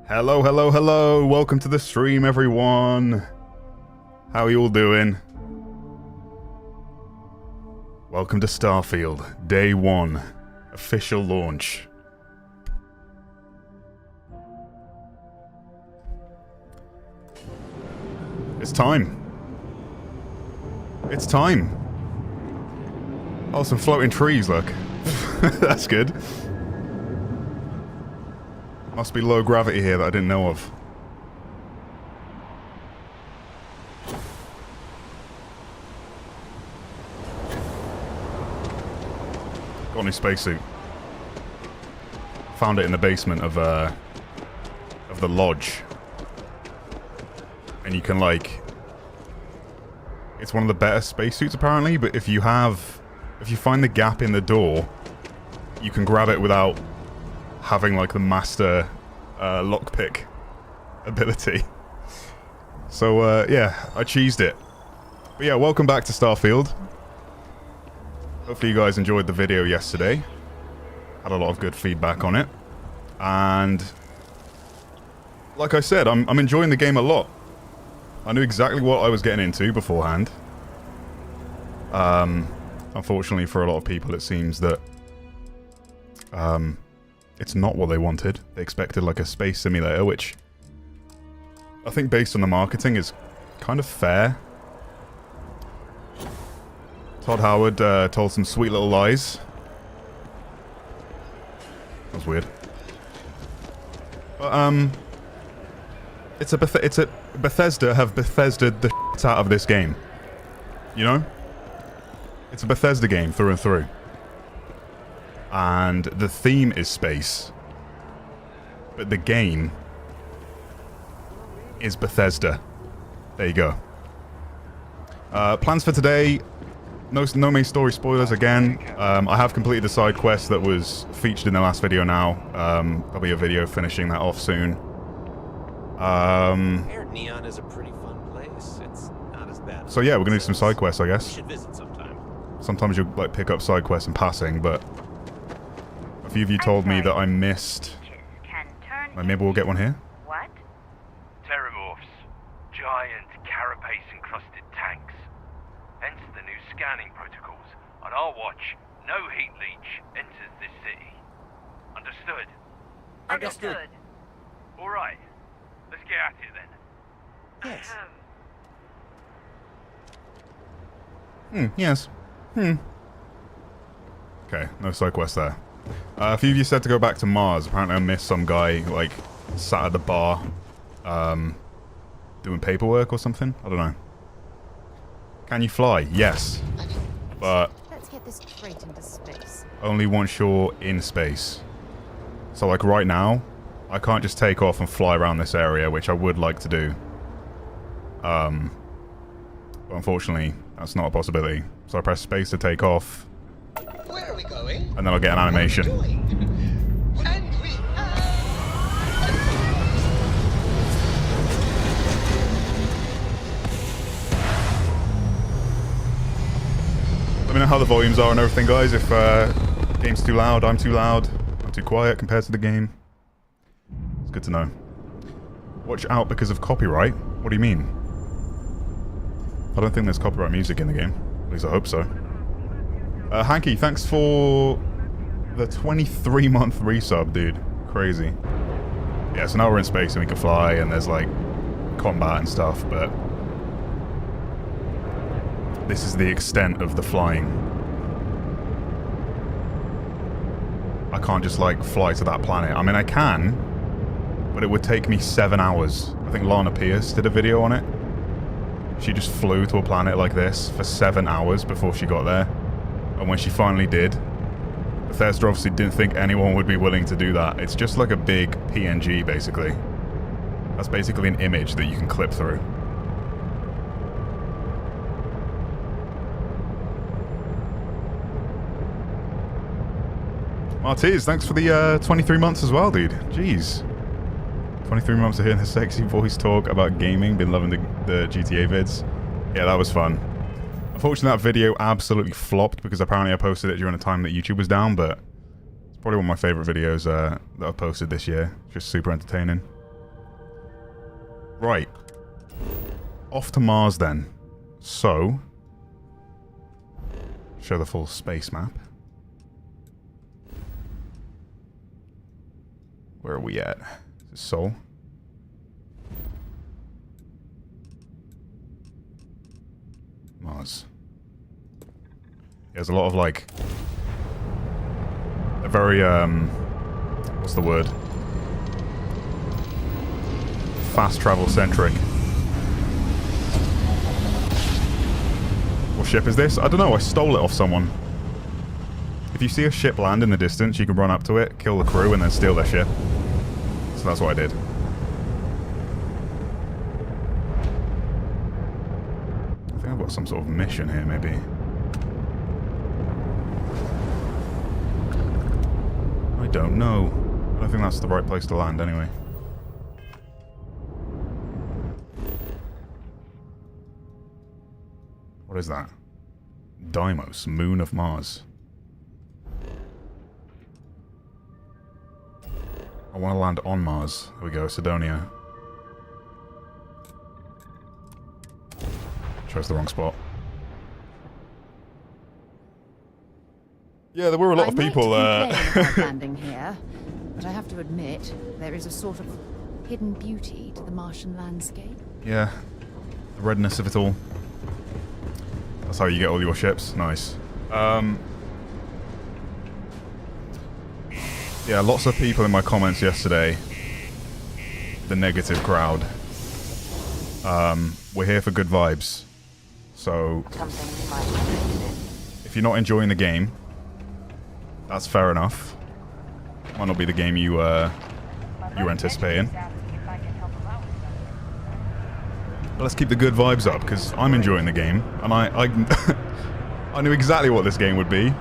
Hello, hello, hello. Welcome to the stream, everyone. How are you all doing? Welcome to Starfield, Day 1. Official launch. It's time. It's time. Oh, some floating trees, look. That's good. Must be low gravity here that I didn't know of. Got a new spacesuit. Found it in the basement of the lodge. And you can, like... It's one of the better spacesuits, apparently, but if you find the gap in the door, you can grab it without having, like, the master lockpick ability. So, yeah, I cheesed it. But yeah, welcome back to Starfield. Hopefully you guys enjoyed the video yesterday. Had a lot of good feedback on it. And, like I said, I'm enjoying the game a lot. I knew exactly what I was getting into beforehand. Unfortunately for a lot of people, it seems that it's not what they wanted. They expected like a space simulator, which I think based on the marketing is kind of fair. Todd Howard told some sweet little lies. That was weird. But, it's a Bethesda have Bethesda'd the shit out of this game. You know? It's a Bethesda game through and through. And the theme is space. But the game is Bethesda. There you go. Plans for today. No main story spoilers again. I have completed the side quest that was featured in the last video now. There'll be a video finishing that off soon. Neon is a pretty fun place. It's not as bad. So yeah, we're gonna do some side quests, I guess. We should visit sometime. Sometimes you'll like pick up side quests in passing, but a few of you told me that I missed. Maybe we'll get one here. What? Terramorphs. Giant carapace-encrusted tanks. Hence the new scanning protocols. On our watch, no heat leach enters this city. Understood? Understood. Alright. Let's get at it then. Yes. Yes. Okay, no side quest there. A few of you said to go back to Mars. Apparently I missed some guy, like, sat at the bar, doing paperwork or something. I don't know. Can you fly? Yes. But Let's get this straight into space. only once you're in space. So, like, right now, I can't just take off and fly around this area, which I would like to do. But unfortunately, that's not a possibility. So I press space to take off. Where are we going? And then I'll get an animation. And we Let me know how the volumes are and everything, guys. If game's too loud, I'm too loud, I'm too quiet compared to the game. It's good to know. Watch out because of copyright? What do you mean? I don't think there's copyright music in the game. At least I hope so. Hanky, thanks for the 23-month resub, dude. Crazy. Yeah, so now we're in space and we can fly and there's like combat and stuff, but this is the extent of the flying. I can't just like fly to that planet. I mean, I can, but it would take me 7 hours. I think Lana Pierce did a video on it. She just flew to a planet like this for 7 hours before she got there. And when she finally did, Bethesda obviously didn't think anyone would be willing to do that. It's just like a big PNG, basically. That's basically an image that you can clip through. Martiz, thanks for the 23 months as well, dude. Jeez. 23 months of hearing the sexy voice talk about gaming. Been loving the GTA vids. Yeah, that was fun. Unfortunately, that video absolutely flopped because apparently I posted it during a time that YouTube was down, but it's probably one of my favorite videos that I've posted this year. Just super entertaining. Right. Off to Mars then. So, show the full space map. Where are we at? Is this Sol? Mars. There's a lot of like a very what's the word? Fast travel centric. What ship is this? I don't know, I stole it off someone. If you see a ship land in the distance, you can run up to it, kill the crew, and then steal their ship. So that's what I did. I think I've got some sort of mission here, maybe. I don't know. I don't think that's the right place to land anyway. What is that? Deimos, moon of Mars. I want to land on Mars. There we go, Cydonia. Chose the wrong spot. Yeah, there were a lot of people landing here, but I have to admit, there is a sort of hidden beauty to the Martian landscape. Yeah, the redness of it all. That's how you get all your ships. Nice. Yeah, lots of people in my comments yesterday. The negative crowd. We're here for good vibes. So, if you're not enjoying the game, that's fair enough. Might not be the game you were anticipating. But let's keep the good vibes up, because I'm enjoying the game, and I I knew exactly what this game would be,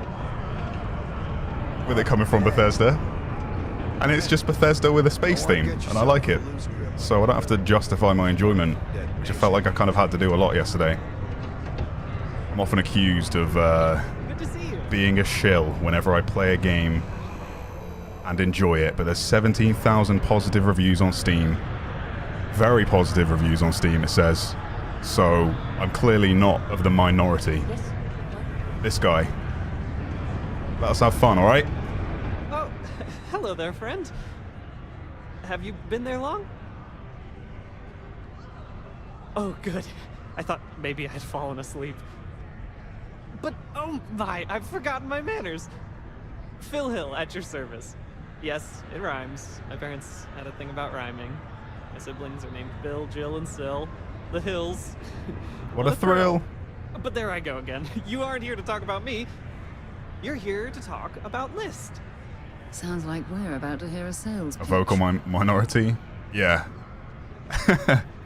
with it coming from Bethesda. And it's just Bethesda with a space theme, and I like it. So I don't have to justify my enjoyment, which I felt like I kind of had to do a lot yesterday. I'm often accused of being a shill whenever I play a game and enjoy it, but there's 17,000 positive reviews on Steam. Very positive reviews on Steam, it says. So I'm clearly not of the minority. This guy. Let us have fun, alright? Oh, hello there, friend. Have you been there long? Oh, good. I thought maybe I'd fallen asleep. But, oh my, I've forgotten my manners. Phil Hill, at your service. Yes, it rhymes. My parents had a thing about rhyming. My siblings are named Bill, Jill, and Sil. The Hills. What a thrill. But there I go again. You aren't here to talk about me. You're here to talk about L.I.S.T. Sounds like we're about to hear a sales pitch. A vocal minority? Yeah.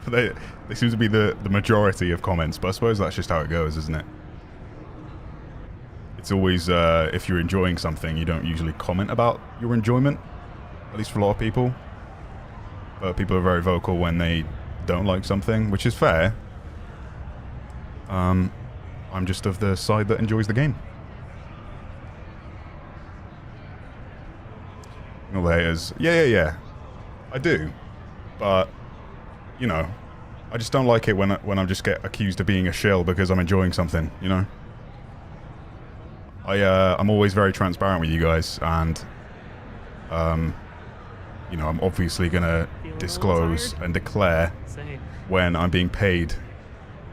they seem to be the majority of comments, but I suppose that's just how it goes, isn't it? It's always, if you're enjoying something, you don't usually comment about your enjoyment, at least for a lot of people. But people are very vocal when they don't like something, which is fair. I'm just of the side that enjoys the game. All the haters. Yeah. I do. But, you know, I just don't like it when I just get accused of being a shill because I'm enjoying something, you know? I'm always very transparent with you guys, and, you know, I'm obviously going to disclose and declare when I'm being paid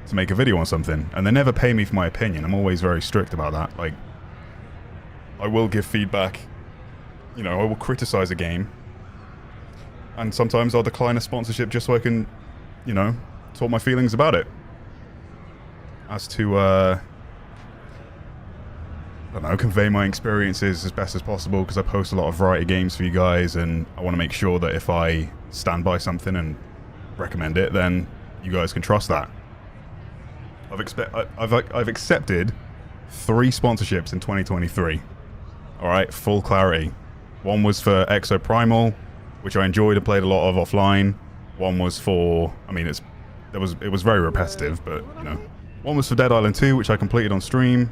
to make a video on something. And they never pay me for my opinion. I'm always very strict about that. Like, I will give feedback. You know, I will criticize a game. And sometimes I'll decline a sponsorship just so I can, you know, talk my feelings about it. As to, I don't know, convey my experiences as best as possible, because I post a lot of variety games for you guys, and I want to make sure that if I stand by something and recommend it, then you guys can trust that. I've accepted 3 sponsorships in 2023. All right, full clarity. One was for Exoprimal, which I enjoyed and played a lot of offline. One was for, I mean, it was very repetitive, but you know. One was for Dead Island 2, which I completed on stream.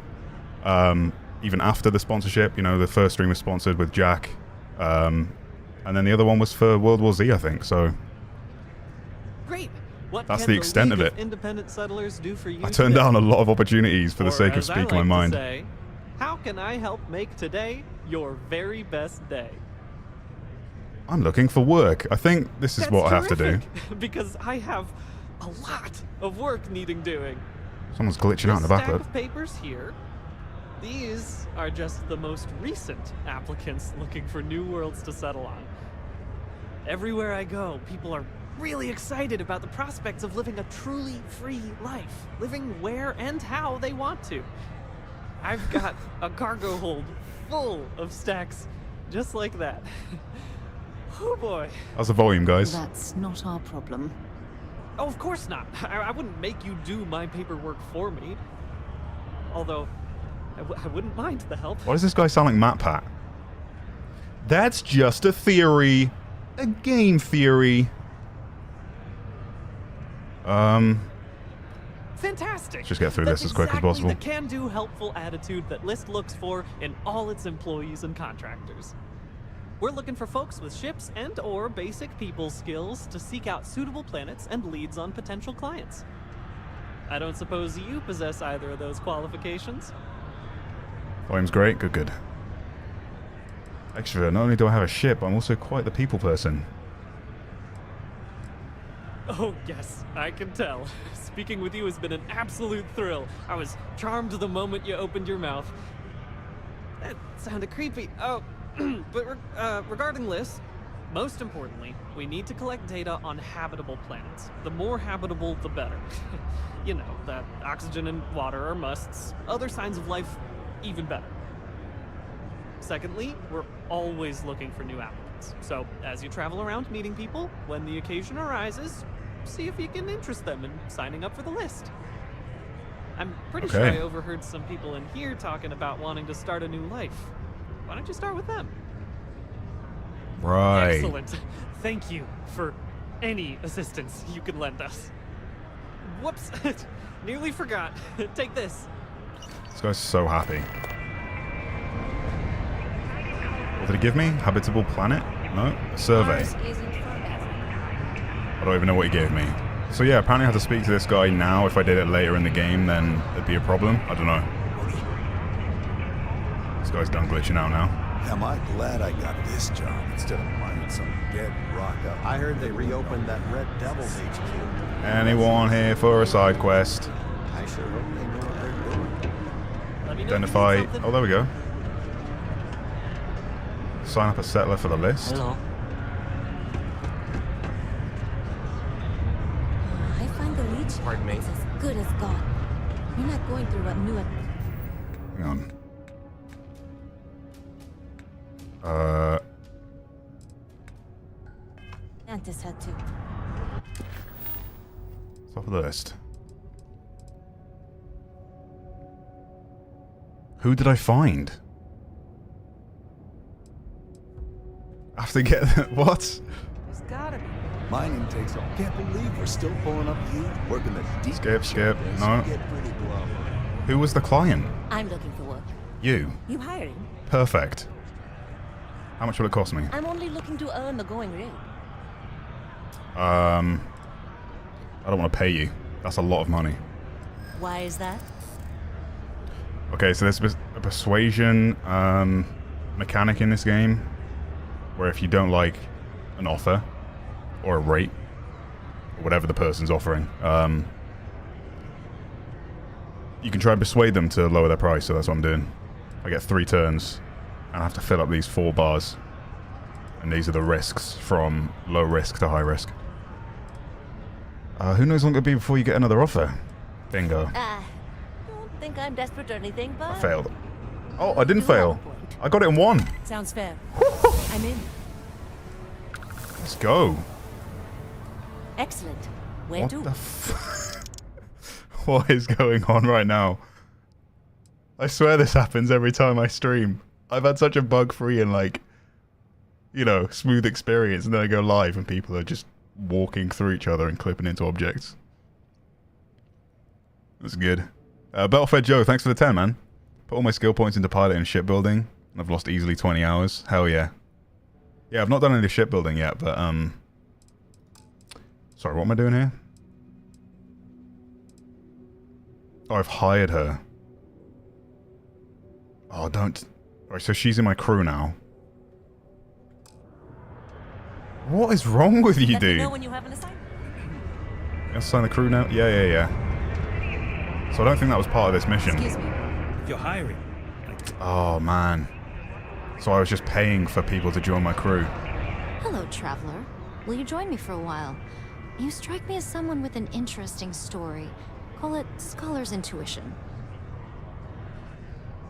Even after the sponsorship, you know, the first stream was sponsored with Jack. And then the other one was for World War Z, I think, so. Great. What That's can the extent League of it. Independent settlers do for you I turned today? down a lot of opportunities for the Or, sake of as I speaking my like to mind. say, how can I help make today your very best day? I'm looking for work. I think this is That's what I have to do. terrific, because I have a lot of work needing doing. Someone's glitching out in the This back stack there. of papers here, these are just the most recent applicants looking for new worlds to settle on. Everywhere I go, people are really excited about the prospects of living a truly free life, living where and how they want to. I've got a cargo hold full of stacks just like that. Oh boy. How's the volume, guys? That's not our problem. Oh, of course not. I wouldn't make you do my paperwork for me. Although, I wouldn't mind the help. Why does this guy sound like Matt Pat? That's just a theory. A game theory. Fantastic. Let's just get through That's this as quick as exactly possible. the can-do, helpful attitude that L.I.S.T looks for in all its employees and contractors. We're looking for folks with ships and/or basic people skills to seek out suitable planets and leads on potential clients. I don't suppose you possess either of those qualifications? Volume's great. Good, good. Extra, not only do I have a ship, I'm also quite the people person. Oh, yes, I can tell. Speaking with you has been an absolute thrill. I was charmed the moment you opened your mouth. That sounded creepy. Oh, but regarding L.I.S.T, most importantly, we need to collect data on habitable planets. The more habitable, the better. You know, that oxygen and water are musts. Other signs of life, even better. Secondly, we're always looking for new applicants. So, as you travel around meeting people, when the occasion arises, see if you can interest them in signing up for the list. I'm pretty sure Okay. I overheard some people in here talking about wanting to start a new life. Why don't you start with them? Right. Excellent. Thank you for any assistance you can lend us. Whoops. Nearly forgot. Take this. This guy's so happy. What did he give me? Habitable planet? No? A survey. Ours isn't forever. I don't even know what he gave me. So yeah, apparently I have to speak to this guy now. If I did it later in the game, then it'd be a problem. I don't know. This guy's done glitching out now. Am I glad I got this job instead of mining some dead rock up? I heard they reopened that Red Devil's HQ. Anyone here for a side quest? I sure hope they know what they're doing. Let me know if you need Identify. something. Oh, there we go. Sign up a settler for the list. Hello. I find the leech Pardon me? is as good as gone. You're not going through what new Hang on. Mantis had to. Top of the list. Who did I find? I have to get what? There's gotta be. Mining takes all. Can't believe we're still pulling up you working the deep. Skip. No. Get pretty glum. Who was the client? I'm looking for work. You. You hiring? Perfect. How much will it cost me? I'm only looking to earn the going rate. I don't want to pay you. That's a lot of money. Why is that? Okay, so there's a persuasion mechanic in this game where if you don't like an offer or a rate or whatever the person's offering, you can try and persuade them to lower their price. So that's what I'm doing. I get 3 turns and I have to fill up these 4 bars, and these are the risks from low risk to high risk. Who knows how long it'll be before you get another offer? Bingo. Don't think I'm desperate or anything, but... I failed. Oh, I didn't You have a fail. point. I got it in 1. Sounds fair. I'm in. Let's go. Excellent. Where What to? the What is going on right now? I swear this happens every time I stream. I've had such a bug-free and like, you know, smooth experience, and then I go live and people are just walking through each other and clipping into objects. That's good. Battlefed Joe, thanks for the 10, man. Put all my skill points into pilot and shipbuilding, and I've lost easily 20 hours. Hell yeah. Yeah, I've not done any shipbuilding yet, but sorry, what am I doing here? Oh, I've hired her. Oh, don't... Alright, so she's in my crew now. What is wrong with you, Let me dude? know when you have an assignment. Assign the crew now? Yeah. So I don't think that was part of this mission. Excuse me. If you're hiring. Oh, man. So I was just paying for people to join my crew. Hello, traveler. Will you join me for a while? You strike me as someone with an interesting story. Call it scholar's intuition.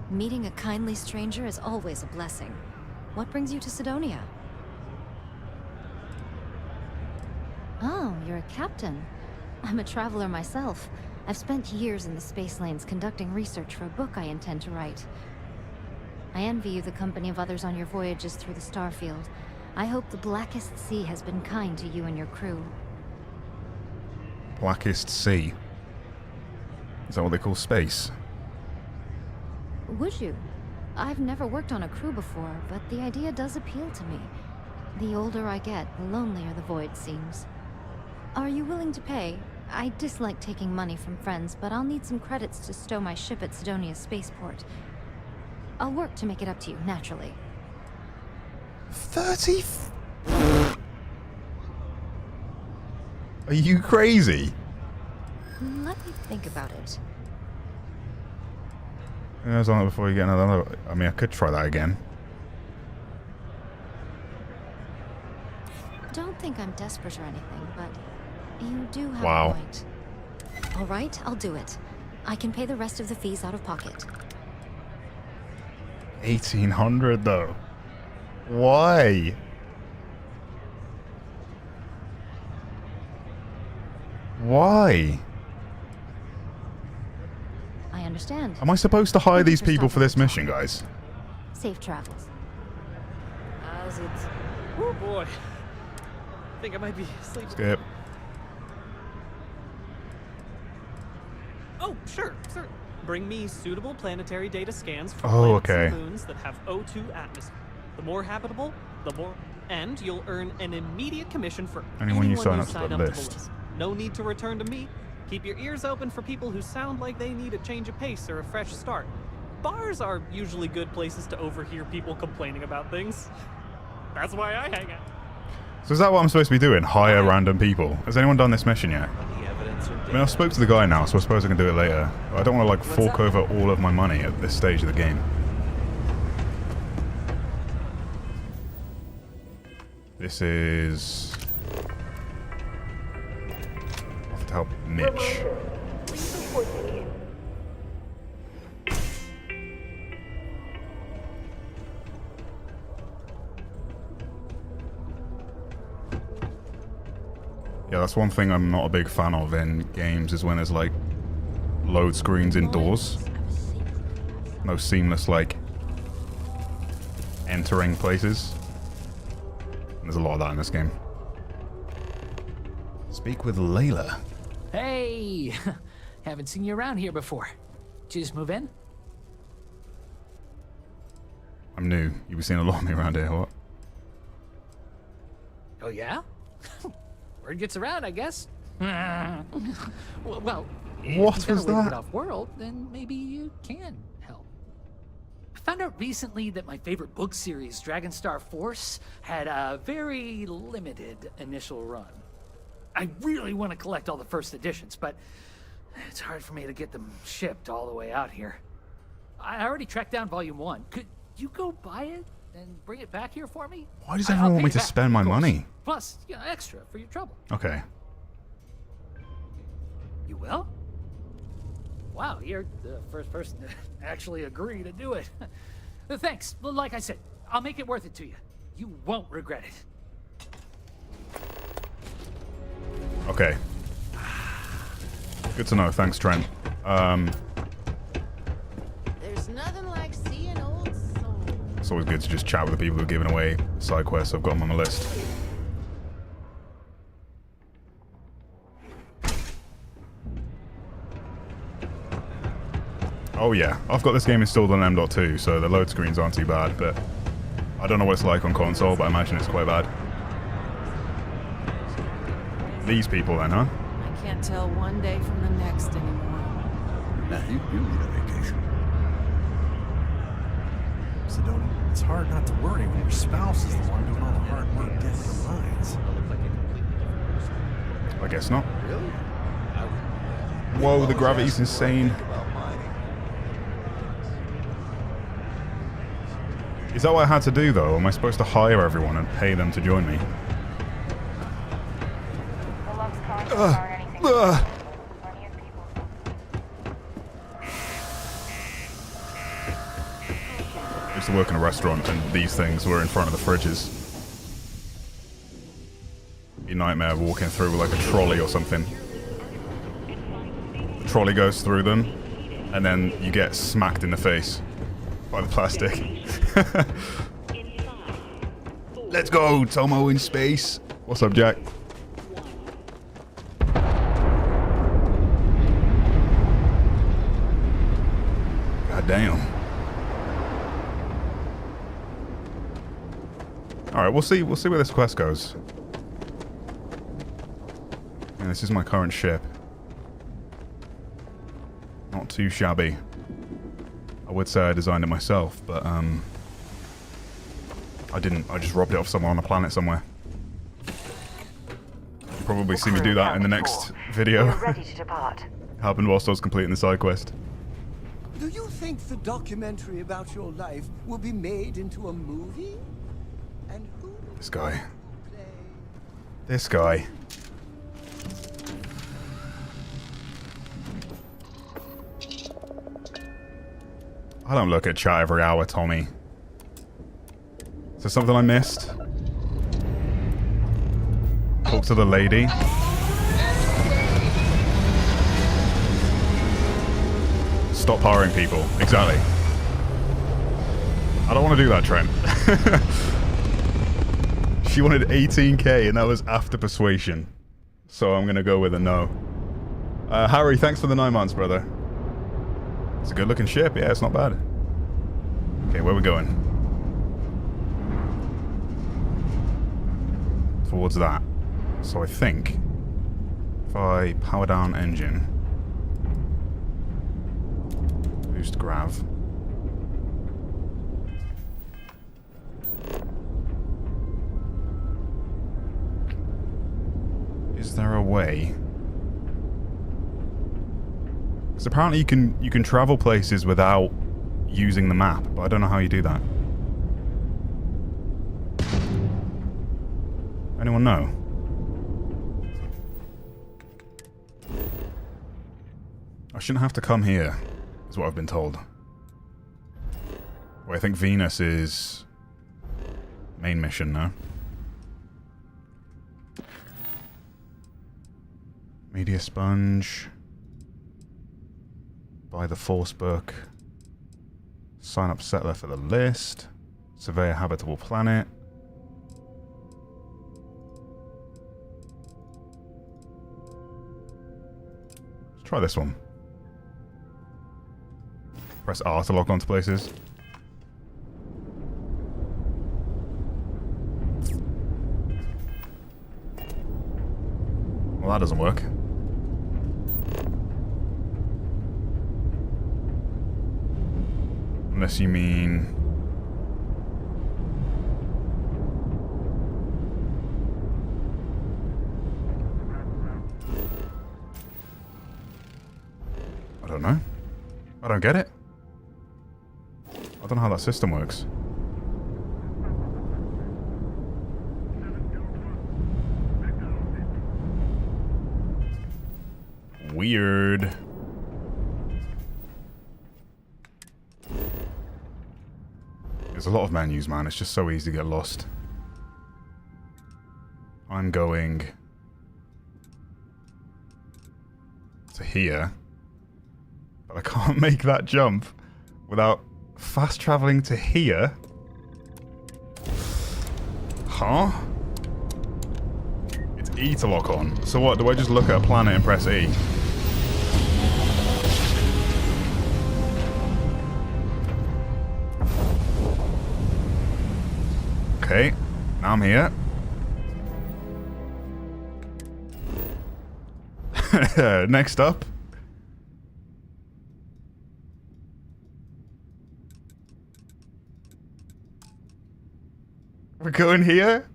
Meeting a kindly stranger is always a blessing. What brings you to Cydonia? Oh, you're a captain. I'm a traveler myself. I've spent years in the space lanes conducting research for a book I intend to write. I envy you the company of others on your voyages through the Starfield. I hope the Blackest Sea has been kind to you and your crew. Blackest Sea. Is that what they call space? Would you? I've never worked on a crew before, but the idea does appeal to me. The older I get, the lonelier the void seems. Are you willing to pay? I dislike taking money from friends, but I'll need some credits to stow my ship at Cydonia spaceport. I'll work to make it up to you, naturally. 30? Are you crazy? Let me think about it. Yeah, as long as before you get another... I mean, I could try that again. Don't think I'm desperate or anything, but you do have Wow. a point. All right, I'll do it. I can pay the rest of the fees out of pocket. 1800 though. Why? Why? I understand. Am I supposed to hire Thank you these for people for stopping this to talk. mission, guys? Safe travels. How's it? Oh boy. I think I might be asleep. Skip. Oh, sure. Bring me suitable planetary data scans for Oh, planets okay. and moons that have O2 atmosphere. The more habitable, the more... And you'll earn an immediate commission for Anyone you sign up to sign the up list. to the list. No need to return to me. Keep your ears open for people who sound like they need a change of pace or a fresh start. Bars are usually good places to overhear people complaining about things. That's why I hang out. So is that what I'm supposed to be doing? Hire random people? Has anyone done this mission yet? I mean, I spoke to the guy now, so I suppose I can do it later. But I don't want to, like, fork over all of my money at this stage of the game. This is... I'll have to help Mitch. Yeah, that's one thing I'm not a big fan of in games is when there's, like, load screens indoors. No seamless, like, entering places. There's a lot of that in this game. Speak with Layla. Hey! Haven't seen you around here before. Did you just move in? I'm new. You've been seeing a lot of me around here, what? Oh, yeah? Word gets around, I guess. Well, if What you're was gonna that? get off world, then maybe you can help. I found out recently that my favorite book series, Dragonstar Force, had a very limited initial run. I really want to collect all the first editions, but it's hard for me to get them shipped all the way out here. I already tracked down Volume 1. Could you go buy it and bring it back here for me? Why does I'll everyone want pay me you to back, spend my of course. money? Plus, extra for your trouble. Okay. You will? Wow, you're the first person to actually agree to do it. Thanks. Well, like I said, I'll make it worth it to you. You won't regret it. Okay. Good to know. Thanks, Trent. There's nothing like seeing old souls. It's always good to just chat with the people who are giving away side quests. I've got them on my list. Oh yeah, I've got this game installed on M.2, so the load screens aren't too bad, but I don't know what it's like on console, but I imagine it's quite bad. These people then, huh? I can't tell one day from the next anymore. Nah, you need a vacation. Cydonia, it's hard not to worry when your spouse is the one doing all the hard work getting the mines. I guess not. Really? Whoa, the gravity's insane. Is that what I had to do, though? Am I supposed to hire everyone and pay them to join me? I used to work in a restaurant, and these things were in front of the fridges. Be a nightmare walking through with like a trolley or something. The trolley goes through them, and then you get smacked in the face by the plastic. Let's go, Tomo in space. What's up, Jack? God damn. All right, we'll see where this quest goes. Yeah, this is my current ship. Not too shabby. I would say I designed it myself, but I didn't. I just robbed it off someone on a planet somewhere. You'll probably see me do that in the next video. Ready to depart. Happened whilst I was completing the side quest. Do you think the documentary about your life will be made into a movie? And who This guy. play? This guy. I don't look at chat every hour, Tommy. Is there something I missed? Talk to the lady. Stop hiring people. Exactly. I don't want to do that, Trent. She wanted 18k and that was after persuasion. So I'm going to go with a no. Harry, thanks for the 9 months, brother. It's a good looking ship. Yeah, it's not bad. Okay, where are we going? Towards that. So I think if I power down engine, boost grav. Is there a way? Because apparently you can travel places without using the map, but I don't know how you do that. Anyone know? I shouldn't have to come here, is what I've been told. Well, I think Venus is main mission now. Media sponge. Buy the Force book. Sign up settler for the list. Survey a habitable planet. Let's try this one. Press R to lock onto places. Well, that doesn't work. Unless you mean... I don't know. I don't get it. I don't know how that system works. Weird. There's a lot of menus, man. It's just so easy to get lost. I'm going to here, but I can't make that jump without fast traveling to here. Huh? It's E to lock on. So what, do I just look at a planet and press E? Okay, now I'm here. Next up. We're going here?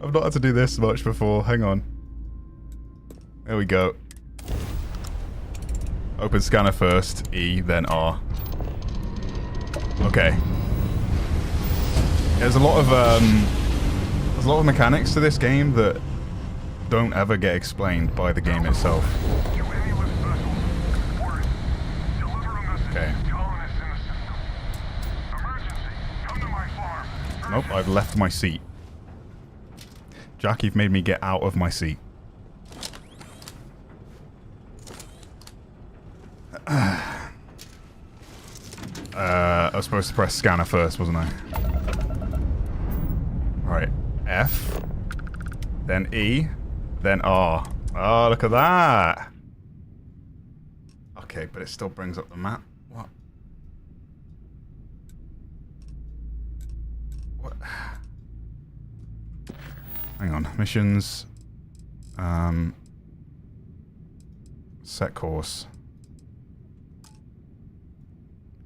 I've not had to do this much before. Hang on. There we go. Open scanner first, E, then R. Okay. There's a lot of mechanics to this game that don't ever get explained by the game itself. Okay. Nope, I've left my seat. Jack, you've made me get out of my seat. I was supposed to press scanner first, wasn't I? Right. F. Then E. Then R. Oh, look at that! Okay, but it still brings up the map. What? What? Hang on. Missions. Set course.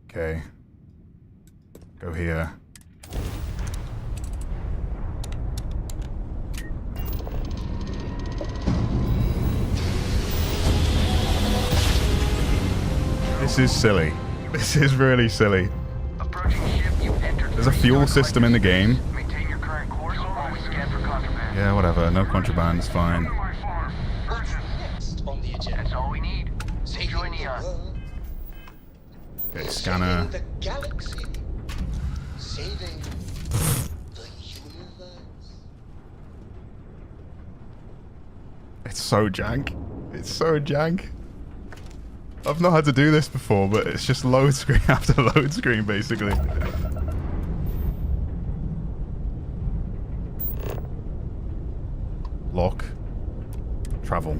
Okay. Go here. This is silly. This is really silly. There's a fuel system in the game. Yeah, whatever. No contraband is fine. That's all we need. Cydonia. Okay, scanner. The galaxy. Saving the universe. It's so jank. It's so jank. I've not had to do this before, but it's just load screen after load screen, basically. Lock. Travel.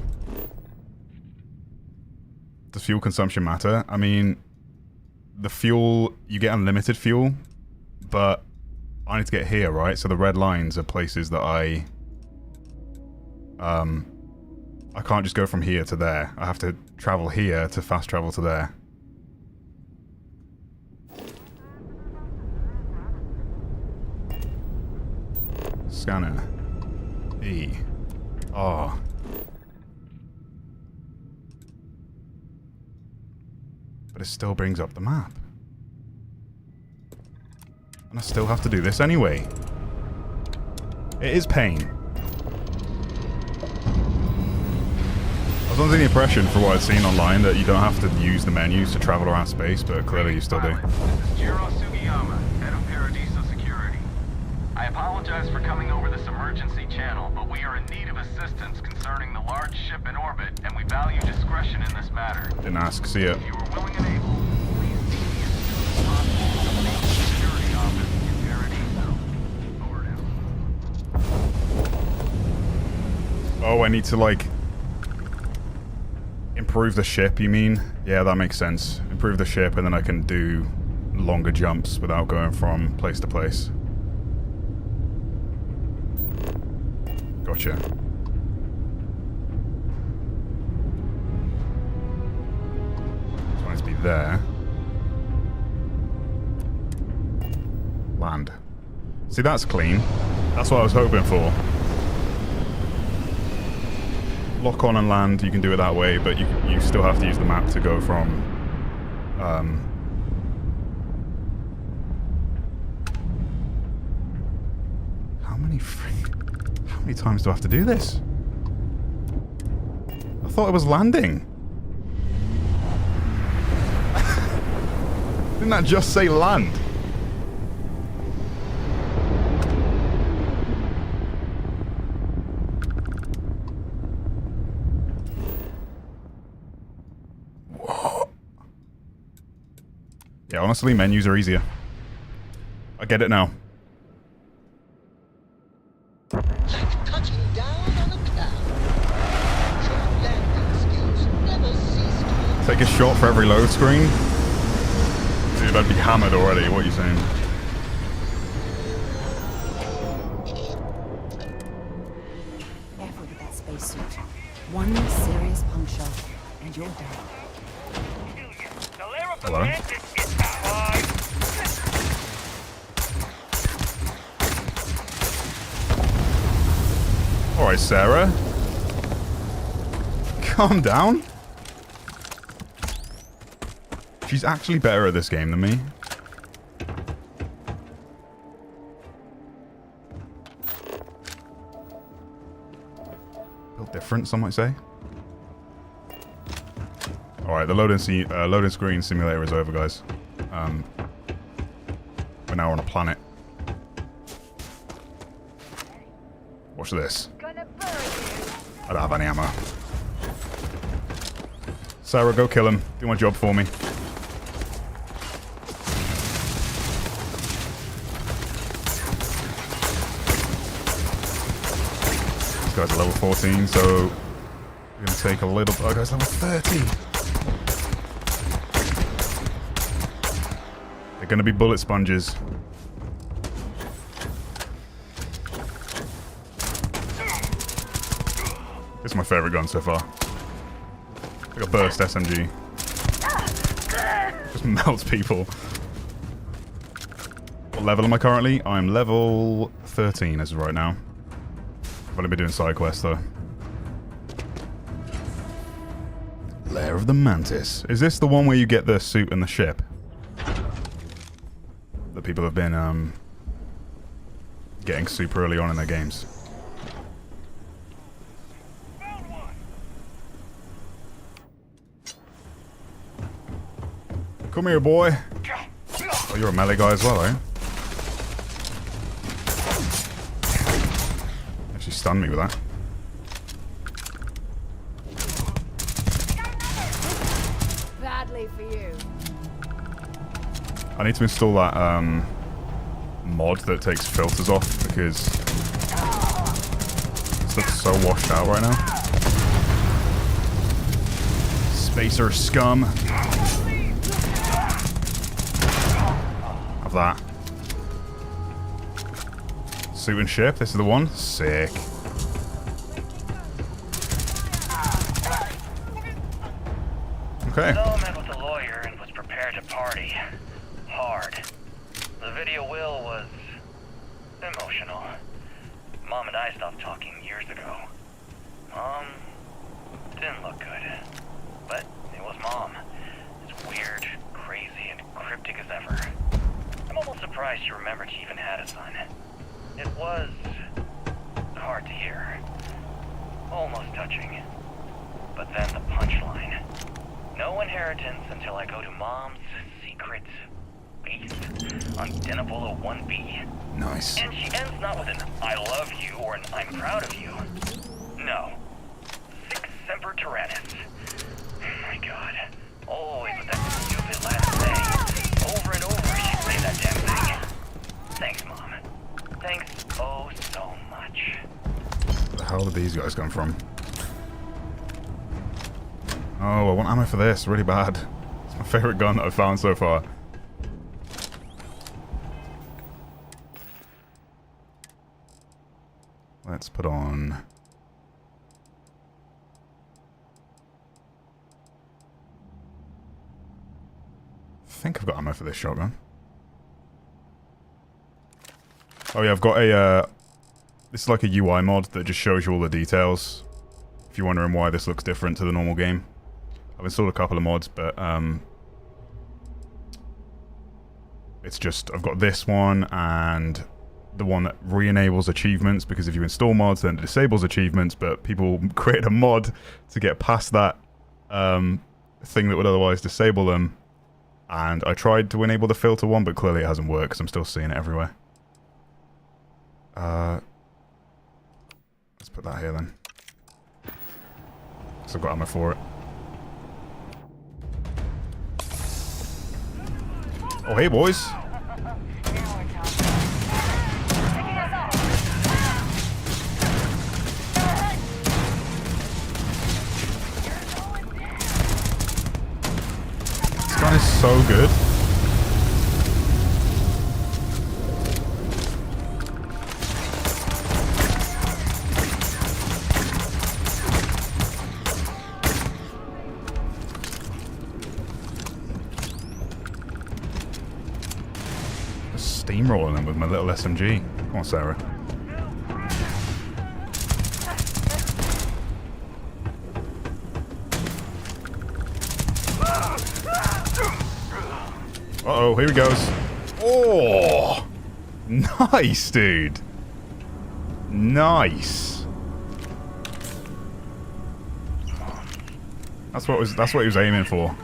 Does fuel consumption matter? I mean, the fuel, you get unlimited fuel, but I need to get here, right? So the red lines are places that I can't just go from here to there. I have to travel here to fast travel to there. Scanner. E. R. But it still brings up the map. And I still have to do this anyway. It is pain. I was under the impression, for what I'd seen online, that you don't have to use the menus to travel around space, but clearly you still do. This is Jiro Sugiyama, head of Paradiso Security. I apologize for coming over this emergency channel, but we are in need of assistance concerning the large ship in orbit, and we value discretion in this matter. Didn't ask. See ya. If you are willing and able, please see me as soon as possible to the main security office in Paradiso. Over now. Oh, I need to, like, improve the ship, you mean? Yeah, that makes sense. Improve the ship, and then I can do longer jumps without going from place to place. Gotcha. Just want it to be there. Land. See, that's clean. That's what I was hoping for. Lock on and land, you can do it that way, but you still have to use the map to go from how many times do I have to do this? I thought it was landing. Didn't that just say land? Yeah, honestly, menus are easier. I get it now. Like touching down on a cloud. Your landing skills never cease to... Take a shot for every load screen? Dude, I'd be hammered already. What are you saying? Careful with that spacesuit. One serious puncture, and you're dead. Hello? Alright, Sarah. Calm down. She's actually better at this game than me. Built different, some might say. Alright, the loading screen simulator is over, guys. We're now on a planet. Watch this. I don't have any ammo. Sarah, go kill him. Do my job for me. This guy's level 14, so we're gonna take a little. Oh, guy's level 30. They're gonna be bullet sponges. This is my favorite gun so far. Like a burst SMG. Just melts people. What level am I currently? I'm level 13 as of right now. I've only been doing side quests though. Lair of the Mantis. Is this the one where you get the suit and the ship? That people have been getting super early on in their games. Come here, boy. Oh, you're a melee guy as well, eh? Actually stunned me with that. Badly for you. I need to install that mod that takes filters off because this looks so washed out right now. Spacer scum. Of that. Suit and ship, this is the one. Sick. Okay. So I met with a lawyer and was prepared to party. Hard. The video will was emotional. Mom and I stopped talking years ago. Mom didn't look good. But it was Mom. As weird, crazy, and cryptic as ever. I'm almost surprised she remembered she even had a son. It was hard to hear. Almost touching. But then the punchline. No inheritance until I go to Mom's secret base on Denebola 1B. Nice. And she ends not with an I love you or an I'm proud of you. No. Sic semper tyrannis. Oh my god. Always with that stupid last thing. Over and over she'd say that damn thing. Thanks, Mom. Thanks oh so much. Where the hell did these guys come from? Oh, I want ammo for this really bad. It's my favorite gun that I've found so far. Let's put on... I think I've got ammo for this shotgun. Oh yeah, I've got a... this is like a UI mod that just shows you all the details. If you're wondering why this looks different to the normal game. I've installed a couple of mods, but it's just, I've got this one and the one that re-enables achievements, because if you install mods then it disables achievements, but people create a mod to get past that thing that would otherwise disable them. And I tried to enable the filter one, but clearly it hasn't worked because I'm still seeing it everywhere. Let's put that here then. So I've got ammo for it. Oh, hey, boys. This gun is so good. Steamrolling them with my little SMG. Come on, Sarah. Uh-oh, here he goes. Oh! Nice, dude. Nice. That's what he was aiming for.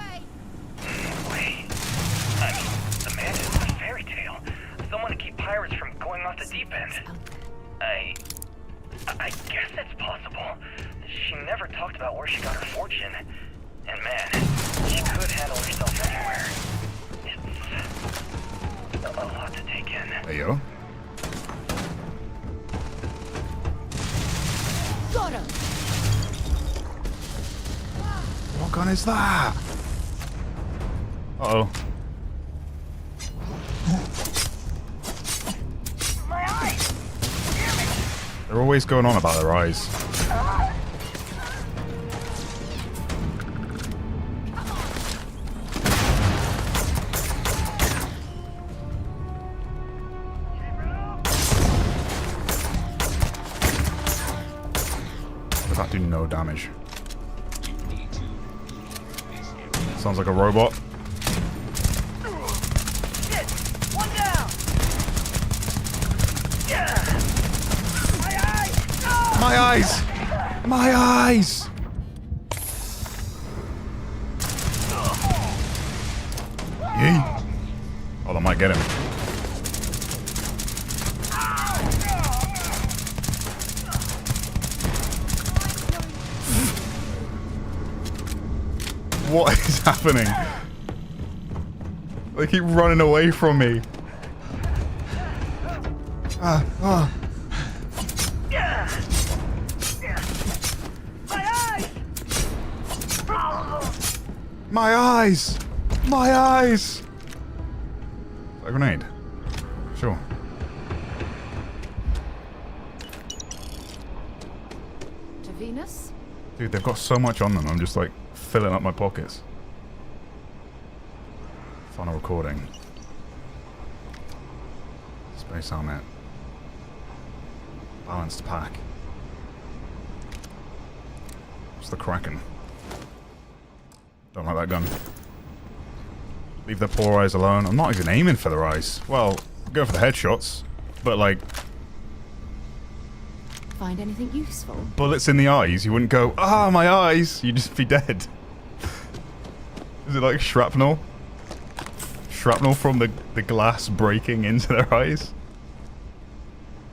Wait. I mean, the Mantis is a fairy tale. Someone to keep pirates from going off the deep end. I guess it's possible. She never talked about where she got her fortune. And man, she could handle herself anywhere. It's a lot to take in. There you go. Got him. What gun is that? Uh-oh. My eyes! Damn it! They're always going on about their eyes. Does that do no damage? Sounds like a robot. Shit! One down! Yeah! My eyes! No! My eyes! My eyes! Yee. Oh, that might get him. What is happening? They keep running away from me. My eyes! My eyes! My eyes! Is that a grenade? Sure. To Venus? Dude, they've got so much on them, I'm just like filling up my pockets. Final recording. Space helmet. Balanced pack. What's the Kraken? Don't like that gun. Leave their poor eyes alone. I'm not even aiming for their eyes. Well, go for the headshots, but like... Find anything useful? bullets in the eyes, you wouldn't go, ah, my eyes! You'd just be dead. Is it like shrapnel? Shrapnel from the glass breaking into their eyes?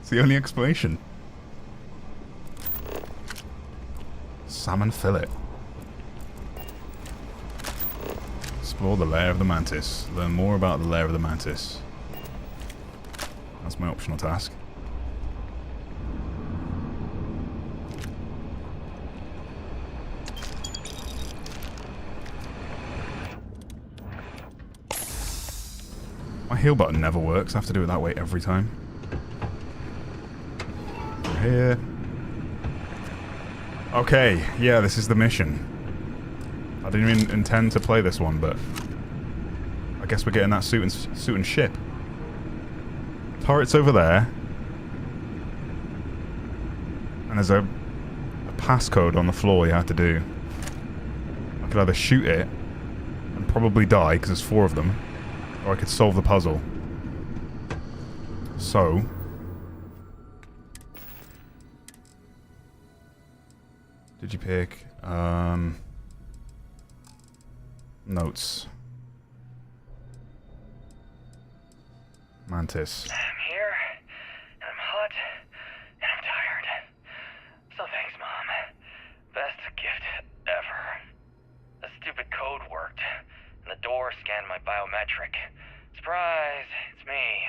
It's the only explanation. Salmon fillet. Explore the lair of the Mantis. Learn more about the lair of the Mantis. That's my optional task. My heal button never works. I have to do it that way every time. Here. Okay, yeah, this is the mission. I didn't even intend to play this one, but I guess we're getting that suit and ship. Turret's over there. And there's a passcode on the floor you have to do. I could either shoot it and probably die, because there's 4 of them, or I could solve the puzzle. So... did you pick? Notes. Mantis. I'm here, and I'm hot, and I'm tired. So thanks, Mom. Best gift ever. The stupid code worked, and the door scanned my biometric. Surprise, it's me.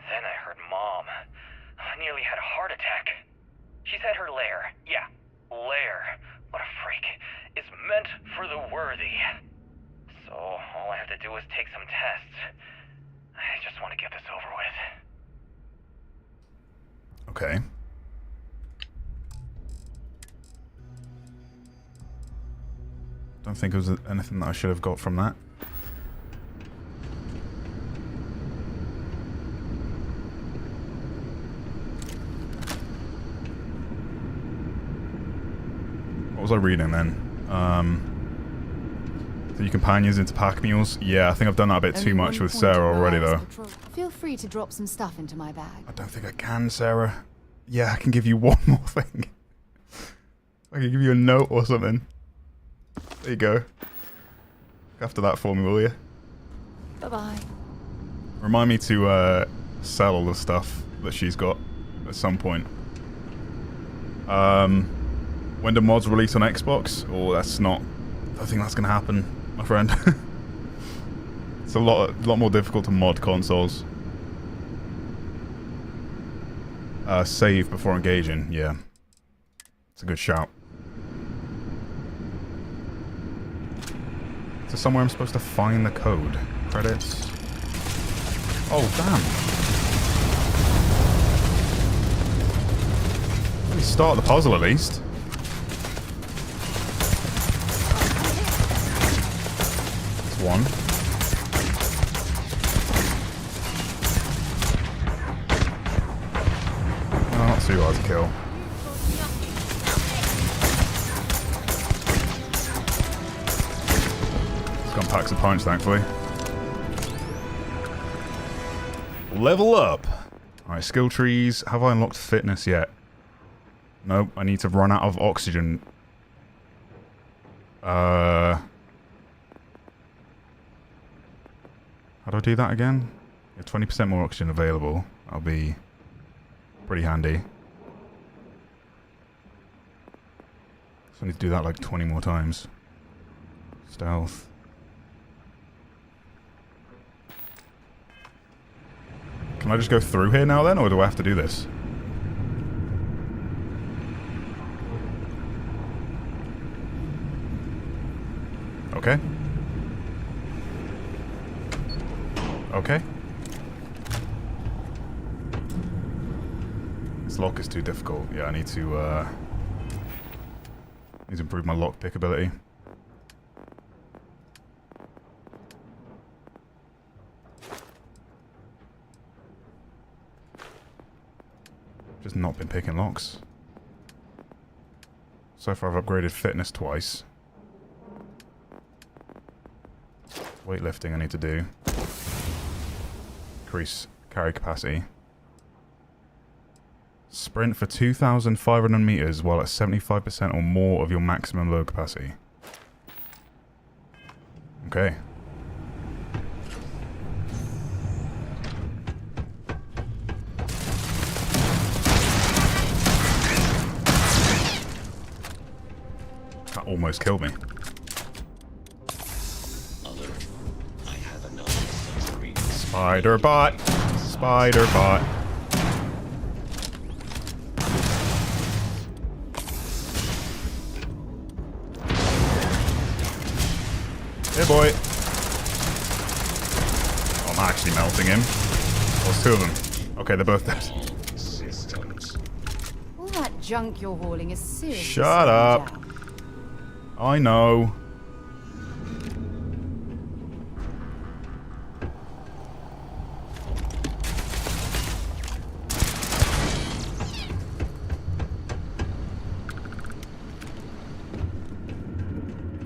Then I heard Mom. I nearly had a heart attack. She said her lair, yeah, Lair, what a freak, is meant for the worthy. So all I have to do is take some tests. I just want to get this over with. Okay. Don't think there was anything that I should have got from that. What was I reading then? So your companions into pack mules? Yeah, I think I've done that a bit too much with Sarah already, though. Feel free to drop some stuff into my bag. I don't think I can, Sarah. Yeah, I can give you one more thing. I can give you a note or something. There you go. Look after that for me, will you? Bye-bye. Remind me to sell all the stuff that she's got at some point. When do mods release on Xbox? Oh, that's not... I don't think that's going to happen, my friend. It's a lot more difficult to mod consoles. Save before engaging, yeah. It's a good shout. Is there somewhere I'm supposed to find the code? Credits? Oh, damn. Let me start the puzzle at least. That's one. Oh, not too hard to kill. It's gone packs a punch, thankfully. Level up! Alright, skill trees. Have I unlocked fitness yet? Nope, I need to run out of oxygen. How do I do that again? Yeah, 20% more oxygen available. That'll be pretty handy. So I need to do that like 20 more times. Stealth. Can I just go through here now then, or do I have to do this? Okay. Okay. This lock is too difficult. Yeah, I need to improve my lockpick ability. Just not been picking locks. So far I've upgraded fitness twice. Weightlifting I need to do. Increase carry capacity. Sprint for 2,500 meters while at 75% or more of your maximum load capacity. Okay. That almost killed me. Spider bot! Spider bot! Hey boy! Oh, I'm actually melting him. There's two of them. Okay, they're both dead. All that junk you're hauling is seriously... Shut up! I know.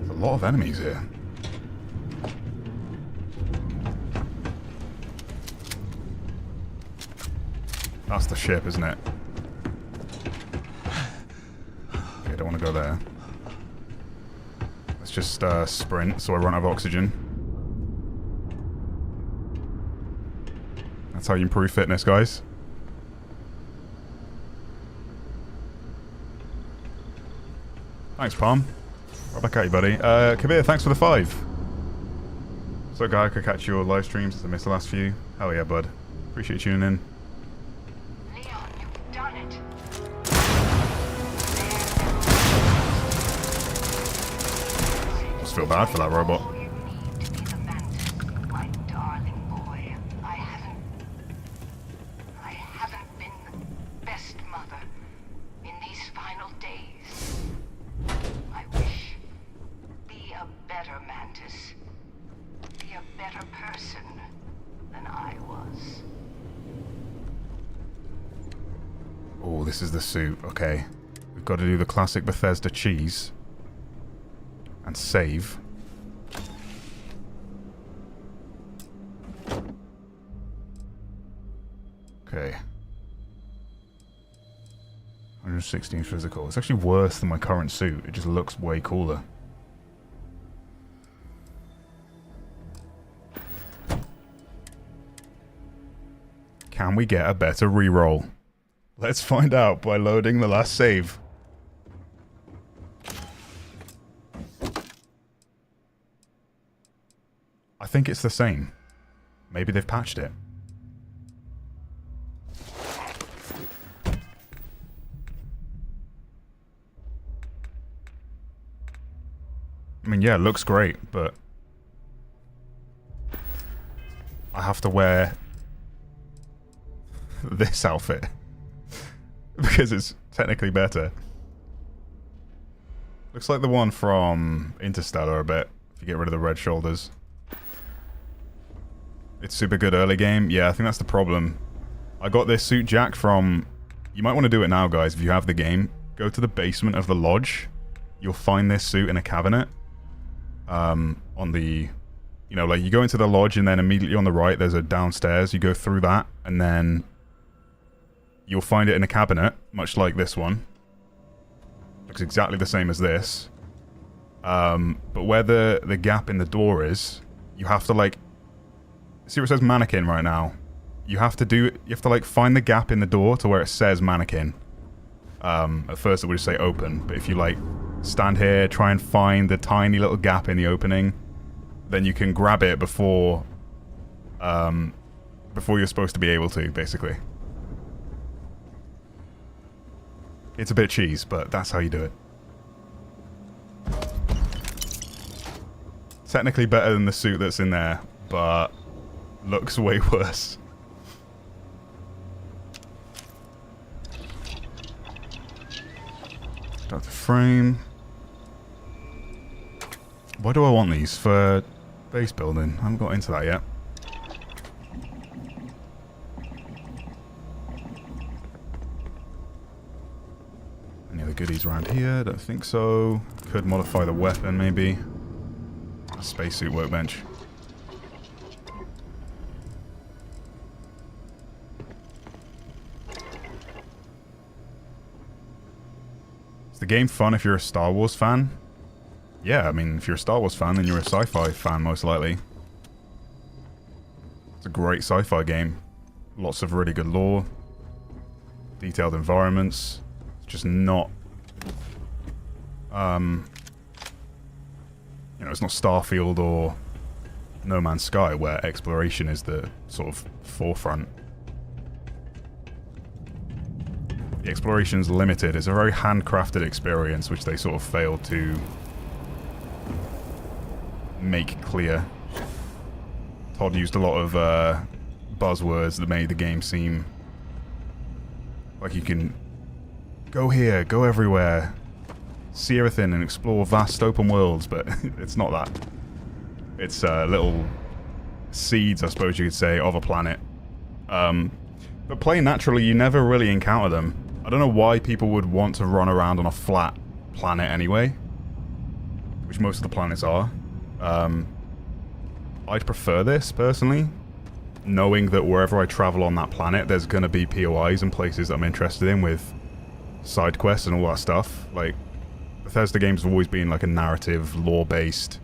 A lot of enemies here. That's the ship, isn't it? Okay, don't want to go there. Let's just sprint so I run out of oxygen. That's how you improve fitness, guys. Thanks, Palm. Right back at you, buddy. Kabir, thanks for the 5. So, guy, I could catch your live streams since I missed the last few. Hell yeah, bud. Appreciate you tuning in. Leon, you've done it. Just feel bad for that robot. All you need to be the Mantis, my darling boy. I haven't been the best mother in these final days. I wish. Be a better Mantis. Be a better person than I was. Oh, this is the suit. Okay. We've got to do the classic Bethesda cheese. And save. Okay. 116 physical. It's actually worse than my current suit. It just looks way cooler. Can we get a better reroll? Let's find out by loading the last save. I think it's the same. Maybe they've patched it. I mean, yeah, it looks great, but I have to wear this outfit because it's technically better. Looks like the one from Interstellar a bit, if you get rid of the red shoulders. It's super good early game. Yeah, I think that's the problem. I got this suit jacked from... You might want to do it now, guys, if you have the game. Go to the basement of the lodge. You'll find this suit in a cabinet. On the... You know, like, you go into the lodge and then immediately on the right there's a downstairs. You go through that and then... You'll find it in a cabinet, much like this one. Looks exactly the same as this. But where the gap in the door is, you have to, like... See where it says mannequin right now? You have to like find the gap in the door to where it says mannequin. At first it would just say open, but if you like stand here, try and find the tiny little gap in the opening, then you can grab it before you're supposed to be able to, basically. It's a bit cheese, but that's how you do it. Technically better than the suit that's in there, but looks way worse. Start the frame. Why do I want these? For base building? I haven't got into that yet. Any other goodies around here? Don't think so. Could modify the weapon, maybe. A spacesuit workbench. The game fun if you're a Star Wars fan? Yeah, I mean, if you're a Star Wars fan, then you're a sci-fi fan, most likely. It's a great sci-fi game. Lots of really good lore. Detailed environments. It's just not... you know, it's not Starfield or No Man's Sky, where exploration is the sort of forefront. The exploration's limited. It's a very handcrafted experience, which they sort of failed to make clear. Todd used a lot of buzzwords that made the game seem like you can go here, go everywhere, see everything and explore vast open worlds, but it's not that. It's little seeds, I suppose you could say, of a planet. But playing naturally, you never really encounter them. I don't know why people would want to run around on a flat planet anyway, which most of the planets are. I'd prefer this, personally, knowing that wherever I travel on that planet, there's going to be POIs and places that I'm interested in with side quests and all that stuff. Like, Bethesda games have always been like a narrative, lore-based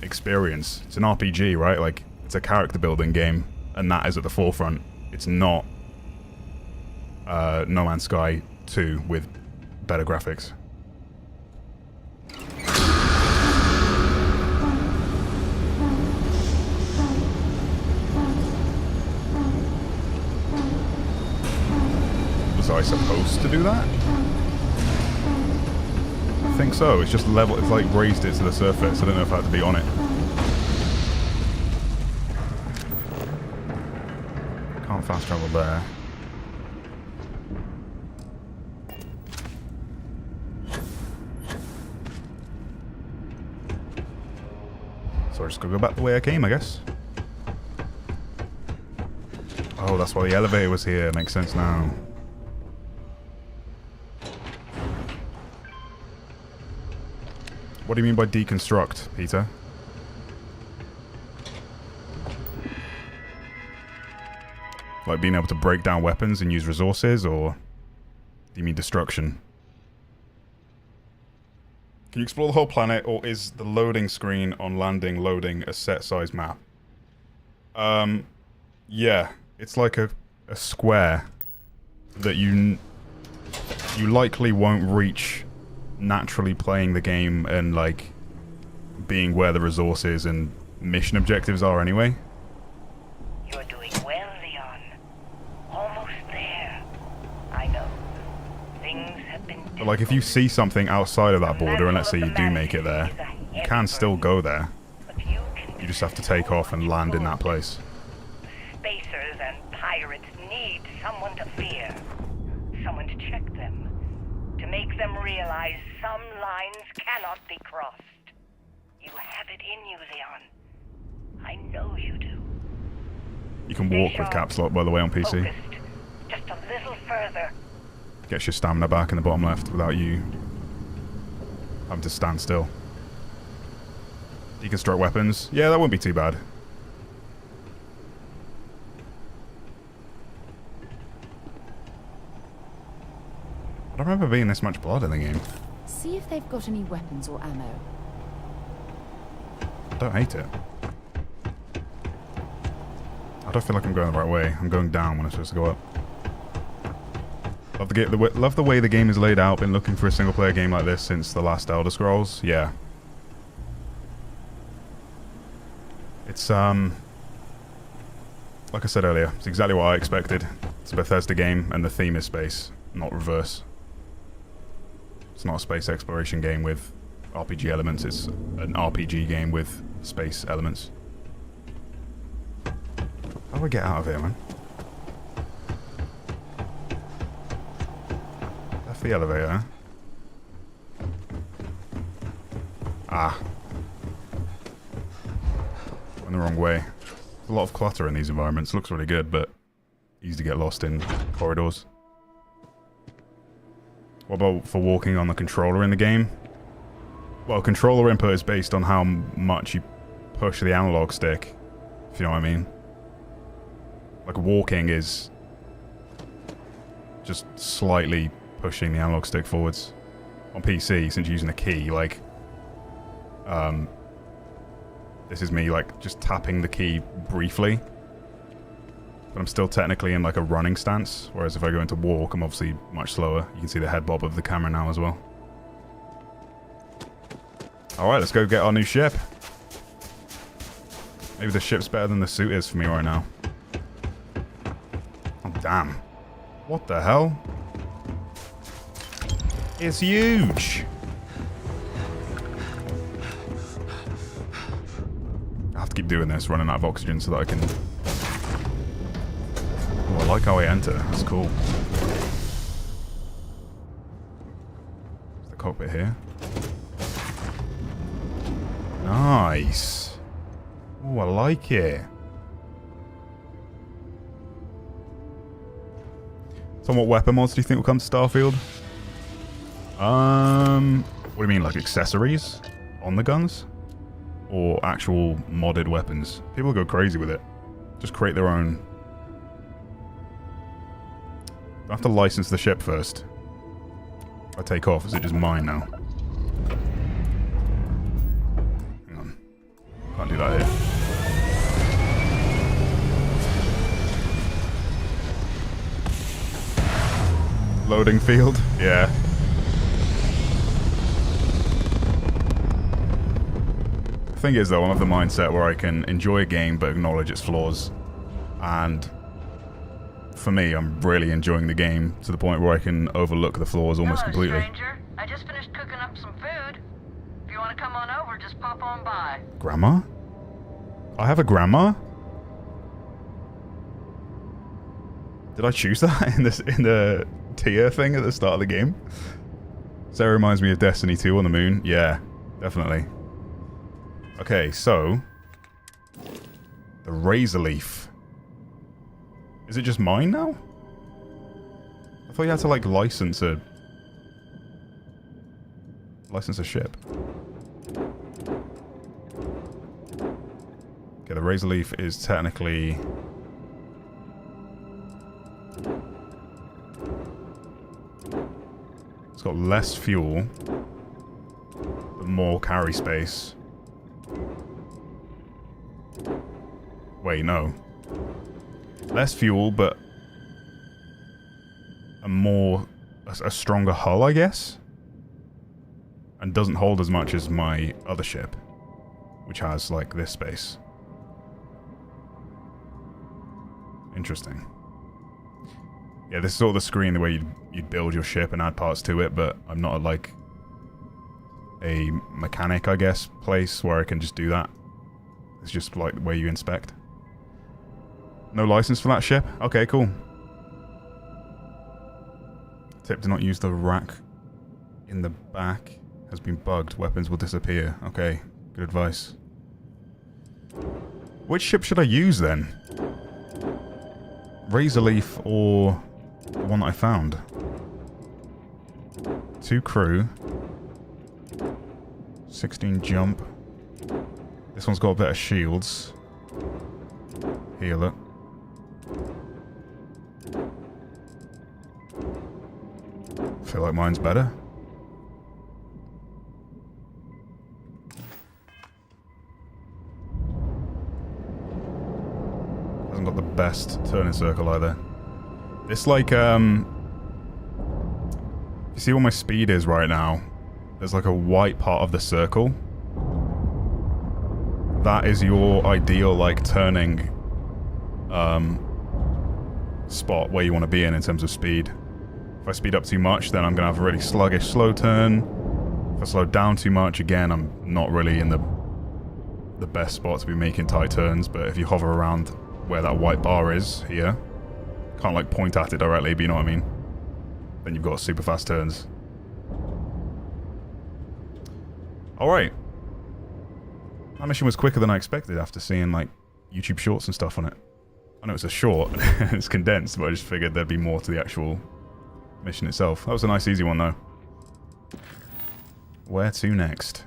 experience. It's an RPG, right? Like, it's a character-building game, and that is at the forefront. It's not No Man's Sky 2 with better graphics. Was I supposed to do that? I think so. It's just level. It's like raised it to the surface. I don't know if I had to be on it. Can't fast travel there. So I just gotta go back the way I came, I guess. Oh, that's why the elevator was here. Makes sense now. What do you mean by deconstruct, Peter? Like being able to break down weapons and use resources, or do you mean destruction? Can you explore the whole planet, or is the loading screen on landing loading a set size map? Yeah, it's like a square that you likely won't reach naturally playing the game and like being where the resources and mission objectives are anyway. You're doing well, Leon. Almost there. I know. Things have been But like if you see something outside of that border, and let's say you do make it there, you can still go there. You just have to take off and land in that place. Spacers and pirates need someone to fear. Someone to check them. To make them realize some lines cannot be crossed. You have it in you, Leon. I know you do. You can walk with caps lock, by the way, on PC. Focused. Just a little further. Gets your stamina back in the bottom left without you having to stand still. Deconstruct weapons. Yeah, that wouldn't be too bad. I don't remember being this much blood in the game. See if they've got any weapons or ammo. I don't hate it. I don't feel like I'm going the right way. I'm going down when I'm supposed to go up. Love the way the game is laid out. Been looking for a single player game like this since the last Elder Scrolls. Yeah. It's like I said earlier, it's exactly what I expected. It's a Bethesda game and the theme is space, not reverse. It's not a space exploration game with RPG elements, it's an RPG game with space elements. How do I get out of here, man? That's the elevator, huh? Ah. Went the wrong way. There's a lot of clutter in these environments. Looks really good, but easy to get lost in corridors. What about for walking on the controller in the game? Well, controller input is based on how much you push the analog stick, if you know what I mean. Like walking is just slightly pushing the analog stick forwards. On PC, since you're using a key, like this is me like just tapping the key briefly. But I'm still technically in like a running stance, whereas if I go into walk, I'm obviously much slower. You can see the head bob of the camera now as well. Alright, let's go get our new ship. Maybe the ship's better than the suit is for me right now. Oh, damn. What the hell? It's huge! I have to keep doing this, running out of oxygen so that I can... Oh, I like how I enter. That's cool. There's the cockpit here. Nice. Oh, I like it. So what weapon mods do you think will come to Starfield? What do you mean, like accessories on the guns? Or actual modded weapons? People go crazy with it. Just create their own. I have to license the ship first. If I take off, is it just mine now? Hang on. Can't do that here. Loading field? Yeah. The thing is though, I'm of the mindset where I can enjoy a game but acknowledge its flaws. And for me, I'm really enjoying the game to the point where I can overlook the flaws almost completely. Stranger. I just finished cooking up some food. If you want to come on over, just pop on by. Grandma? I have a grandma? Did I choose that in the tier thing at the start of the game? So that reminds me of Destiny 2 on the moon. Yeah, definitely. Okay, so the Razor Leaf. Is it just mine now? I thought you had to like license a ship. Okay, the Razor Leaf is technically It's got less fuel, but more carry space. Wait, no. Less fuel, but a stronger hull, I guess? And doesn't hold as much as my other ship, which has, like, this space. Interesting. Yeah, this is sort of the screen, the way you'd build your ship and add parts to it, but I'm not at, like, a mechanic, I guess, place where I can just do that. It's just, like, the way you inspect. No license for that ship? Okay, cool. Tip, do not use the rack in the back. Has been bugged. Weapons will disappear. Okay, good advice. Which ship should I use then? Razorleaf or the one that I found? 2 crew. 16 jump. This one's got a bit of shields. Here, look. Feel like mine's better. Hasn't got the best turning circle either. It's like, you see what my speed is right now? There's like a white part of the circle. That is your ideal, like, turning spot where you want to be in terms of speed. If I speed up too much, then I'm going to have a really sluggish slow turn. If I slow down too much, again, I'm not really in the best spot to be making tight turns, but if you hover around where that white bar is, here, can't, like, point at it directly, but you know what I mean? Then you've got super fast turns. Alright. That mission was quicker than I expected after seeing, like, YouTube shorts and stuff on it. I know it's a short, it's condensed, but I just figured there'd be more to the actual mission itself. That was a nice, easy one, though. Where to next?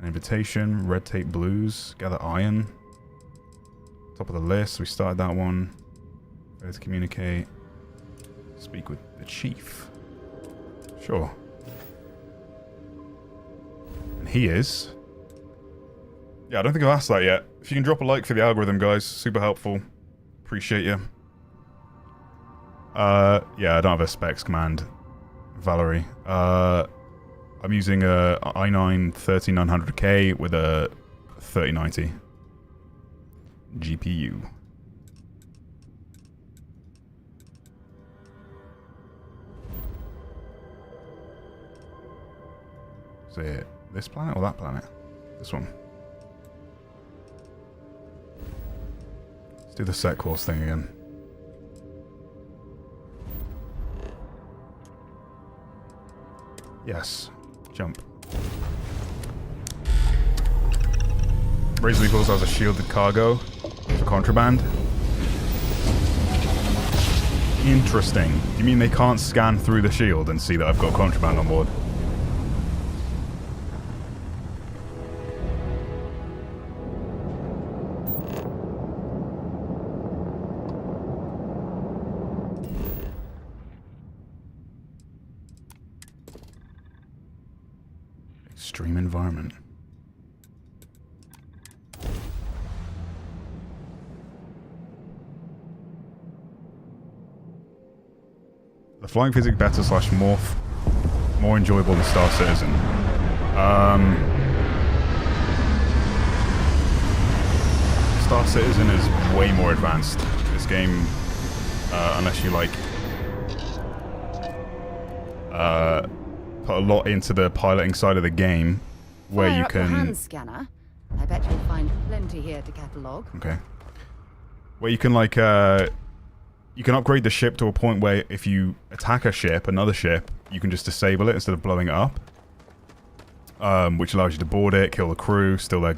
An invitation, red tape blues, gather iron. Top of the list, we started that one. Fair to communicate. Speak with the chief. Sure. And he is... Yeah, I don't think I've asked that yet. If you can drop a like for the algorithm, guys, super helpful. Appreciate you. Yeah, I don't have a specs command, Valerie. I'm using a i9 13900K with a 3090 GPU. Is it this planet or that planet? This one. Let's do the set course thing again. Yes. Jump. Razorleaf also has a shielded cargo for contraband. Interesting. Do you mean they can't scan through the shield and see that I've got contraband on board? Extreme environment. The flying physics better / more enjoyable than Star Citizen. Star Citizen is way more advanced. This game, unless you like put a lot into the piloting side of the game, where Fire you up the can hand scanner. I bet you'll find plenty here to catalogue. Okay. Where you can, like, you can upgrade the ship to a point where if you attack a ship, another ship, you can just disable it instead of blowing it up. Which allows you to board it, kill the crew, steal their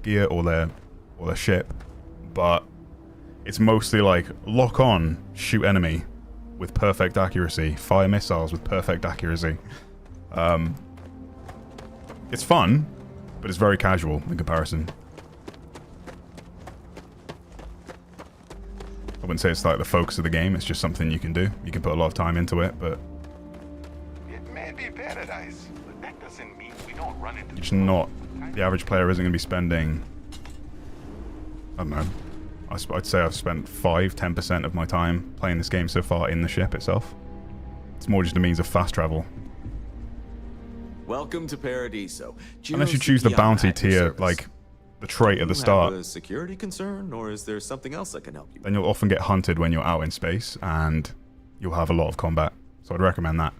gear or their ship. But it's mostly like lock on, shoot enemy with perfect accuracy, fire missiles with perfect accuracy. It's fun, but it's very casual in comparison. I wouldn't say it's like the focus of the game, it's just something you can do. You can put a lot of time into it, but You're just not... The average player isn't going to be spending... I don't know. I'd say I've spent 5-10% of my time playing this game so far in the ship itself. It's more just a means of fast travel. Welcome to Paradiso. Unless you choose the bounty tier, like the trait at the start. Do you have a security concern, or is there something else I can help you with? Then you'll often get hunted when you're out in space, and you'll have a lot of combat. So I'd recommend that.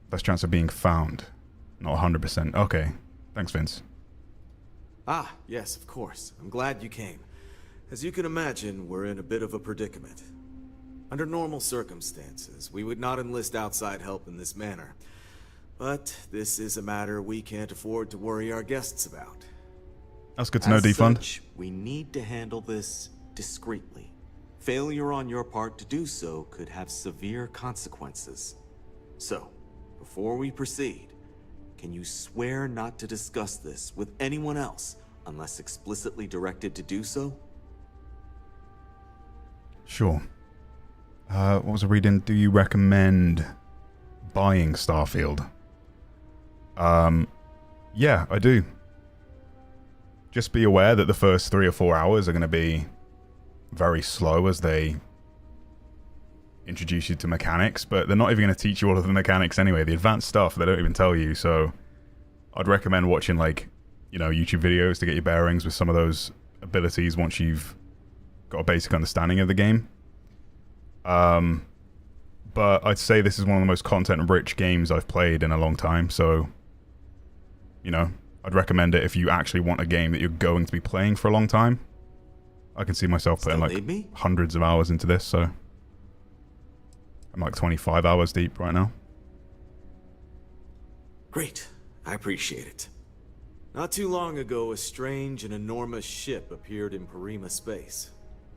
Best chance of being found. Not 100%. Okay. Thanks, Vince. Ah, yes, of course. I'm glad you came. As you can imagine, we're in a bit of a predicament. Under normal circumstances, we would not enlist outside help in this manner. But this is a matter we can't afford to worry our guests about. That's good to know, Defund. We need to handle this discreetly. Failure on your part to do so could have severe consequences. So, before we proceed, can you swear not to discuss this with anyone else unless explicitly directed to do so? Sure. What was I reading? Do you recommend buying Starfield? Yeah, I do. Just be aware that the first 3 or 4 hours are going to be very slow as they introduce you to mechanics, but they're not even going to teach you all of the mechanics anyway. The advanced stuff, they don't even tell you, so I'd recommend watching, like, you know, YouTube videos to get your bearings with some of those abilities once you've got a basic understanding of the game. But I'd say this is one of the most content-rich games I've played in a long time, so, you know, I'd recommend it if you actually want a game that you're going to be playing for a long time. I can see myself putting, like, hundreds of hours into this, so I'm like 25 hours deep right now. Great. I appreciate it. Not too long ago, a strange and enormous ship appeared in Parima space.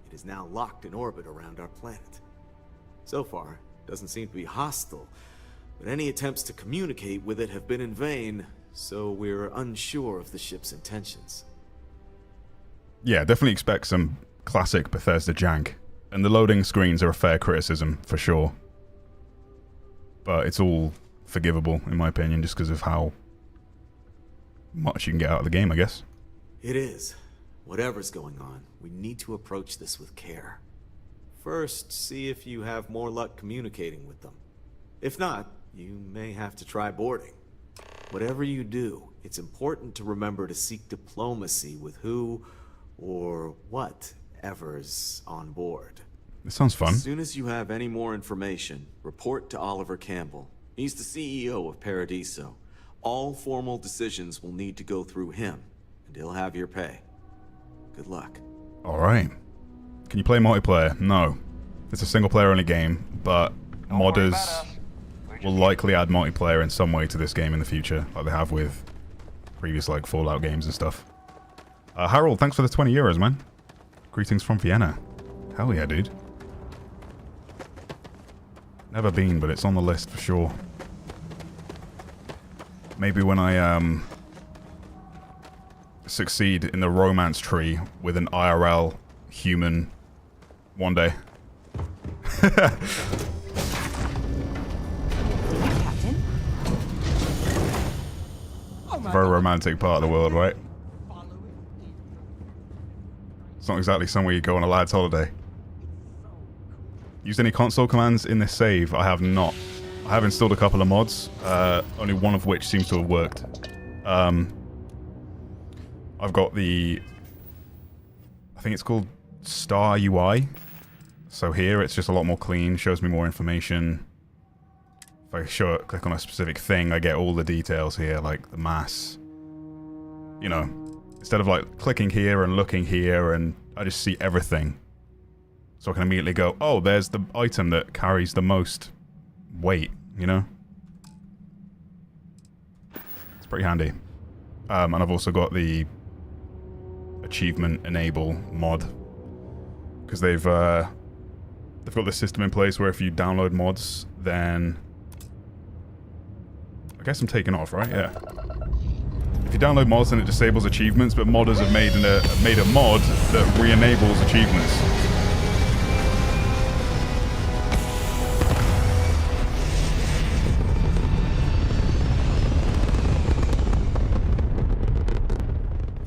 It is now locked in orbit around our planet. So far, it doesn't seem to be hostile, but any attempts to communicate with it have been in vain, so we're unsure of the ship's intentions. Yeah, definitely expect some classic Bethesda jank. And the loading screens are a fair criticism, for sure. But it's all forgivable, in my opinion, just because of how much you can get out of the game, I guess. It is. Whatever's going on, we need to approach this with care. First, see if you have more luck communicating with them. If not, you may have to try boarding. Whatever you do, it's important to remember to seek diplomacy with who or whatever's on board. This sounds fun. As soon as you have any more information, report to Oliver Campbell. He's the CEO of Paradiso. All formal decisions will need to go through him, and he'll have your pay. Good luck. Alright. Can you play multiplayer? No. It's a single player only game, but modders will likely add multiplayer in some way to this game in the future, like they have with previous, like, Fallout games and stuff. Harold, thanks for the 20 euros, man. Greetings from Vienna. Hell yeah, dude. Never been, but it's on the list for sure. Maybe when I succeed in the romance tree with an IRL human one day. Very romantic part of the world, right? It's not exactly somewhere you go on a lad's holiday. Used any console commands in this save? I have not. I have installed a couple of mods, only one of which seems to have worked. I've got the... I think it's called Star UI. So here it's just a lot more clean, shows me more information. If I click on a specific thing, I get all the details here, like the mass. You know, instead of like clicking here and looking here, and I just see everything. So I can immediately go, oh, there's the item that carries the most weight, you know? It's pretty handy. And I've also got the achievement enable mod, because they've got this system in place where if you download mods, then I guess I'm taking off, right? Yeah. If you download mods, then it disables achievements, but modders have made a mod that re-enables achievements.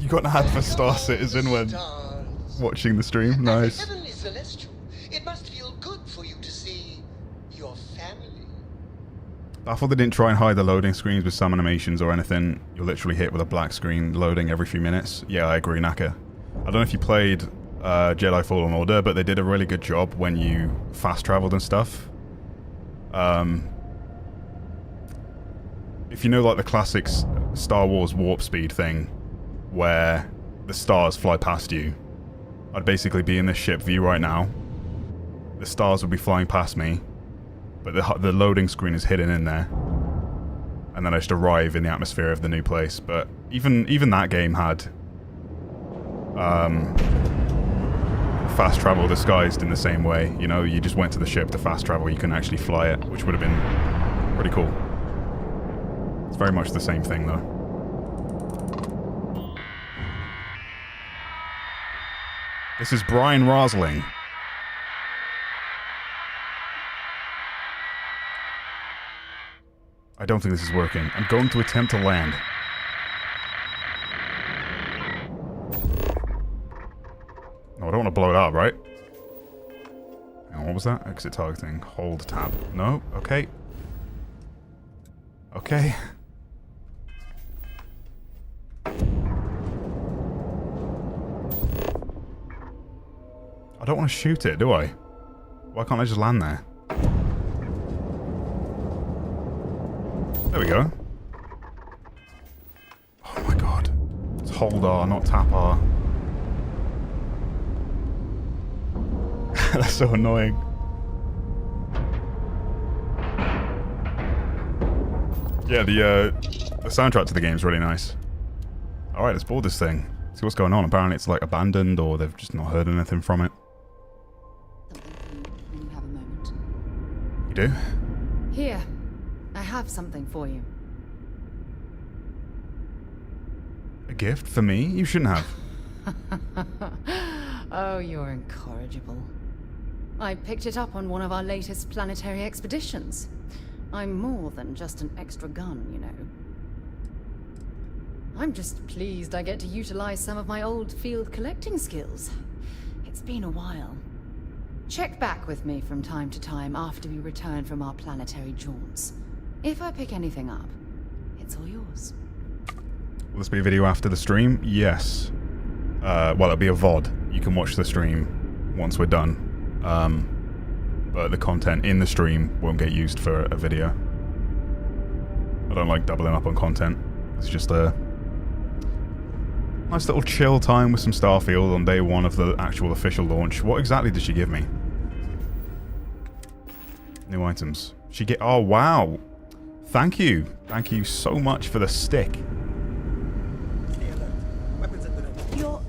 You got an ad for Star Citizen when watching the stream. Nice. Heavenly Celestial, it must feel good for you to see your family. I thought they didn't try and hide the loading screens with some animations or anything. You're literally hit with a black screen loading every few minutes. Yeah, I agree, Naka. I don't know if you played Jedi Fallen Order, but they did a really good job when you fast traveled and stuff. If you know like the classic Star Wars warp speed thing, where the stars fly past you, I'd basically be in this ship view right now. The stars would be flying past me, but the loading screen is hidden in there, and then I just arrive in the atmosphere of the new place. But even that game had fast travel disguised in the same way. You know, you just went to the ship to fast travel. You can actually fly it, which would have been pretty cool. It's very much the same thing, though. This is Brian Rosling. I don't think this is working. I'm going to attempt to land. No, I don't want to blow it up, right? Hang on, what was that? Exit targeting. Hold tab. No? Okay. Okay. I don't want to shoot it, do I? Why can't I just land there? There we go. Oh my god. It's hold R, not tap R. That's so annoying. Yeah, the soundtrack to the game is really nice. Alright, let's board this thing. See what's going on. Apparently it's like abandoned, or they've just not heard anything from it. When you have a moment. You do? Here, I have something for you. A gift for me? You shouldn't have. Oh, you're incorrigible. I picked it up on one of our latest planetary expeditions. I'm more than just an extra gun, you know. I'm just pleased I get to utilize some of my old field collecting skills. It's been a while. Check back with me from time to time after we return from our planetary jaunts. If I pick anything up, it's all yours. Will this be a video after the stream? Yes. Well, it'll be a VOD. You can watch the stream once we're done. But the content in the stream won't get used for a video. I don't like doubling up on content. It's just a nice little chill time with some Starfield on day one of the actual official launch. What exactly did she give me? New items. She get... Oh, wow. Thank you. Thank you so much for the stick. You're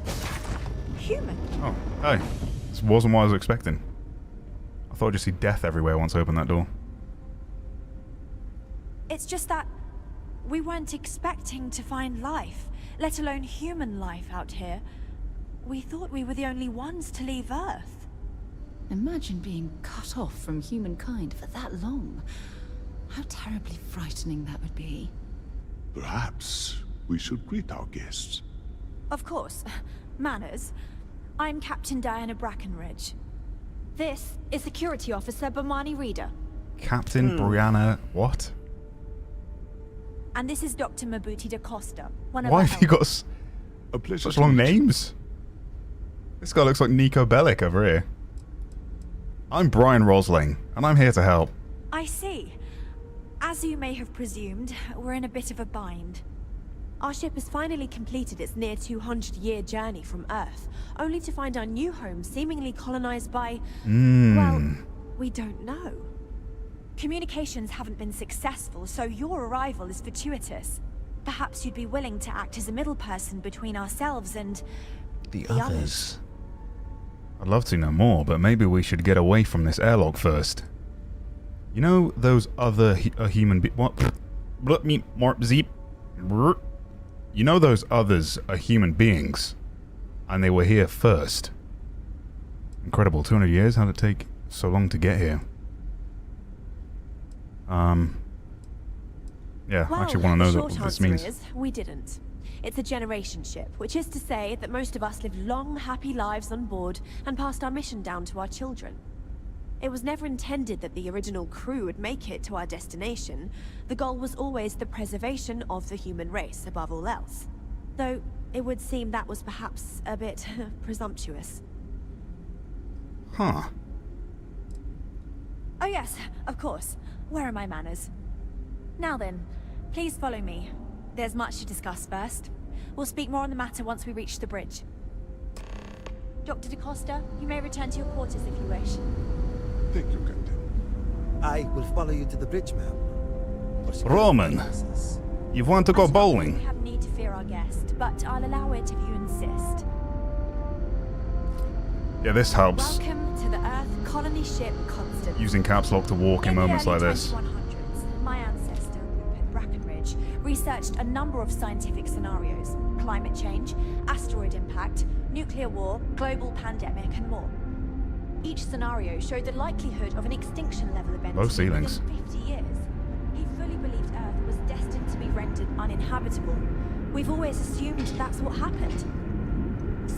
human. Oh, hey. This wasn't what I was expecting. I thought I'd just see death everywhere once I opened that door. It's just that we weren't expecting to find life, let alone human life out here. We thought we were the only ones to leave Earth. Imagine being cut off from humankind for that long. How terribly frightening that would be. Perhaps we should greet our guests. Of course. Manners. I'm Captain Diana Brackenridge. This is Security Officer Bomani Reader. Captain Brianna... What? And this is Dr. Mabuti da Costa, one of Why our have you got such long meet you. names? This guy looks like Nico Bellic over here. I'm Brian Rosling, and I'm here to help. I see. As you may have presumed, we're in a bit of a bind. Our ship has finally completed its near 200-year journey from Earth, only to find our new home seemingly colonized by... well, we don't know. Communications haven't been successful, so your arrival is fortuitous. Perhaps you'd be willing to act as a middle person between ourselves and... the others. I'd love to know more, but maybe we should get away from this airlock first. You know those other human what? Me more zeep. You know those others are human beings, and they were here first. Incredible, 200 years? How did it take so long to get here? Yeah, I Well, actually want to know the what short this answer means. is, we didn't. It's a generation ship, which is to say that most of us lived long, happy lives on board and passed our mission down to our children. It was never intended that the original crew would make it to our destination. The goal was always the preservation of the human race above all else. Though, it would seem that was perhaps a bit presumptuous. Huh. Oh yes, of course. Where are my manners? Now then, please follow me. There's much to discuss first. We'll speak more on the matter once we reach the bridge. Dr. DaCosta, you may return to your quarters if you wish. Thank you, Captain. I will follow you to the bridge, ma'am. Roman, you want to go We bowling? have need to fear our guest, but I'll allow it if you insist. Yeah, this helps. Welcome to the Earth colony ship Constant. Using caps lock to walk in moments like this. My ancestor, Rupert Brackenridge, researched a number of scientific scenarios: climate change, asteroid impact, nuclear war, global pandemic, and more. Each scenario showed the likelihood of an extinction level event Low ceilings. within 50 years. He fully believed Earth was destined to be rendered uninhabitable. We've always assumed that's what happened.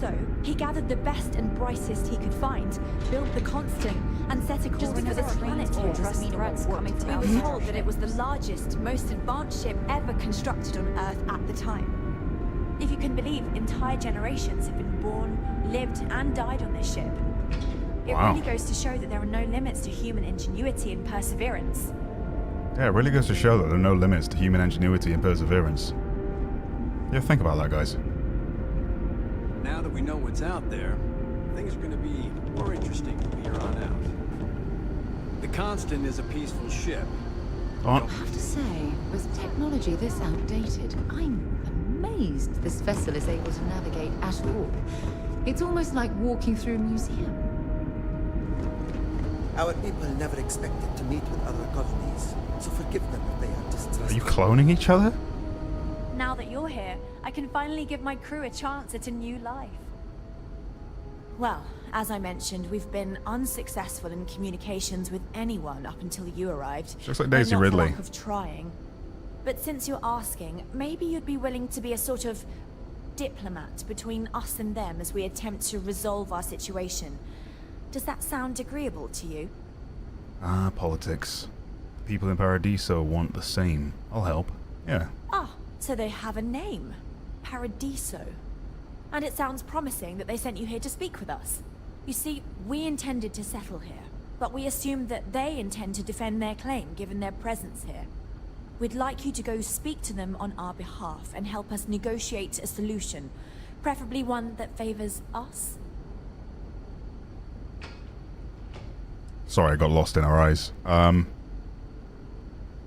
So, he gathered the best and brightest he could find, built the Constant, and set a course for this planet to address threats coming to us. We were told that it was the largest, most advanced ship ever constructed on Earth at the time. If you can believe, entire generations have been born, lived, and died on this ship. It really goes to show that there are no limits to human ingenuity and perseverance. Yeah, it really goes to show that there are no limits to human ingenuity and perseverance. Yeah, think about that, guys. Now that we know what's out there, things are going to be more interesting from here on out. The Constant is a peaceful ship. I have to say, with technology this outdated, I'm amazed this vessel is able to navigate at all. It's almost like walking through a museum. Our people never expected to meet with other colonies, so forgive them if they are distrustful. Are you cloning each other? Now that you're here, I can finally give my crew a chance at a new life. Well, as I mentioned, we've been unsuccessful in communications with anyone up until you arrived. Looks like Daisy Not for Ridley. lack of trying. But since you're asking, maybe you'd be willing to be a sort of diplomat between us and them as we attempt to resolve our situation. Does that sound agreeable to you? Ah, politics. People in Paradiso want the same. I'll help. Yeah. Ah, so they have a name. Paradiso. And it sounds promising that they sent you here to speak with us. You see, we intended to settle here, but we assumed that they intend to defend their claim given their presence here. We'd like you to go speak to them on our behalf and help us negotiate a solution, preferably one that favors us. Sorry, I got lost in our eyes.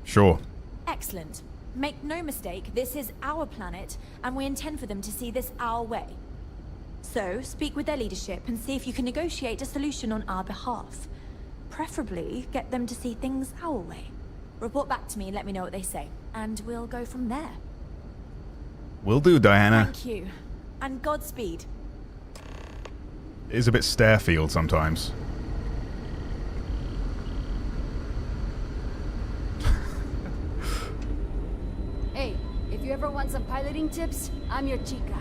Sure. Excellent. Make no mistake, this is our planet, and we intend for them to see this our way. So, speak with their leadership and see if you can negotiate a solution on our behalf. Preferably, get them to see things our way. Report back to me and let me know what they say, and we'll go from there. Will do, Diana. Thank you. And Godspeed. It is a bit Starfield sometimes. Hey, if you ever want some piloting tips, I'm your chica.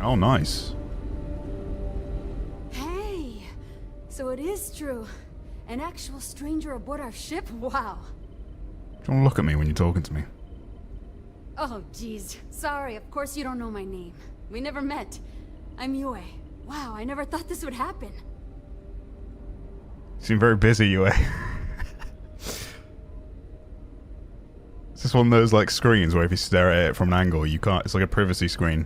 Oh, nice. Hey, so it is true. An actual stranger aboard our ship? Wow. Don't look at me when you're talking to me. Oh, jeez. Sorry, of course you don't know my name. We never met. I'm Yue. Wow, I never thought this would happen. You seem very busy, Yue. It's just one of those, like, screens where if you stare at it from an angle, you can't... It's like a privacy screen.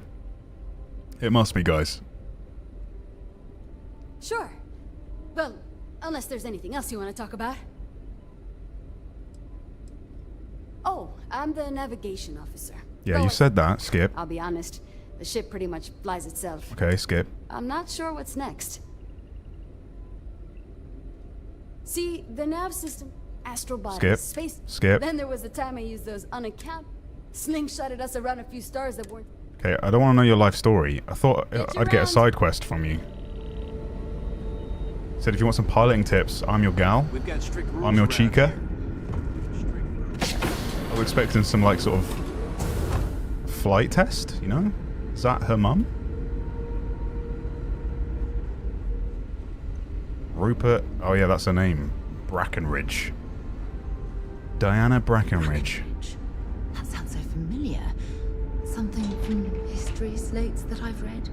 It must be, guys. Sure. Well, unless there's anything else you want to talk about. Oh, I'm the navigation officer. Yeah, you said that. Skip. I'll be honest, the ship pretty much flies itself. Okay, skip. I'm not sure what's next. See, the nav system, astral bodies, Skip. space... Skip. Then there was the time I used those slingshotted us around a few stars that weren't... Okay, I don't want to know your life story. I thought I'd get a side quest from you. Said if you want some piloting tips, I'm your gal. We've got strict rules I'm your around chica. here. was expecting some, like, sort of flight test, you know? Is that her mum? Rupert. Oh, yeah, that's her name. Brackenridge. Diana Brackenridge. That sounds so familiar. Something from history slates that I've read.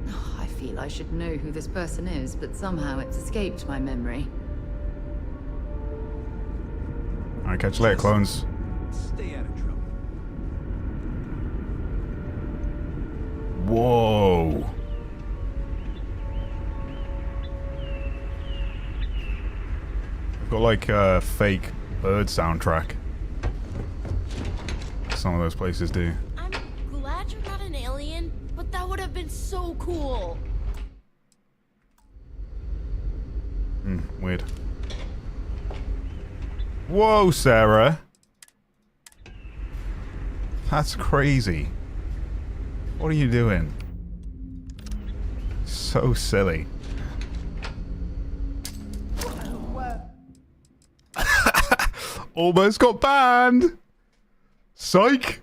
Oh, I feel I should know who this person is, but somehow it's escaped my memory. Alright, catch you later, clones. Stay out of trouble. Whoa. I've got like a fake bird soundtrack. Some of those places do. I'm glad you're not an alien, but that would have been so cool. Weird. Whoa, Sarah. That's crazy. What are you doing? So silly. Almost got banned. Psych.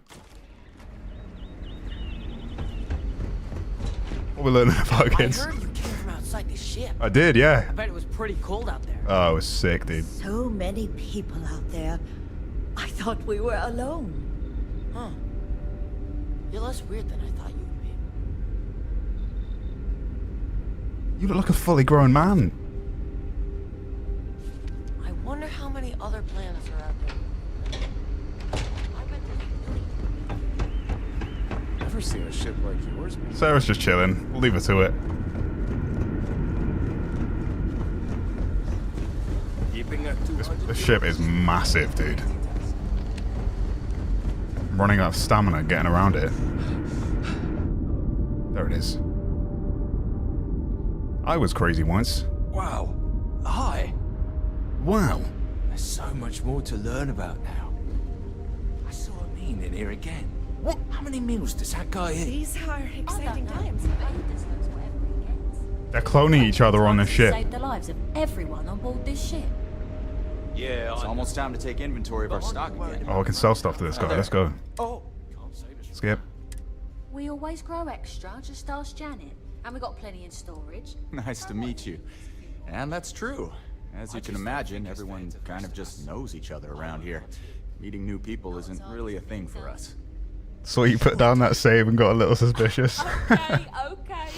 What are we learning about kids? I heard you came from outside the ship. I did, yeah. I bet it was pretty cold out there. Oh, it was sick, dude. So many people out there. I thought we were alone. Huh. You're less weird than I thought you would be. You look like a fully grown man. I wonder how many other planets are out there. I bet there's Never seen a ship like yours before. Sarah's just chilling. We'll leave her to it. This ship is massive, dude. I'm running out of stamina getting around it. There it is. I was crazy once. Wow. Hi. Wow. There's so much more to learn about now. I saw a meme in here again. What? How many meals does that guy eat? These are exciting times. They're cloning each other on this ship. Saved the lives of everyone on board this ship. Yeah, it's almost time to take inventory of our stock again. Oh, I can sell stuff to this guy. Let's go. Oh. Skip. We always grow extra, just ask Janet. And we got plenty in storage. Nice to meet you. And that's true. As you can imagine, everyone kind of just knows each other around here. Meeting new people isn't really a thing for us. So you put down that save and got a little suspicious. Okay.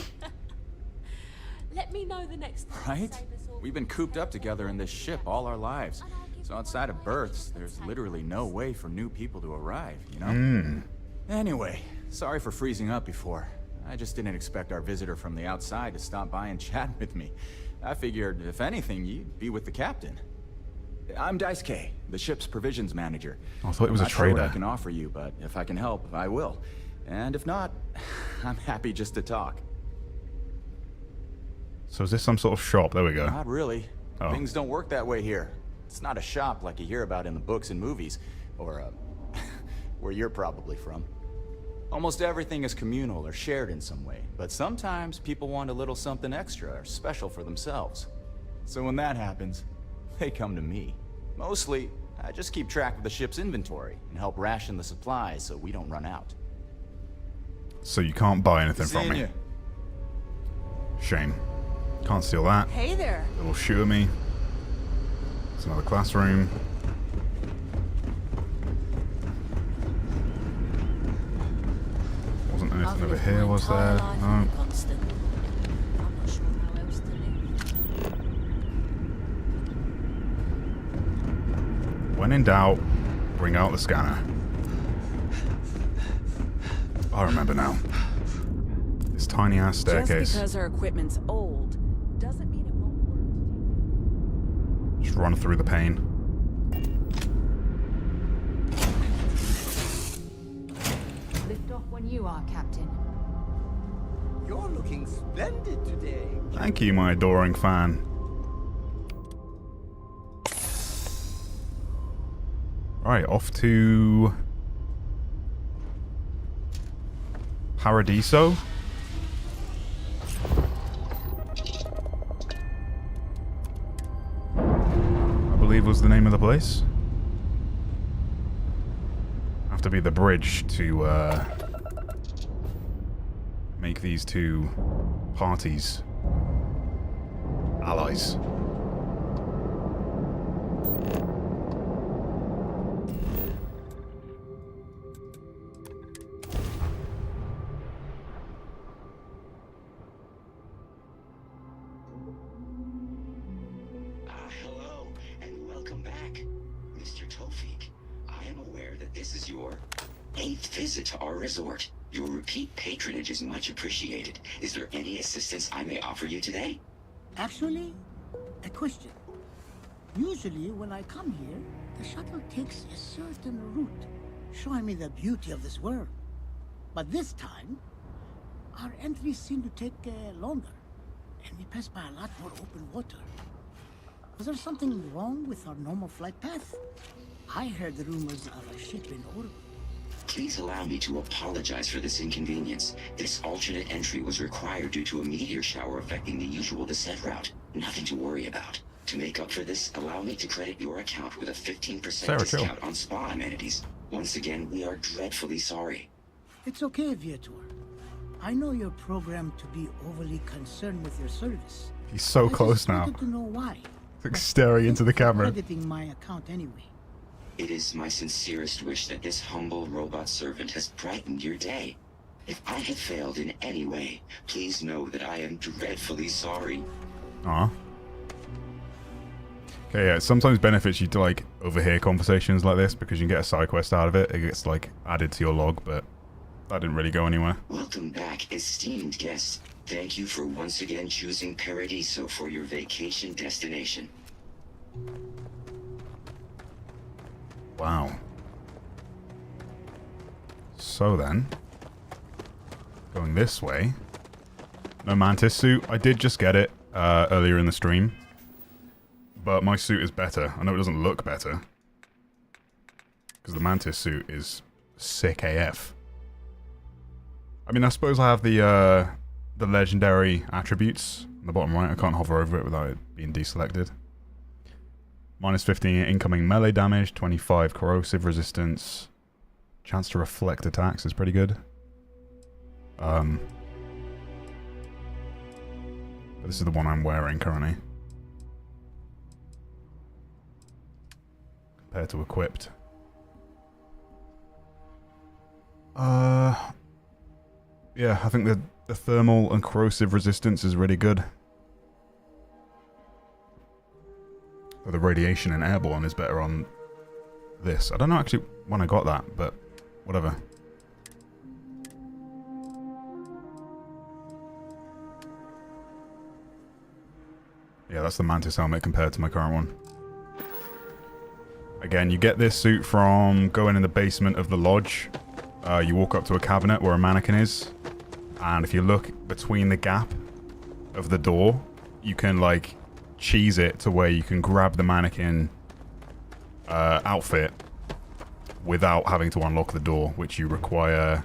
Let me know the next time. Right? We've been cooped up together in this ship all our lives. So outside of births, there's literally no way for new people to arrive, you know? Anyway, sorry for freezing up before. I just didn't expect our visitor from the outside to stop by and chat with me. I figured, if anything, you'd be with the captain. I'm Daisuke, the ship's provisions manager. I thought it was a I'm not sure what trader. I can offer you, but if I can help, I will. And if not, I'm happy just to talk. So is this some sort of shop? There we go. Not really. Oh. Things don't work that way here. It's not a shop like you hear about in the books and movies, or where you're probably from. Almost everything is communal or shared in some way, but sometimes people want a little something extra or special for themselves. So when that happens, they come to me. Mostly, I just keep track of the ship's inventory and help ration the supplies so we don't run out. So you can't buy anything from Seeing me. you. Shame. Can't steal that. Hey there. It'll shoot at me. It's another classroom. Wasn't anything over here, was there? No. When in doubt, bring out the scanner. I remember now. This tiny ass staircase. Just because our equipment's old doesn't mean it won't work. Just run through the pain. Lift off when you are, Captain. You're looking splendid today. Thank you, my adoring fan. Right, off to Paradiso. I believe was the name of the place. to be the bridge to make these two parties allies. Hello, and welcome back, Mr. Tofik. I am aware that this is your 8th visit to our resort. Your repeat patronage is much appreciated. Is there any assistance I may offer you today? Actually, a question. Usually when I come here, the shuttle takes a certain route, showing me the beauty of this world. But this time, our entries seem to take longer, and we pass by a lot more open water. Was there something wrong with our normal flight path? I heard the rumors of a ship in orbit. Please allow me to apologize for this inconvenience. This alternate entry was required due to a meteor shower affecting the usual descent route. Nothing to worry about. To make up for this, allow me to credit your account with a 15% discount on spa amenities. Once again, we are dreadfully sorry. It's okay, Viator. I know you're programmed to be overly concerned with your service. He's so close now. I wanted to know why. Like staring into the camera. Crediting my account anyway. It is my sincerest wish that this humble robot servant has brightened your day. If I have failed in any way, please know that I am dreadfully sorry. Aw. Okay, yeah, it sometimes benefits you to, like, overhear conversations like this because you can get a side quest out of it. It gets, like, added to your log, but that didn't really go anywhere. Welcome back, esteemed guests. Thank you for once again choosing Paradiso for your vacation destination. Wow. So then, going this way. No Mantis suit. I did just get it earlier in the stream. But my suit is better. I know it doesn't look better. Because the Mantis suit is sick AF. I mean, I suppose I have the legendary attributes on the bottom right. I can't hover over it without it being deselected. Minus 15 incoming melee damage, 25 corrosive resistance. Chance to reflect attacks is pretty good. But this is the one I'm wearing currently. Compared to equipped. Yeah, I think the thermal and corrosive resistance is really good. But the radiation and airborne is better on this. I don't know actually when I got that, but whatever. Yeah, that's the Mantis helmet compared to my current one. Again, you get this suit from going in the basement of the lodge. You walk up to a cabinet where a mannequin is. And if you look between the gap of the door, you can, like, cheese it to where you can grab the mannequin outfit without having to unlock the door, which you require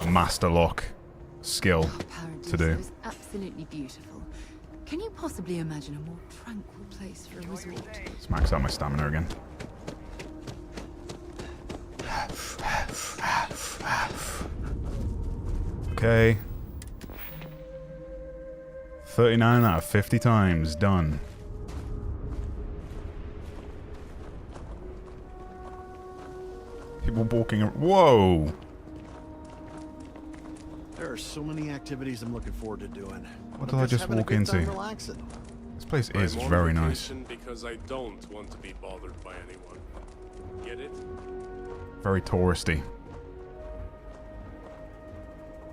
a master lock skill to do. It's absolutely beautiful. Can you possibly imagine a more tranquil place for a resort? Let's max out my stamina again. Okay. 39 out of 50 times. Done. People walking... Whoa! There are so many activities I'm looking forward to doing. What did I just walk into? This place is very nice. Because I don't want to be bothered by anyone. Get it? Very touristy.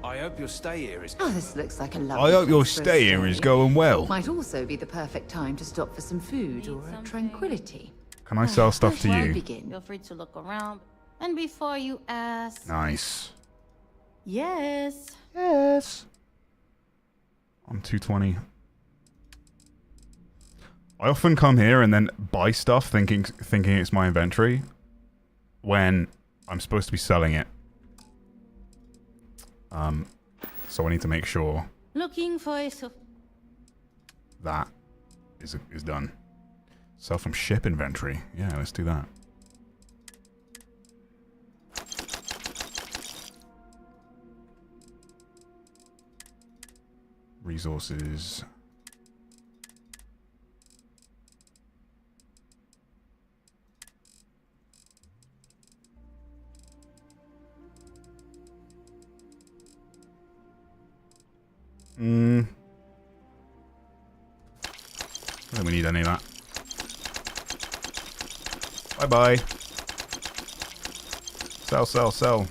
I hope your stay here is. Oh, this looks like a lovely. I hope your place for a stay here is going well. Might also be the perfect time to stop for some food or tranquility. Can I sell stuff to you? Feel free to look around. And before you ask... Nice. Yes. Yes. I'm 220. I often come here and then buy stuff thinking it's my inventory when I'm supposed to be selling it. So I need to make sure Looking for a... that is done. Sell from ship inventory. Yeah, let's do that. Resources. I don't think we need any of that. Bye-bye. Sell, sell, sell.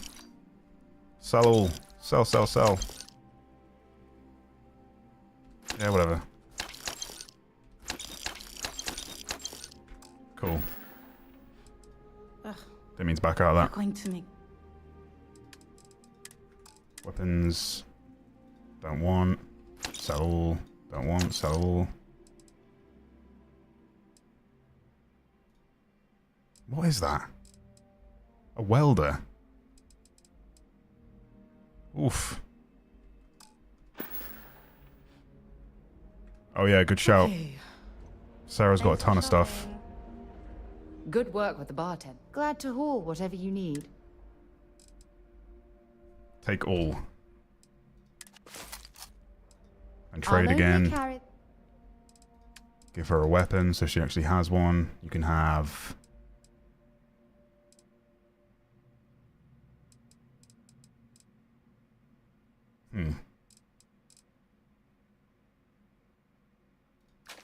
Sell all. Sell, sell, sell. Yeah, whatever. Cool. That means back out of that. Going to make... Weapons. Don't want. Sell all. Don't want. Sell all. What is that? A welder. Oof. Oh yeah, good shout. Okay. Sarah's got a ton of stuff. Good work with the bartender. Glad to haul whatever you need. Take all. And trade again. Give her a weapon so she actually has one. You can have...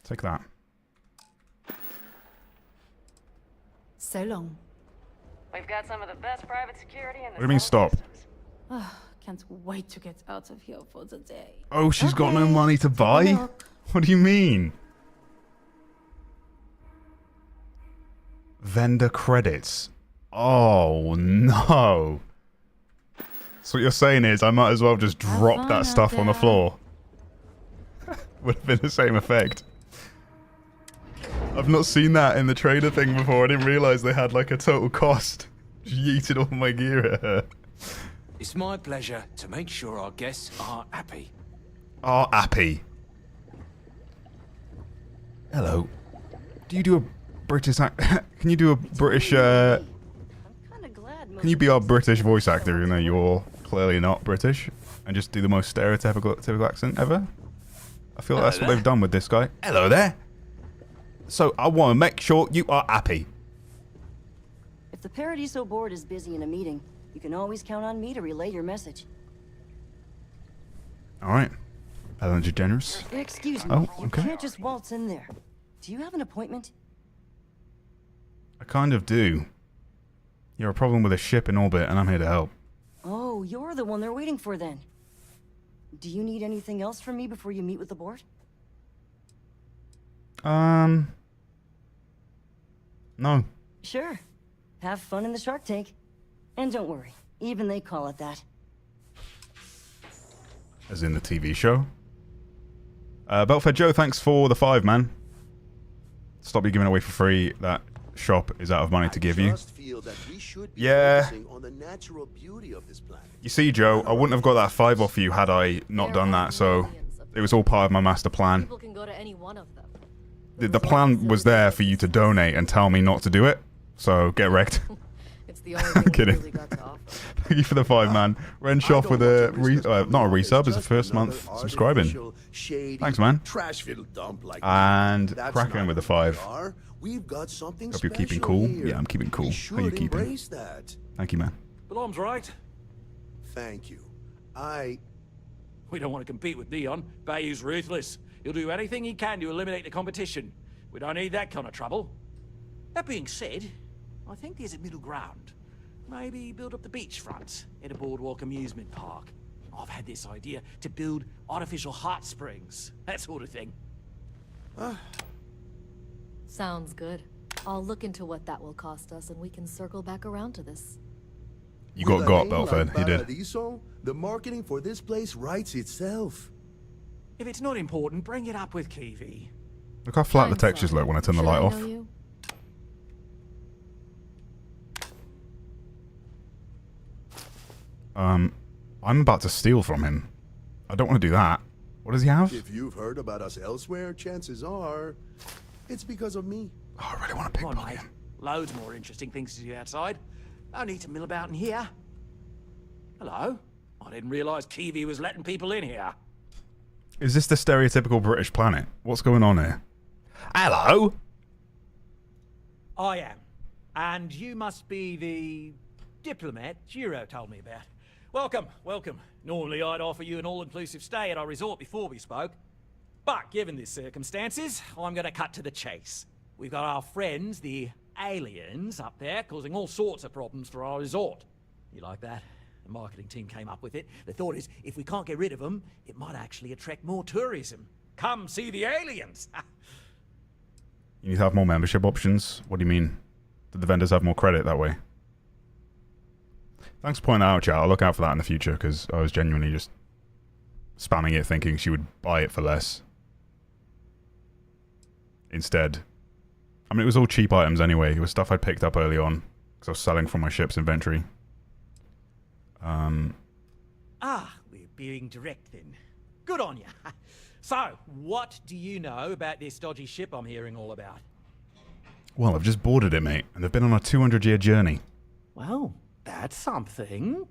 Take that. So long. We've got some of the best private security in the... What do you mean stop? Can't wait to get out of here for the day. Oh, she's got no money to buy? What do you mean? Vendor credits. Oh, no. So what you're saying is I might as well just drop that stuff on the floor. Would have been the same effect. I've not seen that in the trader thing before. I didn't realize they had like a total cost. Just yeeted all my gear at her. It's my pleasure to make sure our guests are happy. Are happy. Hello. Do you do a British can you do a British can you be our British voice actor even though you're clearly not British and just do the most stereotypical accent ever? I feel like that's what they've done with this guy. Hello there. So I want to make sure you are happy. If the Paradiso board is busy in a meeting, you can always count on me to relay your message. Alright. Ellen DeGeneres. Excuse me. Oh, okay. You can't just waltz in there. Do you have an appointment? I kind of do. You're a problem with a ship in orbit and I'm here to help. Oh, you're the one they're waiting for then. Do you need anything else from me before you meet with the board? No. Sure. Have fun in the Shark Tank. And don't worry, even they call it that. As in the TV show. Belfed Joe, thanks for the 5, man. Stop you giving away for free. That shop is out of money to give you. Yeah. You see, Joe, I wouldn't have got that 5 off you had I not done that, so it was all part of my master plan. People can go to any one of them. The plan was there for you to donate and tell me not to do it, so get wrecked. It's the only thing we kidding. really got to offer. Thank you for the 5, man. Renshoff with a not a resub, as a first month subscribing. Thanks, man. And Kraken with the 5. Hope you're keeping cool. Yeah, I'm keeping cool. How are you keeping? Thank you, man. Belom's right. Thank you. We don't want to compete with Dion. Bayou's ruthless. He'll do anything he can to eliminate the competition. We don't need that kind of trouble. That being said, I think there's a middle ground. Maybe build up the beachfront at a boardwalk amusement park. I've had this idea to build artificial hot springs. That sort of thing. Sounds good. I'll look into what that will cost us and we can circle back around to this. You got Belfed. You did. Paradiso, the marketing for this place writes itself. If it's not important, bring it up with Kiwi. Look how flat the textures look when I turn the light off. I'm about to steal from him. I don't want to do that. What does he have? If you've heard about us elsewhere, chances are it's because of me. Oh, I really want to pickpocket him. Loads more interesting things to do outside. No need to mill about in here. Hello? I didn't realize Kiwi was letting people in here. Is this the stereotypical British planet? What's going on here? Hello? I am. And you must be the diplomat Giro told me about. Welcome, welcome. Normally I'd offer you an all-inclusive stay at our resort before we spoke. But given the circumstances, I'm going to cut to the chase. We've got our friends, the aliens, up there, causing all sorts of problems for our resort. You like that? The marketing team came up with it. The thought is, if we can't get rid of them, it might actually attract more tourism. Come see the aliens! You need to have more membership options? What do you mean? Did the vendors have more credit that way? Thanks for pointing that out, chat. I'll look out for that in the future, because I was genuinely just spamming it thinking she would buy it for less. Instead. I mean, it was all cheap items anyway. It was stuff I'd picked up early on, because I was selling from my ship's inventory. We're being direct then. Good on you. So, what do you know about this dodgy ship I'm hearing all about? Well, I've just boarded it, mate, and they've been on a 200-year journey. Well, that's something.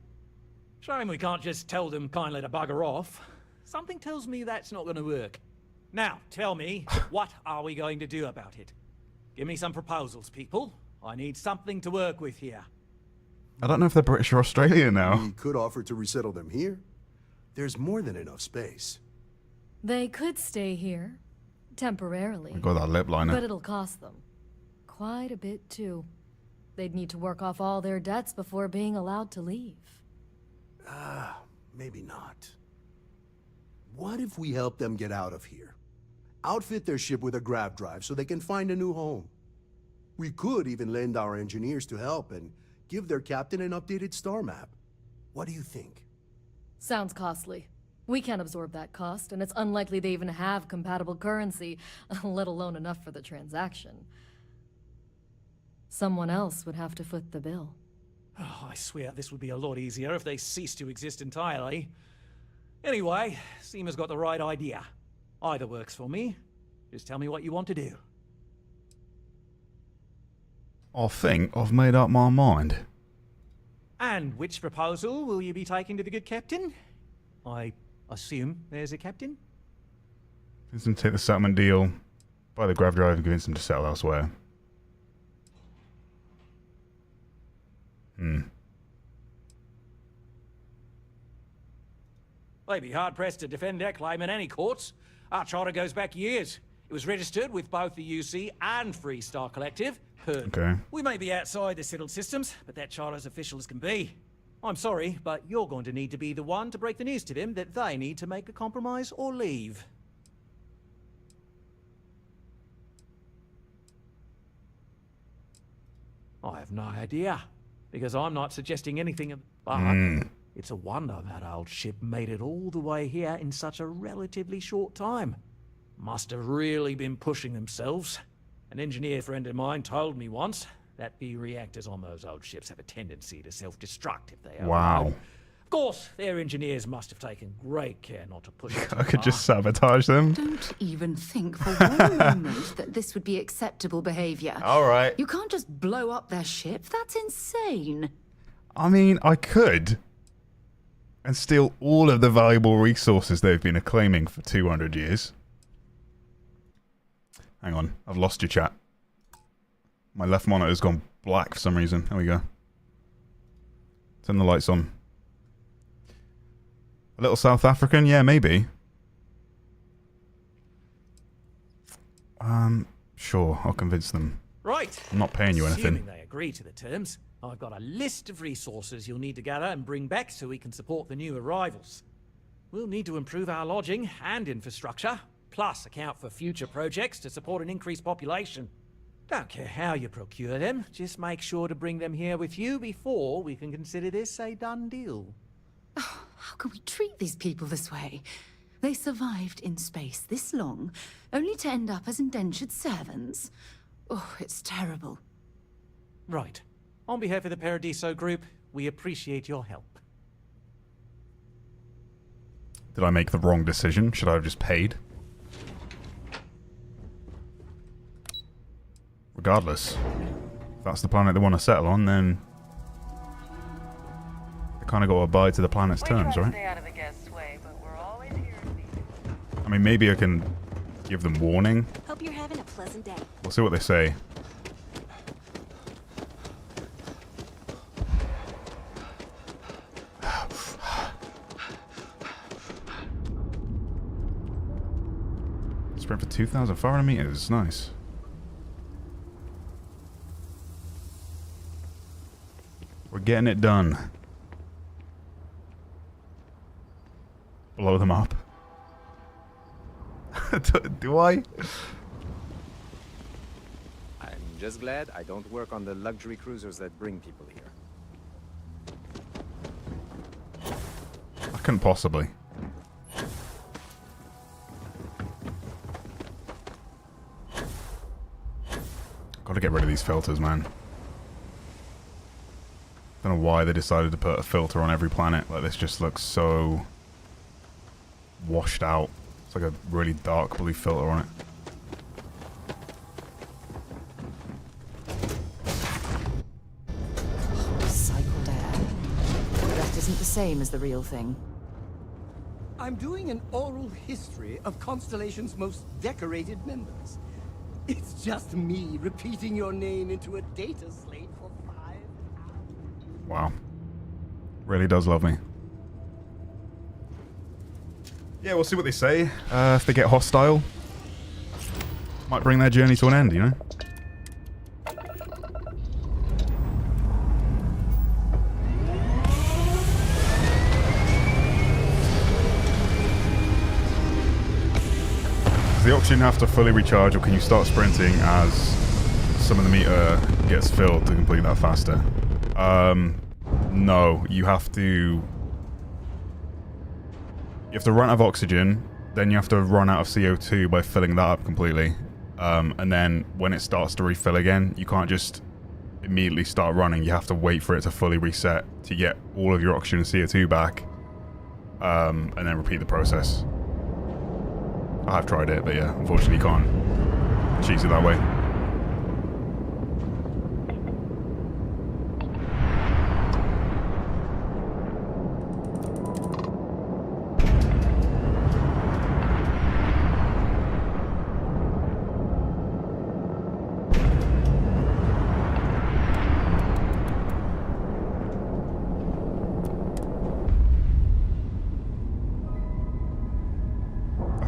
Shame we can't just tell them kindly to bugger off. Something tells me that's not going to work. Now, tell me, what are we going to do about it? Give me some proposals, people. I need something to work with here. I don't know if they're British or Australian now. We could offer to resettle them here. There's more than enough space. They could stay here. Temporarily. I got that lip liner. But it'll cost them. Quite a bit, too. They'd need to work off all their debts before being allowed to leave. Maybe not. What if we help them get out of here? Outfit their ship with a grav drive so they can find a new home. We could even lend our engineers to help and give their captain an updated star map. What do you think? Sounds costly. We can't absorb that cost, and it's unlikely they even have compatible currency, let alone enough for the transaction. Someone else would have to foot the bill. Oh, I swear this would be a lot easier if they ceased to exist entirely. Anyway, Seema's got the right idea. Either works for me. Just tell me what you want to do. I think I've made up my mind. And which proposal will you be taking to the good captain? I assume there's a captain? Convince them to take the settlement deal, buy the grav drive, and convince them to settle elsewhere. They'd be hard-pressed to defend their claim in any courts. Our charter goes back years. It was registered with both the UC and Freestar Collective. Okay. We may be outside the settled systems, but that charter's official as can be. I'm sorry, but you're going to need to be the one to break the news to them that they need to make a compromise or leave. I have no idea, because I'm not suggesting anything, but it's a wonder that old ship made it all the way here in such a relatively short time. Must have really been pushing themselves. An engineer friend of mine told me once that the reactors on those old ships have a tendency to self-destruct if they are. Wow. Of course, their engineers must have taken great care not to push it. I could just sabotage them. Don't even think for one moment that this would be acceptable behavior. All right. You can't just blow up their ship. That's insane. I mean, I could. And steal all of the valuable resources they've been acclaiming for 200 years. Hang on, I've lost your chat. My left monitor's gone black for some reason. There we go. Turn the lights on. A little South African? Yeah, maybe. Sure, I'll convince them. Right. I'm not paying you anything. Assuming they agree to the terms, I've got a list of resources you'll need to gather and bring back so we can support the new arrivals. We'll need to improve our lodging and infrastructure, plus account for future projects to support an increased population. Don't care how you procure them, just make sure to bring them here with you before we can consider this a done deal. Oh, how can we treat these people this way? They survived in space this long, only to end up as indentured servants. Oh, it's terrible. Right. On behalf of the Paradiso group, we appreciate your help. Did I make the wrong decision? Should I have just paid? Regardless, if that's the planet they want to settle on, then they kind of got to abide to the planet's terms, right? Stay out of the guest's way, but we're always here. I mean, maybe I can give them warning. Hope you're having a pleasant day. We'll see what they say. Sprint for 2,500 meters. Nice. We're getting it done. Blow them up. Do I? I'm just glad I don't work on the luxury cruisers that bring people here. I couldn't possibly. Gotta get rid of these filters, man. Don't know why they decided to put a filter on every planet. Like, this just looks so washed out. It's like a really dark blue filter on it. Recycled air. That isn't the same as the real thing. I'm doing an oral history of Constellation's most decorated members. It's just me repeating your name into a data slate for 5 hours. Wow. Really does love me. Yeah, we'll see what they say. If they get hostile, might bring their journey to an end, you know? Does the oxygen have to fully recharge, or can you start sprinting as some of the meter gets filled to complete that faster? No, you have to run out of oxygen, then you have to run out of CO2 by filling that up completely. And then when it starts to refill again, you can't just immediately start running. You have to wait for it to fully reset to get all of your oxygen and CO2 back, and then repeat the process. I have tried it, but yeah, unfortunately you can't cheese it that way.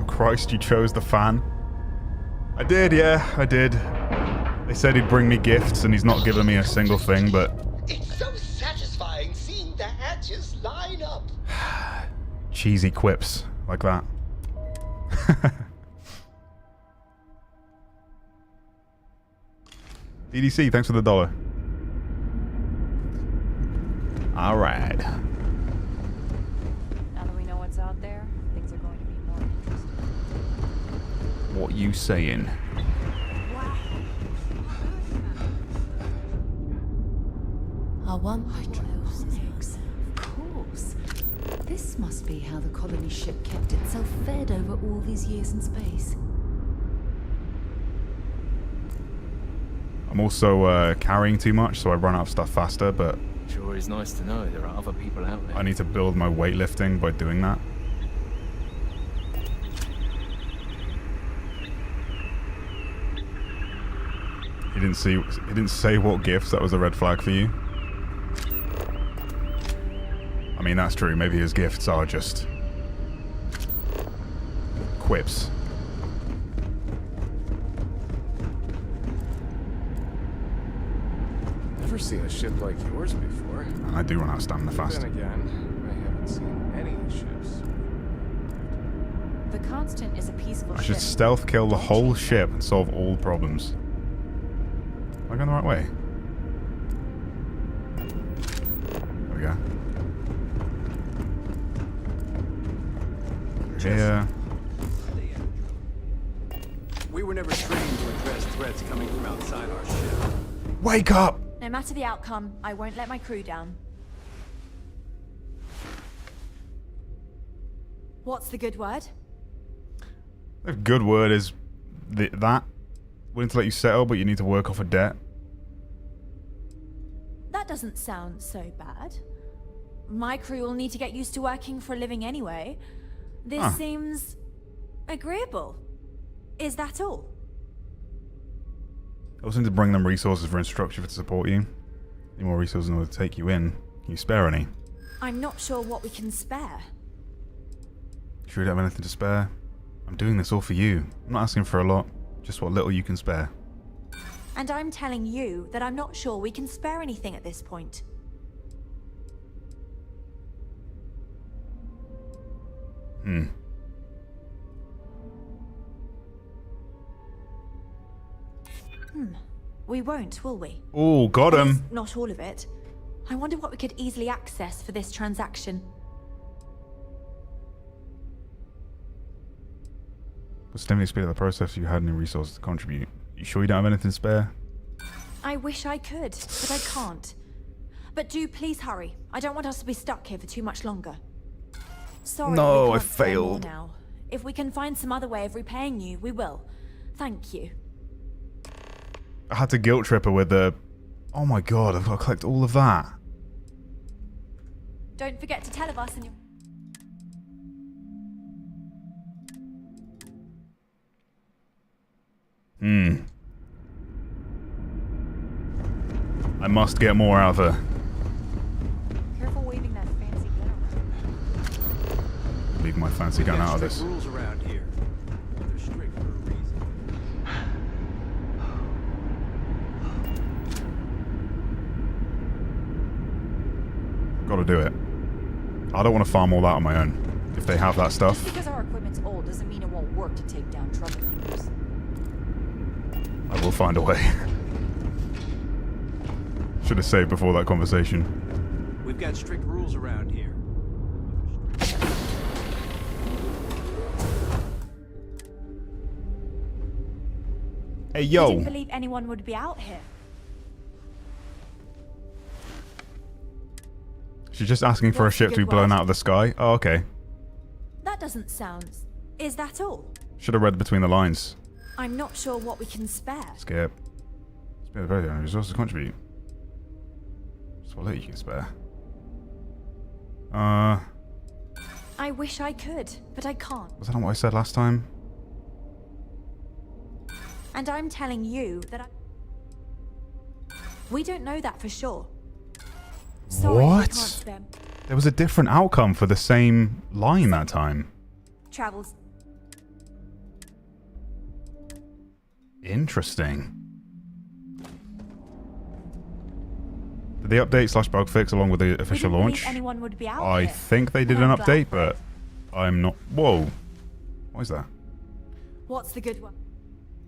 Christ, you chose the fan. I did, yeah, I did. They said he'd bring me gifts, and he's not given me a single thing, but... It's so satisfying seeing the hatches line up. Cheesy quips like that. EDC, thanks for the $1. Alright. Now that we know what's out there, things are going to be more interesting. What you saying? Our 106. Of course. This must be how the colony ship kept itself fed over all these years in space. I'm also carrying too much, so I run out of stuff faster, but... Sure is nice to know there are other people out there. I need to build my weightlifting by doing that. He didn't say what gifts. That was a red flag for you. I mean, that's true. Maybe his gifts are just quips. Never seen a ship like yours before. I do run out of stamina fast. Then again, I haven't seen any ships. The Constant is a peaceful I should ship. stealth kill the whole ship and solve all problems. Am I going the right way? There we go. Yeah. We were never trained to address threats coming from outside our ship. Wake up! No matter the outcome, I won't let my crew down. What's the good word? The good word is that. Willing to let you settle, but you need to work off a debt. That doesn't sound so bad. My crew will need to get used to working for a living anyway. This seems Agreeable. Is that all? I also need to bring them resources for infrastructure to support you. Need more resources in order to take you in. Can you spare any? I'm not sure what we can spare. Sure you don't have anything to spare? I'm doing this all for you. I'm not asking for a lot, just what little you can spare. And I'm telling you that I'm not sure we can spare anything at this point. We won't, will we? Oh, got him. Not all of it. I wonder what we could easily access for this transaction. What's the speed of the process if you had any resources to contribute? You sure you don't have anything to spare? I wish I could, but I can't. But do please hurry. I don't want us to be stuck here for too much longer. Sorry, no, we I can't spare more failed. now. If we can find some other way of repaying you, we will. Thank you. I had to guilt trip her with the... Oh my god, I've got to collect all of that. Don't forget to tell of us and your... I must get more out of her. Careful waving that fancy gun. Leave my fancy gun out of this. Rules around here. They're strict for a reason. Gotta do it. I don't want to farm all that on my own. If they have that stuff. Just because our equipment's old doesn't mean it won't work to take down troublemakers. I will find a way. Should have saved before that conversation. We've got strict rules around here. Hey, I yo. didn't believe anyone would be out here. She's just asking for a What's the ship to be good blown word? out of the sky. Oh, okay. That doesn't sound... Is that all? Should have read between the lines. I'm not sure what we can spare. Skip. Spare the very own resources to contribute. Just what little you can spare. I wish I could, but I can't. Was that not what I said last time? And I'm telling you that I... We don't know that for sure. Sorry, we What? can't spare... There was a different outcome for the same line that time. Travels... Interesting. Did they update / bug fix along with the official launch? Anyone would be out I here. think they did Well, an I'm glad. update, but I'm not... Whoa. What is that? What's the good one?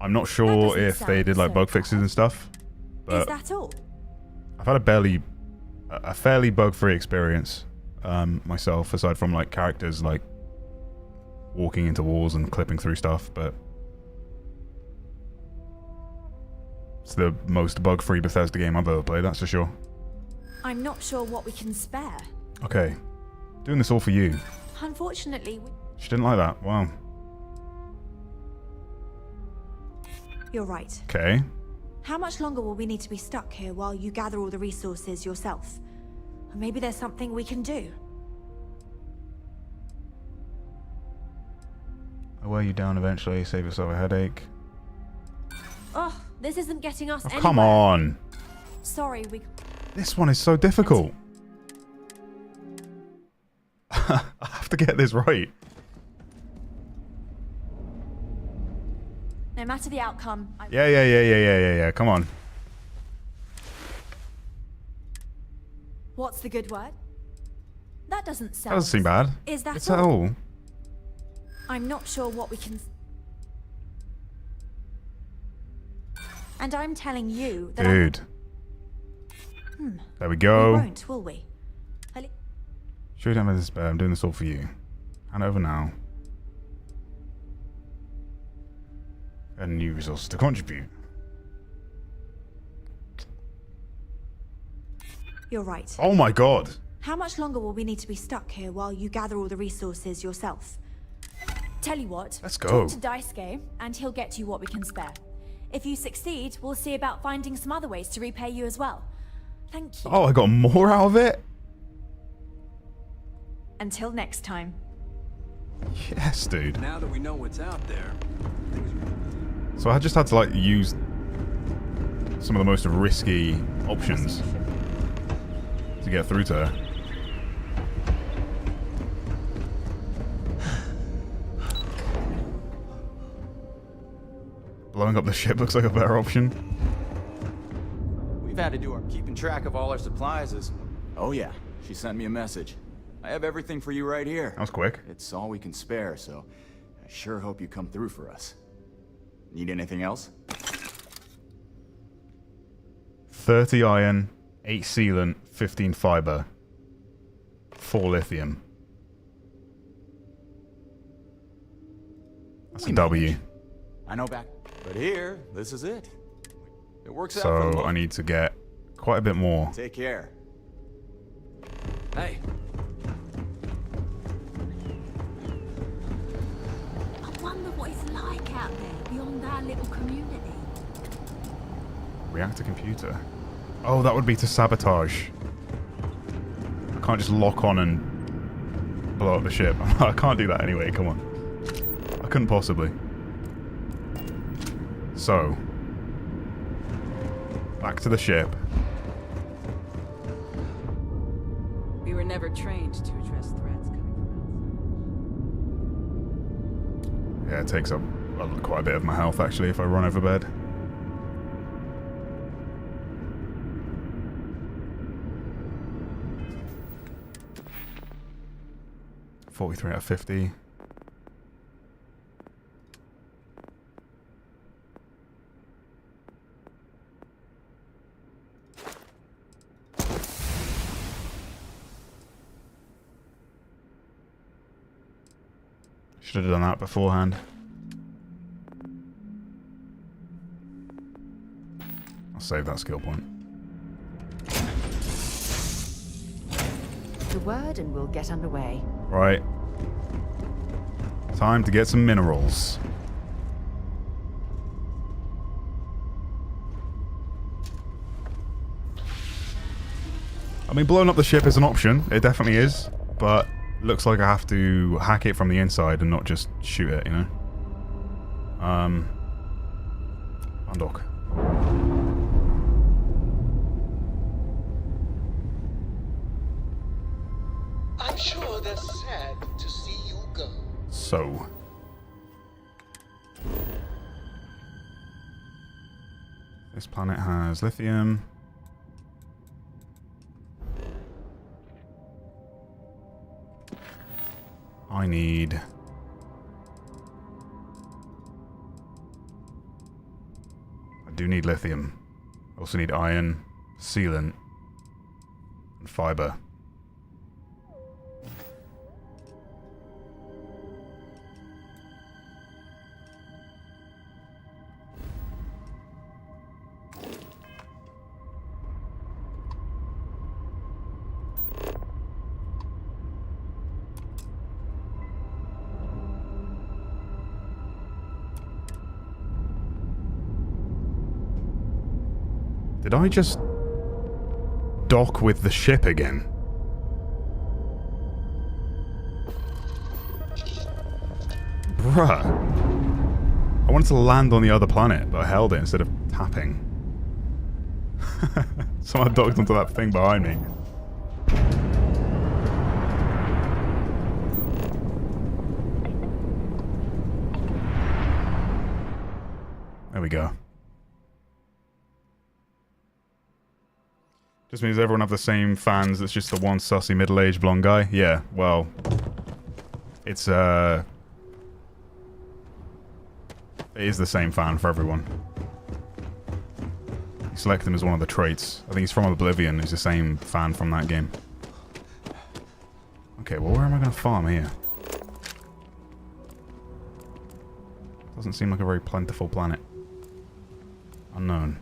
I'm not That sure doesn't if they sound did like so bug fixes and stuff, Is but that all? I've had a fairly bug-free experience myself, aside from like characters like walking into walls and clipping through stuff, but it's the most bug-free Bethesda game I've ever played, that's for sure. I'm not sure what we can spare. Okay, doing this all for you. Unfortunately, She didn't like that. Wow. you're right. Okay. How much longer will we need to be stuck here while you gather all the resources yourself? Or maybe there's something we can do. I'll wear you down eventually, save yourself a headache. Oh, this isn't getting us anywhere. Come on. Sorry, we... This one is so difficult. I have to get this right. No matter the outcome, Yeah. Come on. What's the good word? That doesn't sound... That doesn't seem bad. Is that It's at all. I'm not sure what we can... And I'm telling you that Dude. There we we go. won't, will we? Sure you don't have this spare. I'm doing this all for you. Hand over now. And new resources to contribute. You're right. Oh my god. How much longer will we need to be stuck here while you gather all the resources yourself? Tell you what, Let's go. talk to Daisuke and he'll get you what we can spare. If you succeed, we'll see about finding some other ways to repay you as well. Thank you. Oh, I got more out of it? Until next time. Yes, dude. Now that we know what's out there, So I just had to like use some of the most risky options to get through to her. Blowing up the ship looks like a better option. We've had to do our keeping track of all our supplies is... Oh yeah, she sent me a message. I have everything for you right here. That was quick. It's all we can spare, so I sure hope you come through for us. Need anything else? 30 iron, 8 sealant, 15 fiber, 4 lithium. That's a W. I know back, but here, this is it. It works out for the So most. I need to get quite a bit more. Take care. hey, I wonder what it's like out there beyond our little community. Reactor computer. Oh, that would be to sabotage. I can't just lock on and blow up the ship. I can't do that anyway, come on. I couldn't possibly. So, back to the ship. We were never trained to address threats coming from Yeah, it takes up quite a bit of my health actually if I run over bed. .43 out of 50. Should have done that beforehand. I'll save that skill point. The word and we'll get underway. Right. Time to get some minerals. I mean, blowing up the ship is an option. It definitely is. But looks like I have to hack it from the inside and not just shoot it, you know? Undock. I'm sure they're sad to see you go. So. This planet has lithium. I need... I do need lithium. I also need iron, sealant, and fiber. Did I just dock with the ship again? Bruh. I wanted to land on the other planet, but I held it instead of tapping. Someone docked onto that thing behind me. There we go. Just means everyone have the same fans, it's just the one sussy middle-aged blonde guy? Yeah, well... It's, it is the same fan for everyone. You select him as one of the traits. I think he's from Oblivion, he's the same fan from that game. Okay, well where am I going to farm here? Doesn't seem like a very plentiful planet. Unknown.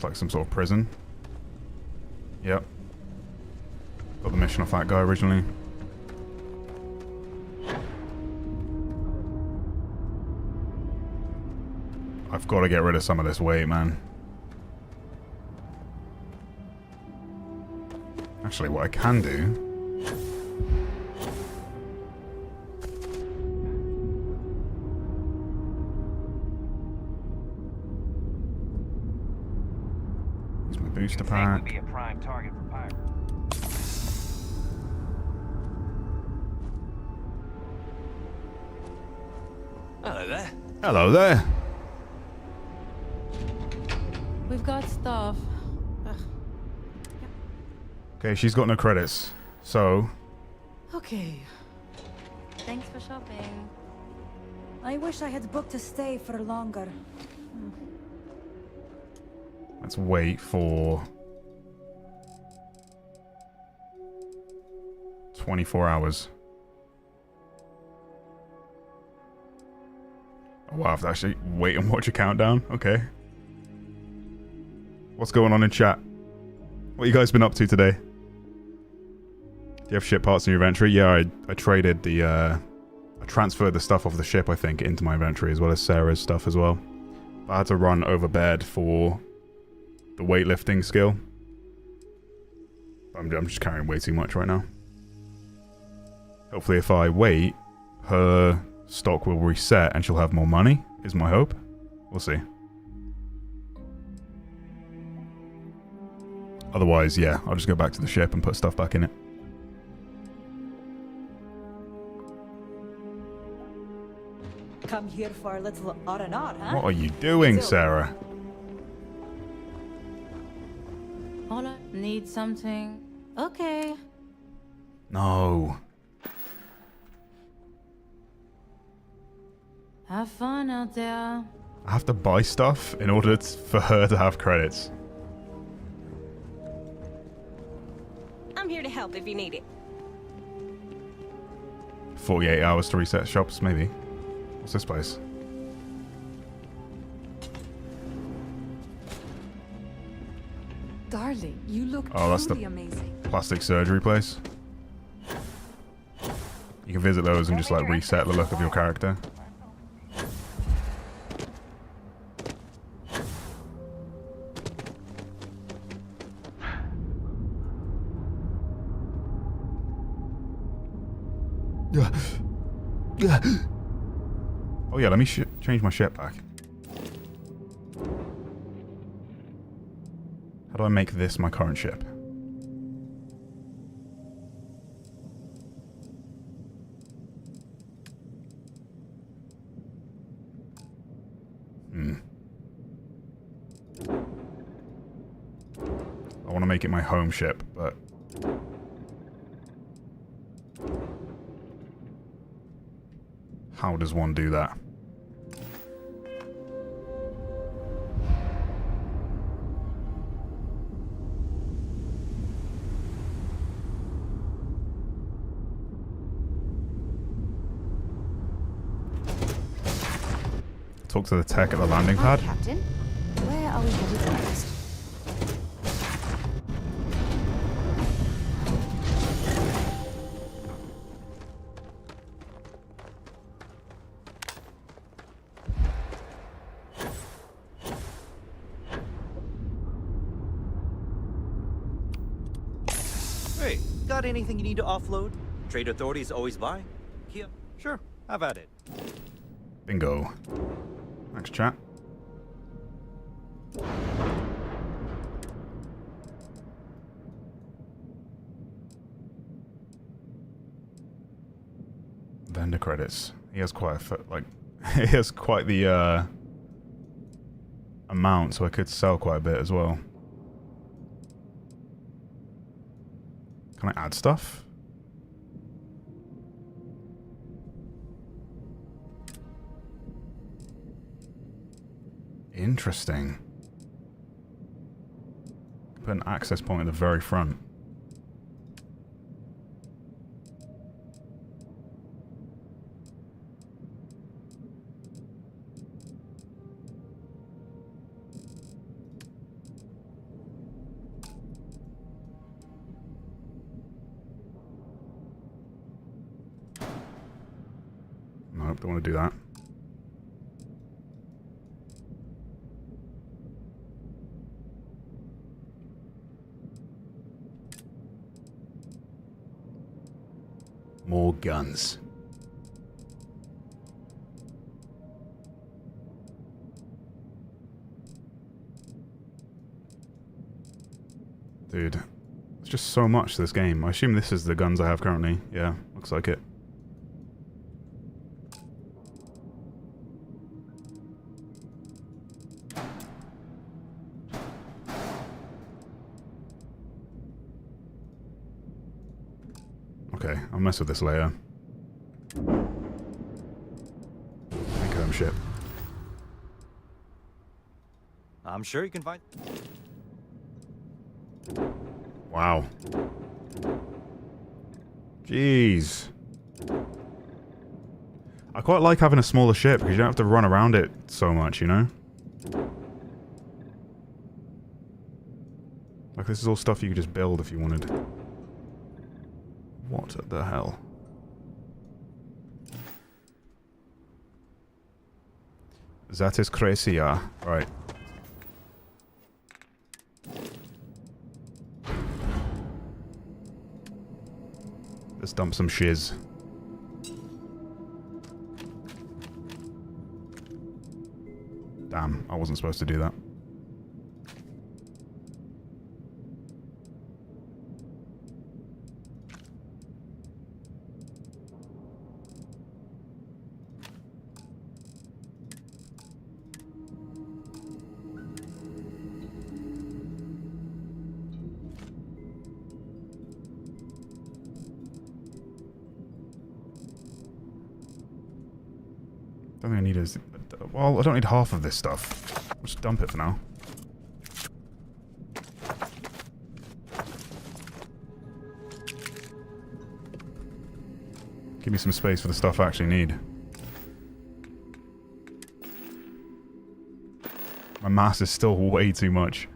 Like some sort of prison. Yep. Got the mission off that guy originally. I've got to get rid of some of this weight, man. Actually, what I can do... use my booster pack. Be a prime target for pirates. Hello there. Hello there. We've got stuff. Ugh. Okay, she's got no credits. So... Okay. Thanks for shopping. I wish I had booked a stay for longer. let's wait for 24 hours. Oh, wow, I have to actually wait and watch a countdown. Okay. What's going on in chat? What you guys been up to today? Do you have ship parts in your inventory? Yeah, I traded the, I transferred the stuff off the ship, I think, into my inventory, as well as Sarah's stuff as well. I had to run over bed for the weightlifting skill. I'm just carrying way too much right now. Hopefully if I wait, her stock will reset and she'll have more money, is my hope. We'll see. Otherwise, yeah, I'll just go back to the ship and put stuff back in it. Come here for a little R&R, huh? What are you doing, Sarah? Hola, need something? Okay. No. Have fun out there. I have to buy stuff in order for her to have credits. I'm here to help if you need it. 48 hours to reset shops, maybe. What's this place? Darling, you look that's the truly amazing. plastic surgery place. You can visit those and just like reset the look of your character. Oh yeah, let me change my ship back. How do I make this my current ship? I want to make it my home ship, but... how does one do that? Talk to the tech at the landing pad. Hi, Captain. Where are we headed next? Hey, got anything you need to offload? Trade authorities always buy. Kia, sure, have at it. Bingo. Thanks, chat. Vendor credits. He has quite he has quite the amount, so I could sell quite a bit as well. Can I add stuff? Interesting. Put an access point at the very front. Don't want to do that. More guns. Dude, there's just so much to this game. I assume this is the guns I have currently. Yeah, looks like it. Okay, I'll mess with this later. Think of ship. I'm sure you can find... Wow. Jeez. I quite like having a smaller ship because you don't have to run around it so much, you know? Like, this is all stuff you could just build if you wanted. What the hell? That is crazy, yeah. Right. Let's dump some shiz. Damn, I wasn't supposed to do that. I don't think I need a... Well, I don't need half of this stuff. I'll just dump it for now. Give me some space for the stuff I actually need. My mass is still way too much.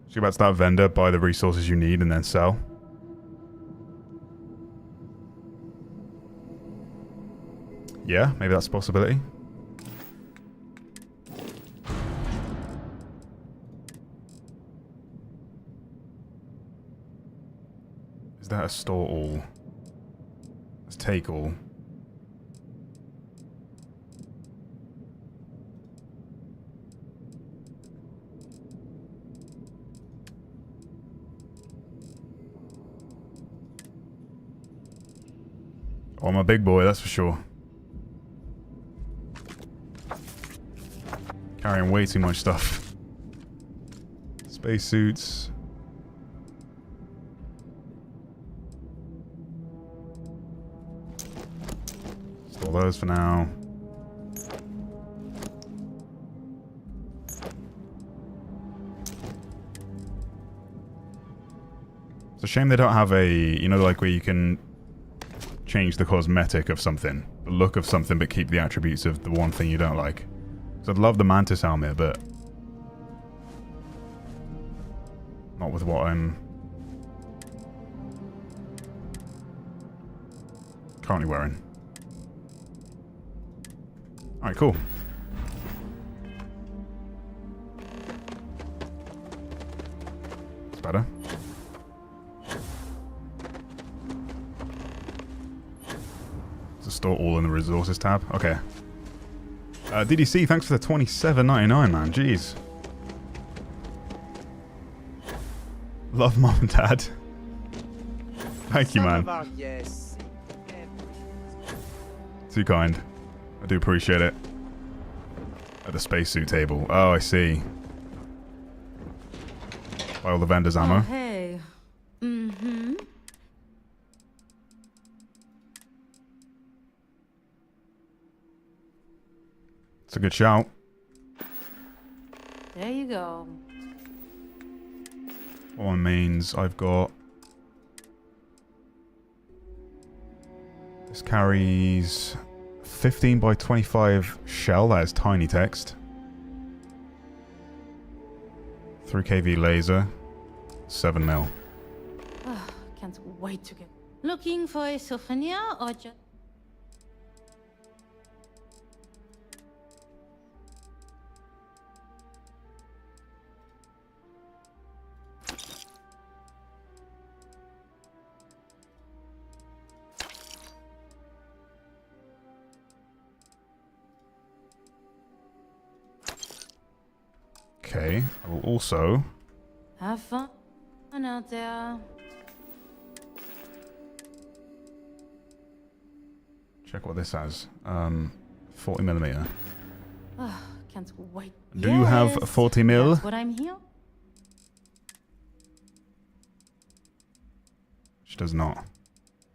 So go back to that vendor, buy the resources you need, and then sell. Yeah, maybe that's a possibility. Is that a store all? Let's take all. Oh, I'm a big boy, that's for sure. Carrying way too much stuff. Spacesuits. Store those for now. It's a shame they don't have a, you know, like where you can change the cosmetic of something, the look of something, but keep the attributes of the one thing you don't like. Because I'd love the Mantis helmet, but not with what I'm currently wearing. Alright, cool. It's better. To store all in the resources tab. Okay. DDC, thanks for the $27.99, man. Jeez. Love mom and dad. Thank you, man. Too kind. I do appreciate it. At the spacesuit table. Oh, I see. Buy all the vendors' ammo. Oh, hey. Mm-hmm. It's a good shout. There you go. What means I've got... This carries 15 by 25 shell. That is tiny text. 3 kV laser. 7 mil. wait to get... Looking for a souvenir or just... Okay, I will also... Have fun out there. Check what this has. 40mm. Can't wait. Do you have a 40mm? That's what I'm here. She does not,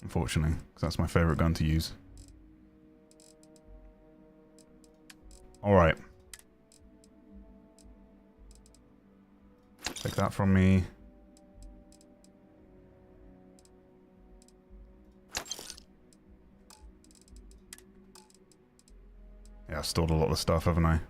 unfortunately, because that's my favorite gun to use. Alright. Take that from me. Yeah, I've stored a lot of stuff, haven't I?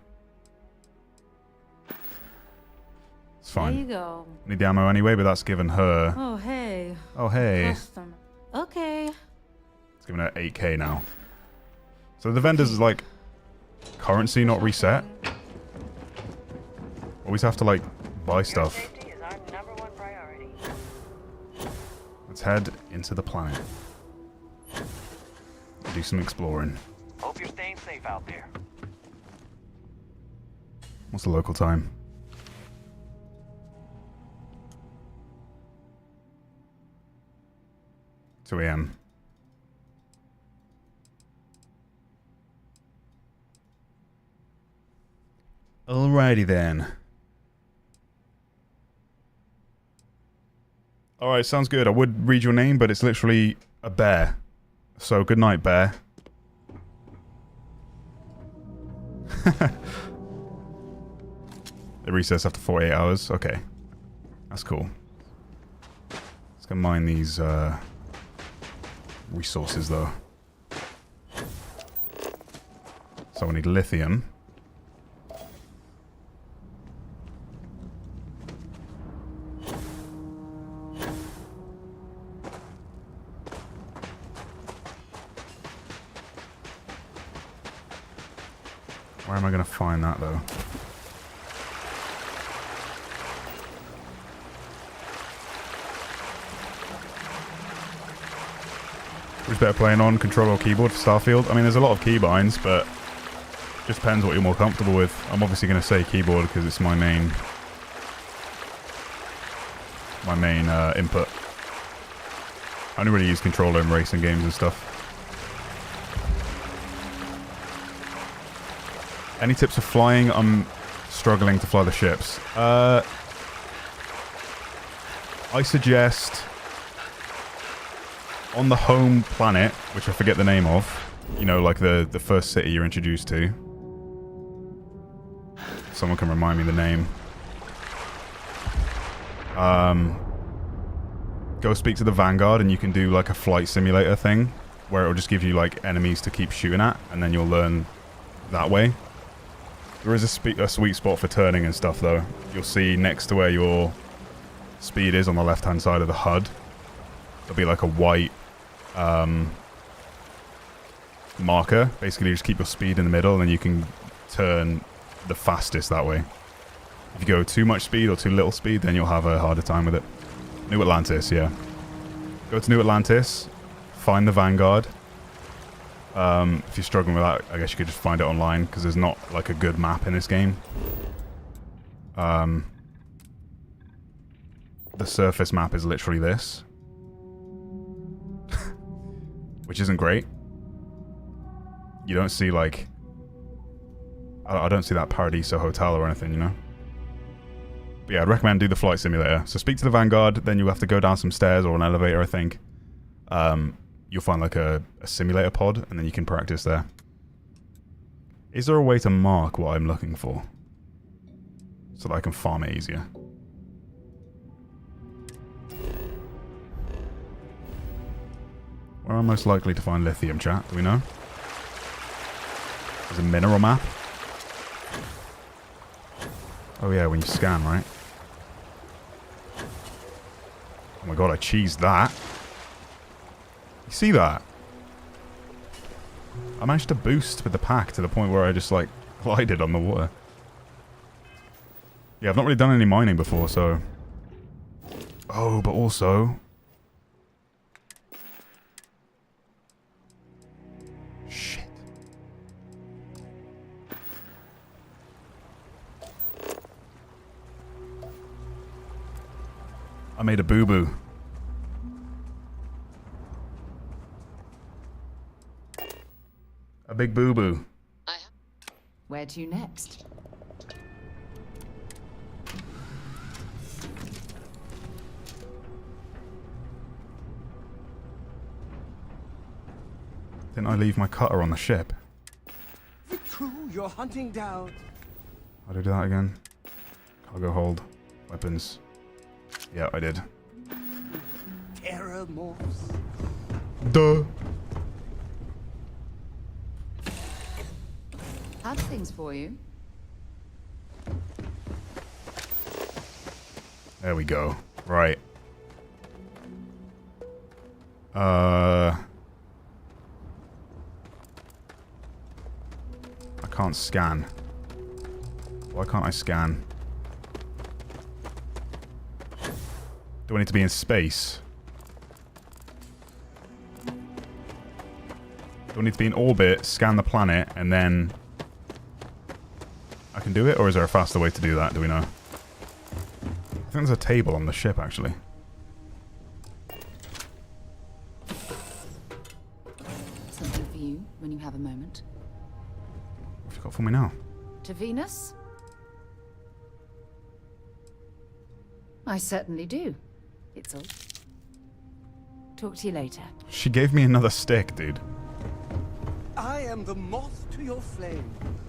It's fine. There you go. Need the ammo anyway, but that's given her... Oh, hey. Oh, hey. Custom. Okay. It's given her 8k now. So the vendors is like... currency not reset. Always have to like buy stuff. Let's head into the planet. Do some exploring. Hope you're staying safe out there. What's the local time? Two AM. Alrighty then. Alright, sounds good. I would read your name, but it's literally a bear. So, good night, bear. They recess after 48 hours. Okay. That's cool. Let's go mine these resources, though. So, I need lithium. Where am I going to find that, though? Who's better playing on controller or keyboard for Starfield? I mean, there's a lot of keybinds, but it just depends what you're more comfortable with. I'm obviously going to say keyboard because it's my main input. I only really use controller in racing games and stuff. Any tips for flying? I'm struggling to fly the ships. I suggest on the home planet, which I forget the name of, you know, like the first city you're introduced to. Someone can remind me the name. Go speak to the Vanguard and you can do like a flight simulator thing where it'll just give you like enemies to keep shooting at and then you'll learn that way. There is a sweet spot for turning and stuff though. You'll see next to where your speed is on the left hand side of the HUD, there'll be like a white marker. Basically you just keep your speed in the middle and then you can turn the fastest that way. If you go too much speed or too little speed, then you'll have a harder time with it. New Atlantis, yeah. Go to New Atlantis, find the Vanguard. If you're struggling with that, I guess you could just find it online, because there's not like a good map in this game. The surface map is literally this. Which isn't great. You don't see like... I don't see that Paradiso hotel or anything, you know? But yeah, I'd recommend do the flight simulator. So speak to the Vanguard, then you have to go down some stairs or an elevator, I think. You'll find like a simulator pod, and then you can practice there. Is there a way to mark what I'm looking for? So that I can farm it easier? Where am I most likely to find lithium, chat? Do we know? There's a mineral map. Oh yeah, when you scan, right? Oh my god, I cheesed that. You see that? I managed to boost with the pack to the point where I just, like, glided on the water. Yeah, I've not really done any mining before, so... Oh, but also... Shit. I made a boo-boo. A big boo-boo. Where to next? Didn't I leave my cutter on the ship? Is it true you're hunting down? How do I do that again? Cargo hold. Weapons. Yeah, I did. Terramorphs? Duh. Have things for you. There we go. Right. I can't scan. Why can't I scan? Do I need to be in space? Do I need to be in orbit, scan the planet, and then... I can do it? Or is there a faster way to do that? Do we know? I think there's a table on the ship, actually. Something for you when you have a moment. What have you got for me now? To Venus? I certainly do. It's all. Talk to you later. She gave me another stick, dude. I am the moth to your flame,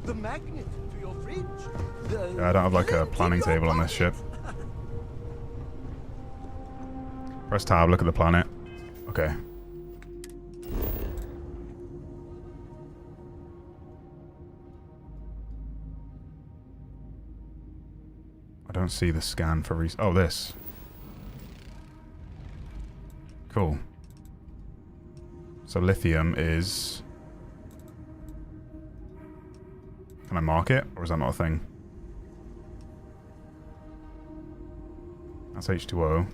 the magnet to your fridge. Yeah, I don't have like a planning table on this ship. Press tab, look at the planet. Okay. I don't see the scan for oh, this. Cool. So lithium is... Can I mark it? Or is that not a thing? That's H2O.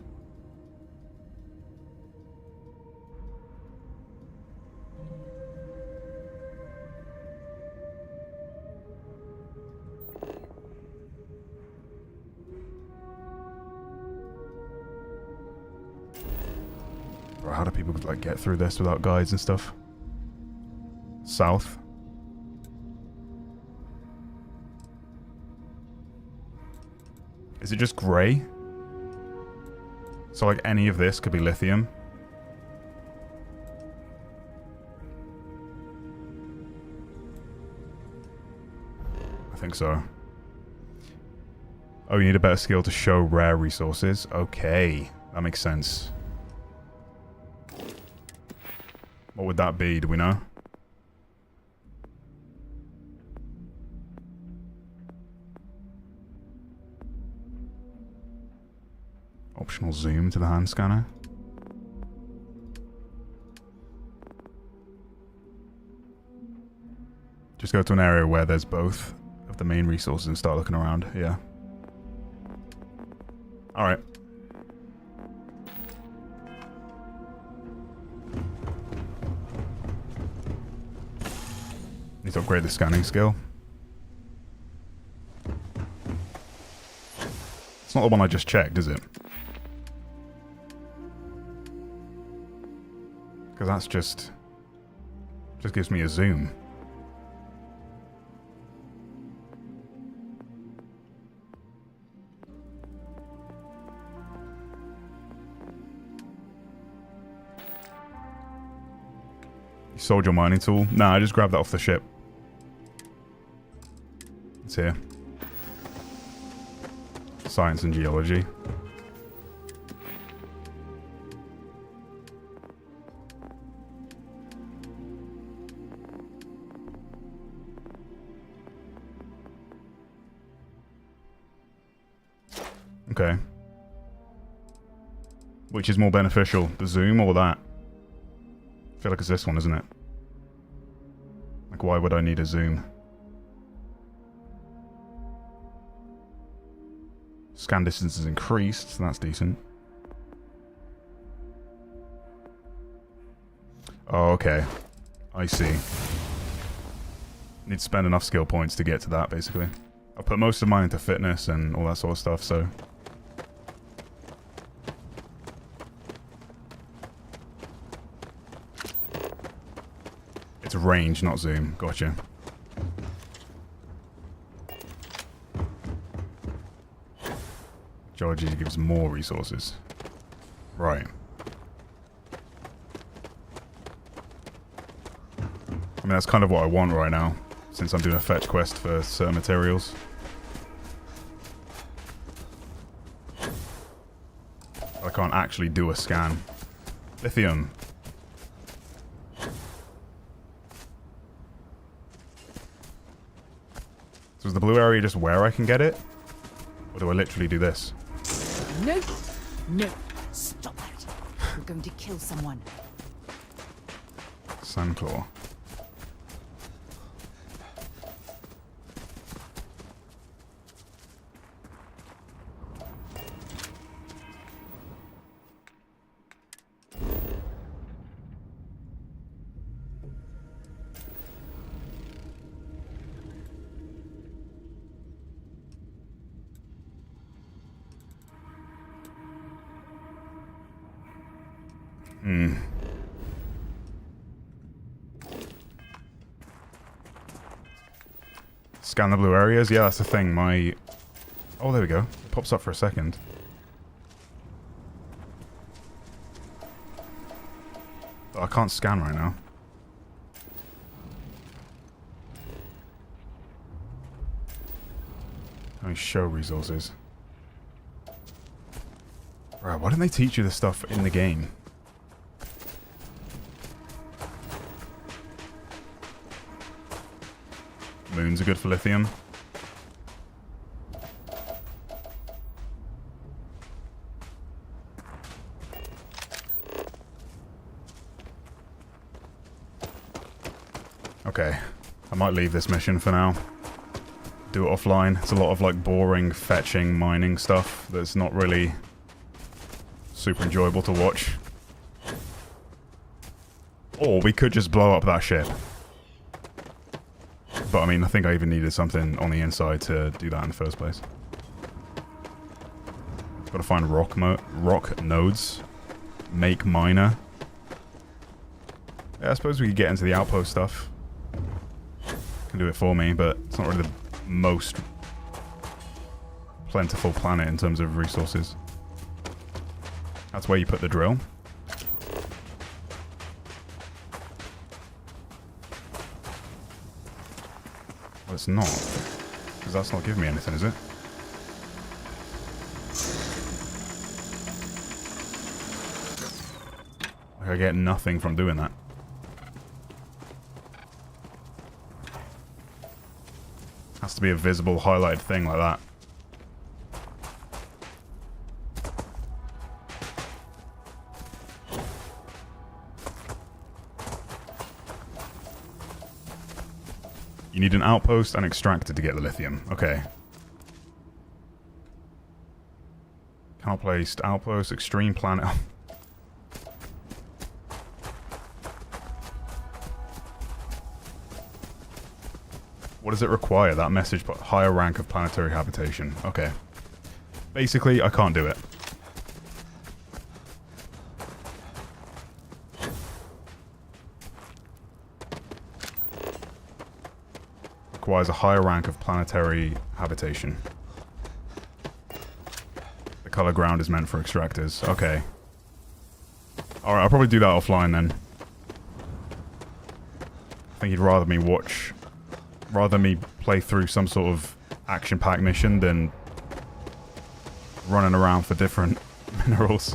Bro, how do people like get through this without guides and stuff? South. Is it just grey? So like any of this could be lithium? I think so. Oh, you need a better skill to show rare resources? Okay, that makes sense. What would that be? Do we know? Optional zoom to the hand scanner. Just go to an area where there's both of the main resources and start looking around. Yeah. Alright. Need to upgrade the scanning skill. It's not the one I just checked, is it? Because that's just gives me a zoom. You sold your mining tool? Nah, I just grabbed that off the ship. It's here. Science and geology. Okay. Which is more beneficial, the zoom or that? feel like it's this one, isn't it? Like, why would I need a zoom? Scan distance is increased, so that's decent. Oh, okay. I see. Need to spend enough skill points to get to that, basically. I put most of mine into fitness and all that sort of stuff, so... It's range, not zoom. Gotcha. Geology gives more resources. Right. I mean, that's kind of what I want right now, since I'm doing a fetch quest for certain materials. I can't actually do a scan. Lithium. So is the blue area just where I can get it? Or do I literally do this? No! No! Stop that! You're going to kill someone. Sandclaw. Scan the blue areas? Yeah, that's the thing. My... Oh, there we go. It pops up for a second. Oh, I can't scan right now. Only show resources. Right, why didn't they teach you this stuff in the game? Moons are good for lithium. Okay, I might leave this mission for now. Do it offline. It's a lot of like boring fetching, mining stuff that's not really super enjoyable to watch. Or we could just blow up that ship. But I mean, I think I even needed something on the inside to do that in the first place. Gotta find rock nodes. Make miner. Yeah, I suppose we could get into the outpost stuff. Can do it for me, but it's not really the most plentiful planet in terms of resources. That's where you put the drill. Well, it's not. Because that's not giving me anything, is it? Like, I get nothing from doing that. Has to be a visible highlighted thing like that. You need an outpost and extractor to get the lithium. Okay. Cannot place outpost, extreme planet. What does it require? That message put higher rank of planetary habitation. Okay. Basically, I can't do it. Requires a higher rank of planetary habitation. The color ground is meant for extractors. Okay. Alright, I'll probably do that offline then. I think he'd rather me watch... Rather me play through some sort of action-packed mission than running around for different minerals.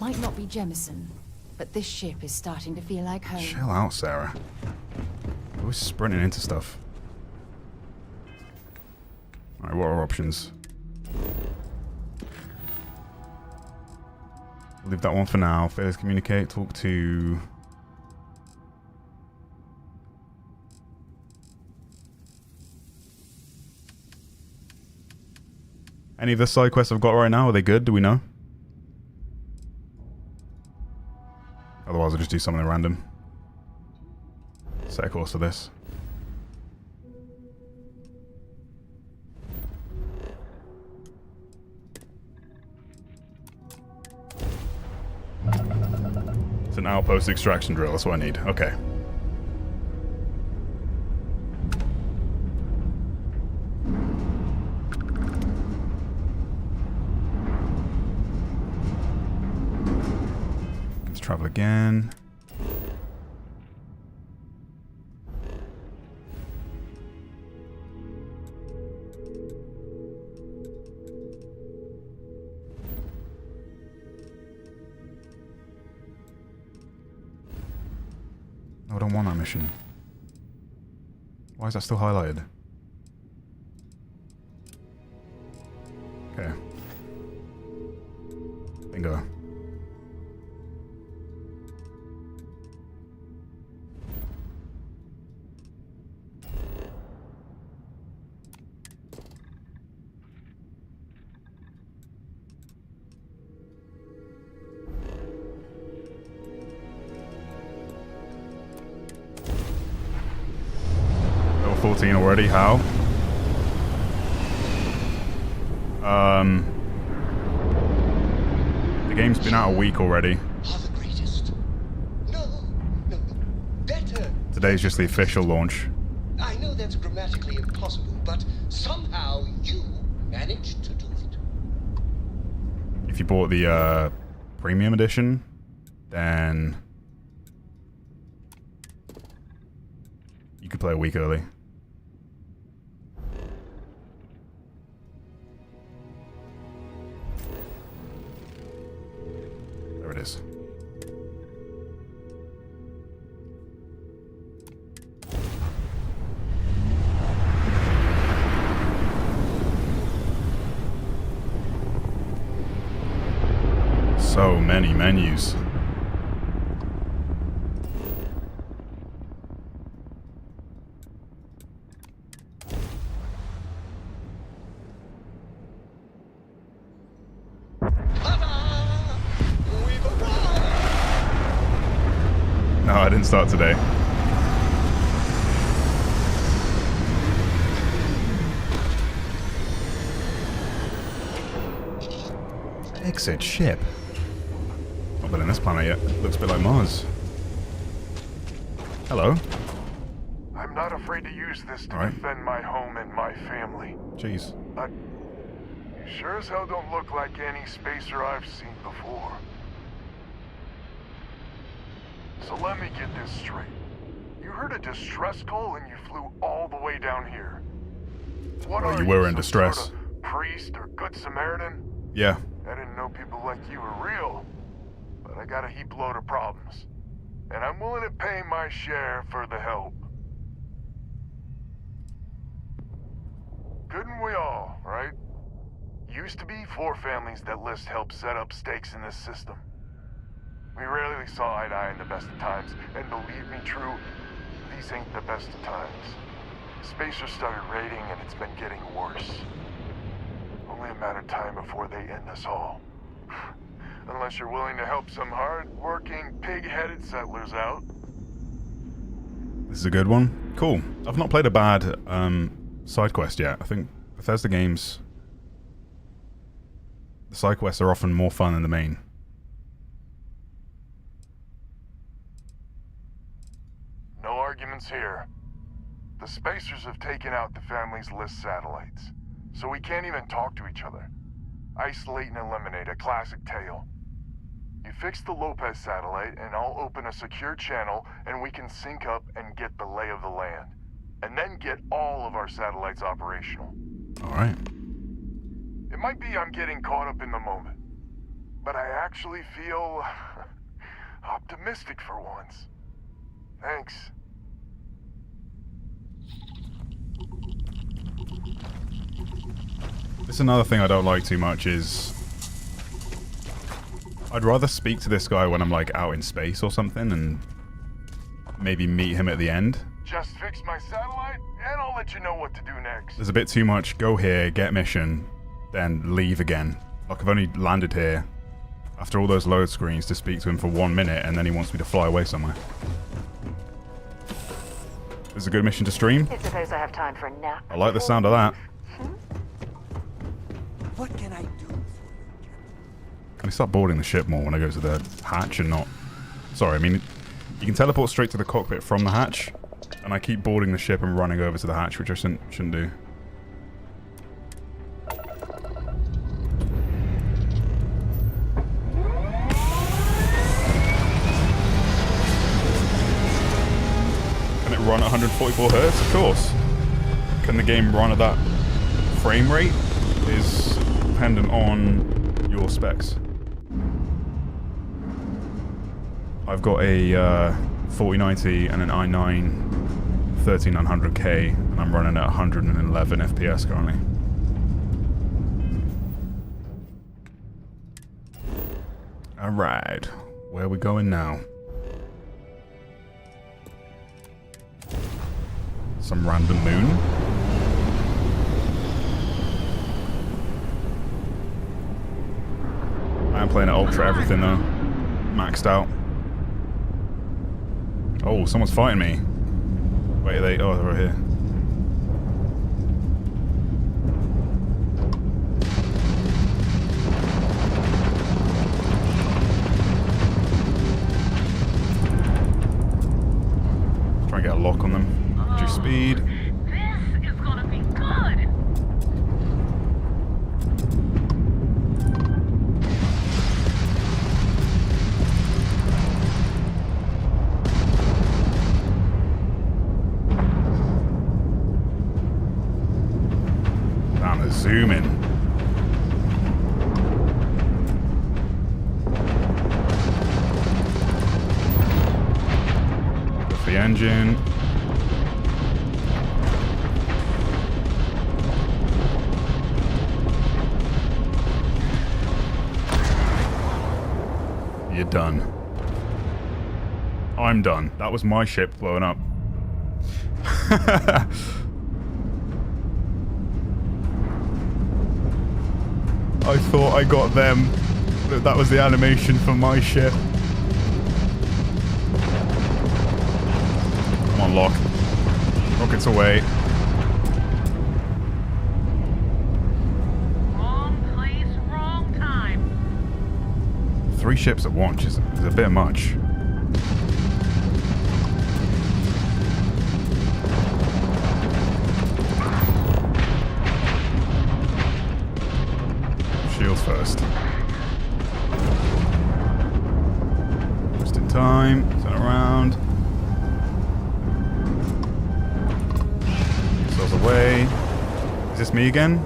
Might not be Jemison, but this ship is starting to feel like home. Chill out, Sarah. Always sprinting into stuff. Alright, what are our options? Leave that one for now. Failures communicate. Talk to... Any of the side quests I've got right now, are they good? Do we know? Otherwise I'll just do something random. Set a course to this. It's an outpost extraction drill, that's what I need. Okay. Let's travel again. I don't want that mission. Why is that still highlighted? Okay. Bingo. Level 14 already, how? The game's been out a week already. Today's just the official launch. I know that's grammatically impossible, but somehow you managed to do it. If you bought the premium edition, then you could play a week early. There it is. So many menus. No, I didn't start today. Exit ship. Not been in this planet yet. Looks a bit like Mars. Hello. I'm not afraid to use this to defend my home and my family. Jeez. But you sure as hell don't look like any spacer I've seen before. So let me get this straight. You heard a distress call and you flew all the way down here. What Well, are you were in some distress. sort of priest or good Samaritan? Yeah. I didn't know people like you were real, but I got a heap load of problems. And I'm willing to pay my share for the help. Couldn't we all, right? Used to be 4 families that L.I.S.T helped set up stakes in this system. We rarely saw eye to eye in the best of times, and believe me, true, these ain't the best of times. Spacers started raiding, and it's been getting worse. Only a matter of time before they end us all. Unless you're willing to help some hard-working, pig-headed settlers out. This is a good one. Cool. I've not played a bad side quest yet. I think Bethesda games, the side quests are often more fun than the main. No arguments here. The Spacers have taken out the family's L.I.S.T satellites, so we can't even talk to each other. Isolate and eliminate, a classic tale. You fix the Lopez satellite and I'll open a secure channel and we can sync up and get the lay of the land. And then get all of our satellites operational. Alright. It might be I'm getting caught up in the moment, but I actually feel optimistic for once. Thanks. This is another thing I don't like too much is I'd rather speak to this guy when I'm like out in space or something and maybe meet him at the end. Just fix my satellite, and I'll let you know what to do next. There's a bit too much go here, get mission, then leave again. Like I've only landed here after all those load screens to speak to him for 1 minute and then he wants me to fly away somewhere. This is a good mission to stream. I suppose I have time for a nap. I like the sound of that. What can I do? Can I start boarding the ship more when I go to the hatch and not... Sorry, I mean, you can teleport straight to the cockpit from the hatch, and I keep boarding the ship and running over to the hatch, which I shouldn't do. Can it run at 144 Hz? Of course. Can the game run at that frame rate? Is dependent on your specs. I've got a 4090 and an i9 13900K, and I'm running at 111 FPS currently. Alright, where are we going now? Some random moon? I am playing at ultra everything though. Maxed out. Oh, someone's fighting me. Wait, oh, they're right here. Try and get a lock on them. Reduce speed. This is gonna be good. Zoom in. Go for the engine. You're done. I'm done. That was my ship blowing up. I thought I got them, but that was the animation for my ship. Come on, lock. Rockets away. Wrong place, wrong time. 3 ships at once is a bit much. Shields first. Just in time. Turn around. Missiles away. Is this me again?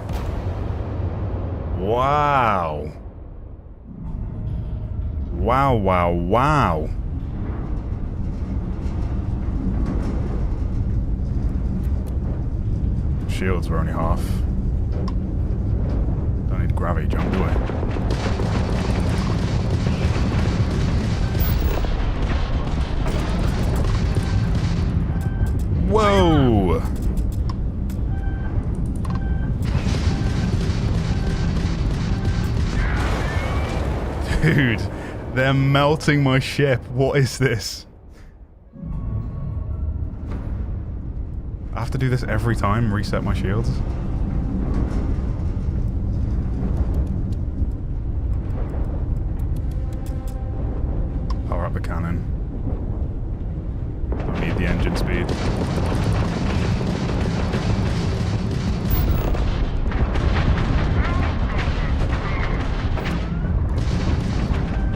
Wow. Wow, wow, wow. Shields were only half. Don't need gravity jump, do I? Whoa! Dude, they're melting my ship. What is this? I have to do this every time, reset my shields. Power up the cannon. Don't need the engine speed.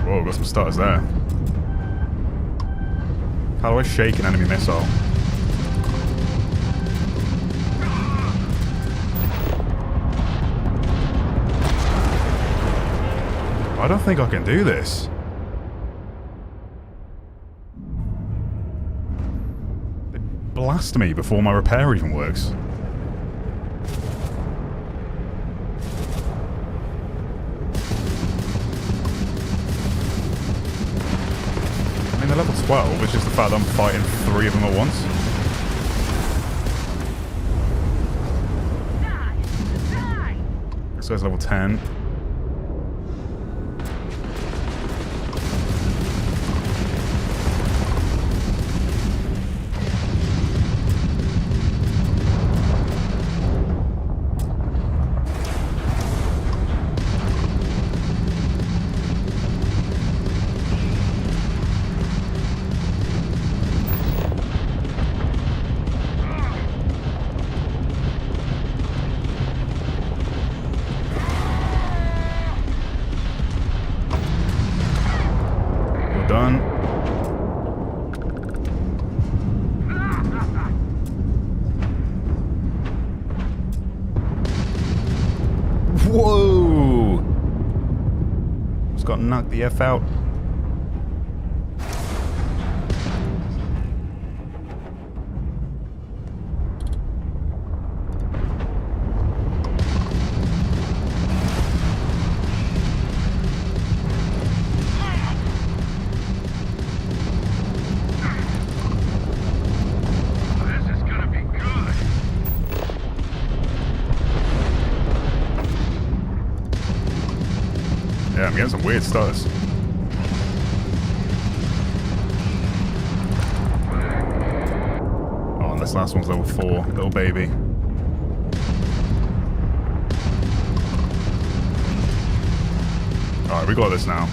Whoa, got some stutters there. How do I shake an enemy missile? I don't think I can do this. They blast me before my repair even works. 12. It's just the fact that I'm fighting 3 of them at once. This guy's level 10. Done. Whoa! Just got knocked the F out. Yeah, I'm getting some weird stutters. Oh, and this last one's level 4, little baby. Alright, we got this now.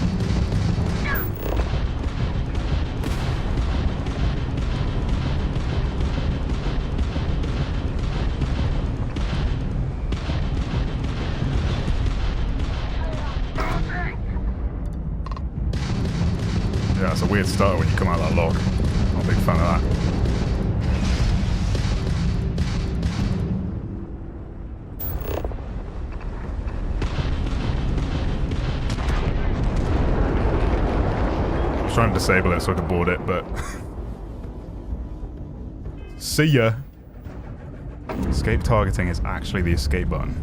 Yeah, it's a weird start when you come out of that lock. Not a big fan of that. I was trying to disable it so I could board it, but... See ya! Escape targeting is actually the escape button.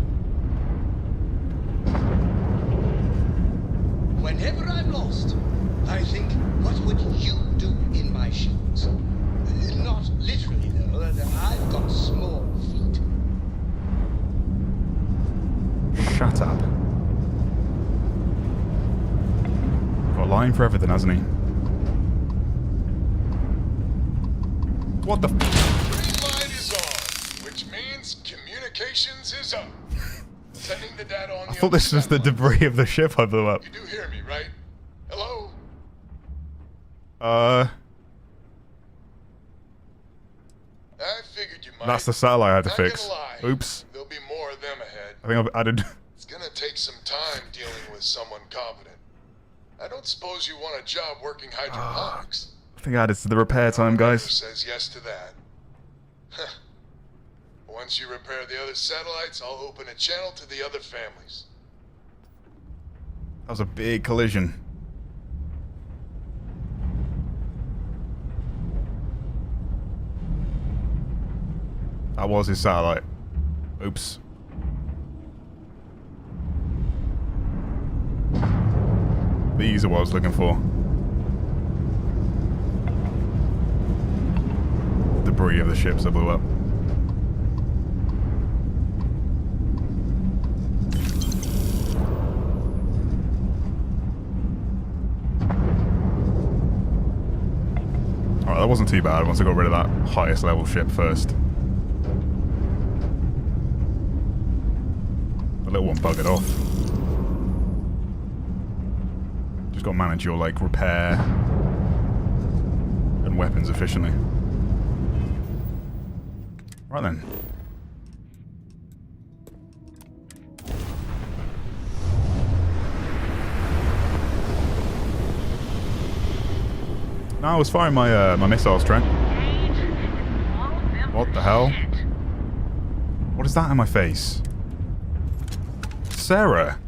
Whenever I'm lost, I think, what would you do in my shoes? Not literally, though. I've got small feet. Shut up. Got a line for everything, hasn't he? What the f- Green light is on, which means communications is up. Sending the data on I thought this was the debris of the ship I blew up. You do hear me, right? Hello? I figured you might. That's the satellite I had to Not fix. gonna lie, Oops. There'll be more of them ahead. I think I've added... It's gonna take some time dealing with someone competent. I don't suppose you want a job working hydroponics. I think I added to the repair time, guys. Says yes to that. Once you repair the other satellites, I'll open a channel to the other families. That was a big collision. That was his satellite. Oops. These are what I was looking for. Debris of the ships that blew up. Alright, that wasn't too bad once I got rid of that highest level ship first. The little one buggered off. Just got to manage your, like, repair and weapons efficiently. Right then. No, I was firing my my missiles, Trent. What the hell? What is that in my face? Sarah?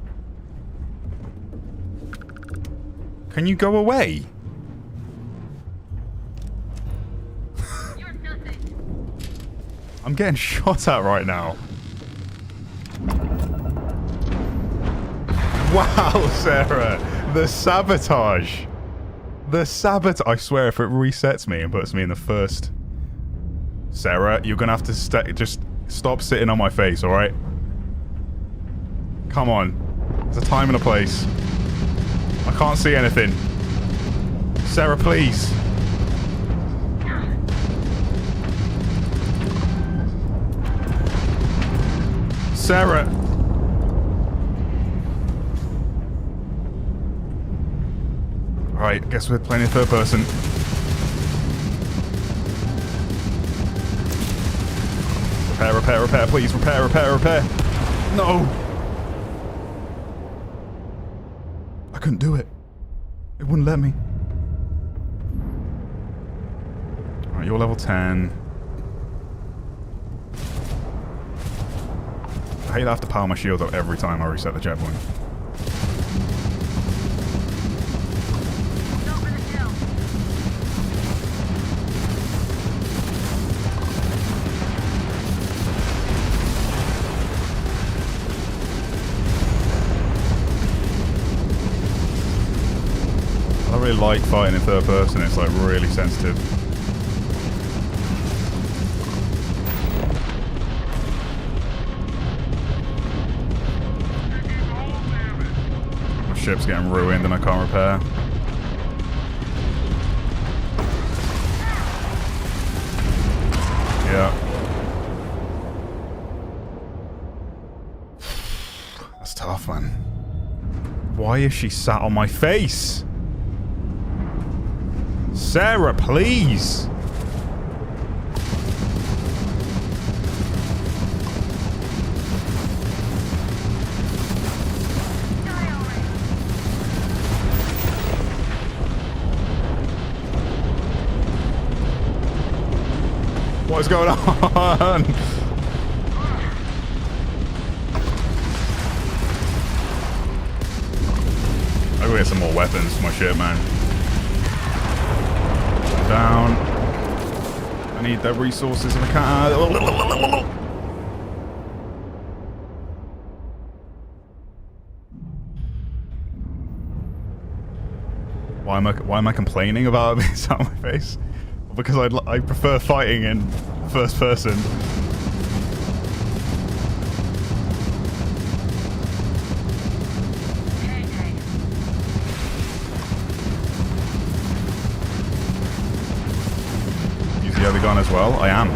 Can you go away? I'm getting shot at right now. Wow, Sarah. The sabotage. The sabotage. I swear, if it resets me and puts me in the first... Sarah, you're gonna have to just stop sitting on my face, alright? Come on. There's a time and a place. I can't see anything. Sarah, please. Sarah. Alright, guess we're playing in third person. Repair, please. Repair. No! I couldn't do it. It wouldn't let me. Alright, you're level 10. I hate I have to power my shield up every time I reset the checkpoint. I don't really like fighting in third person, it's like really sensitive. My ship's getting ruined and I can't repair. Yeah. That's tough, man. Why is she sat on my face? Sarah, please! What is going on? I gotta get some more weapons for my shit, man. Down. I need the resources if I can. Why am I complaining about it being sat on my face? Because I prefer fighting in first person. The other gun as well? I am.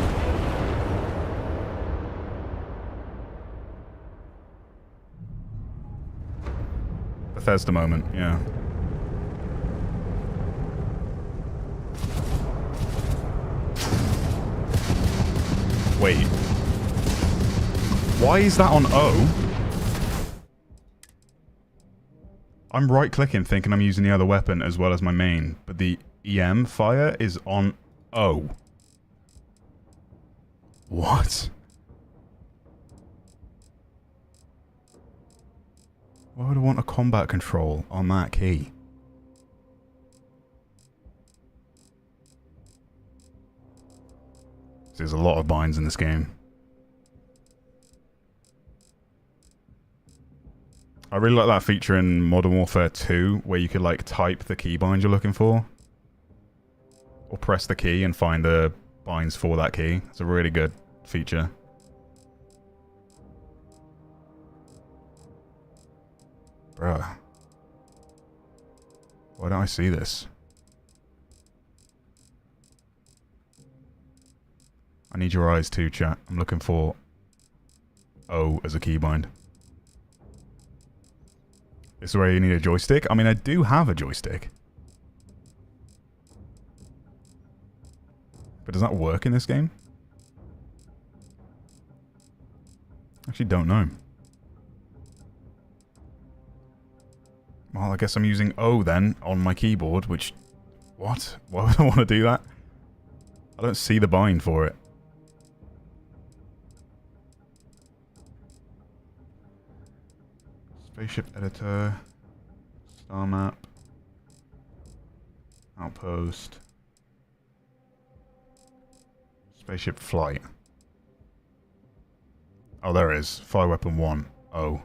Bethesda moment, yeah. Wait. Why is that on O? I'm right clicking thinking I'm using the other weapon as well as my main, but the EM fire is on O. What? Why would I want a combat control on that key? There's a lot of binds in this game. I really like that feature in Modern Warfare 2 where you could like type the keybind you're looking for. Or press the key and find the binds for that key. It's a really good feature. Bruh. Why don't I see this? I need your eyes too, chat. I'm looking for O as a keybind. This is where you need a joystick? I mean, I do have a joystick. But does that work in this game? Actually, don't know. Well, I guess I'm using O then on my keyboard, which... What? Why would I want to do that? I don't see the bind for it. Spaceship editor. Star map. Outpost. Spaceship flight. Oh, there it is. Fire weapon 1. Oh.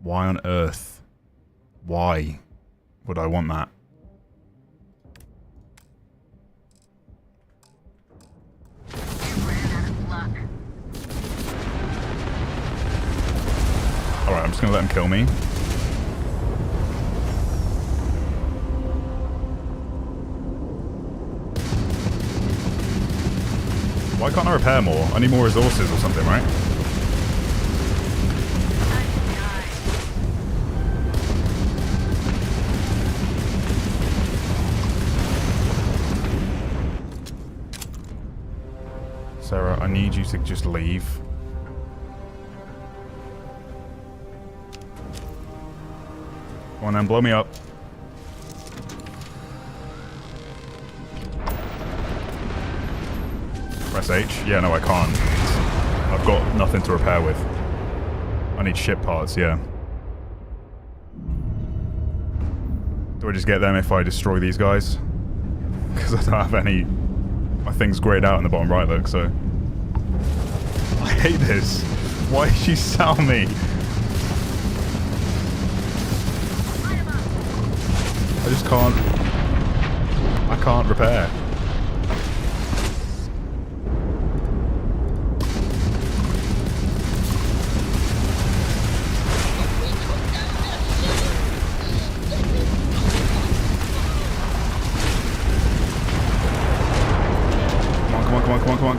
Why on earth? Why would I want that? I'm just gonna let him kill me. Why can't I repair more? I need more resources or something, right? Sarah, I need you to just leave. Come on then, blow me up. Press H? Yeah, no, I can't. I've got nothing to repair with. I need ship parts, yeah. Do I just get them if I destroy these guys? Because I don't have any... My thing's grayed out in the bottom right, look, so... I hate this. Why did she sell me? I just can't... I can't repair.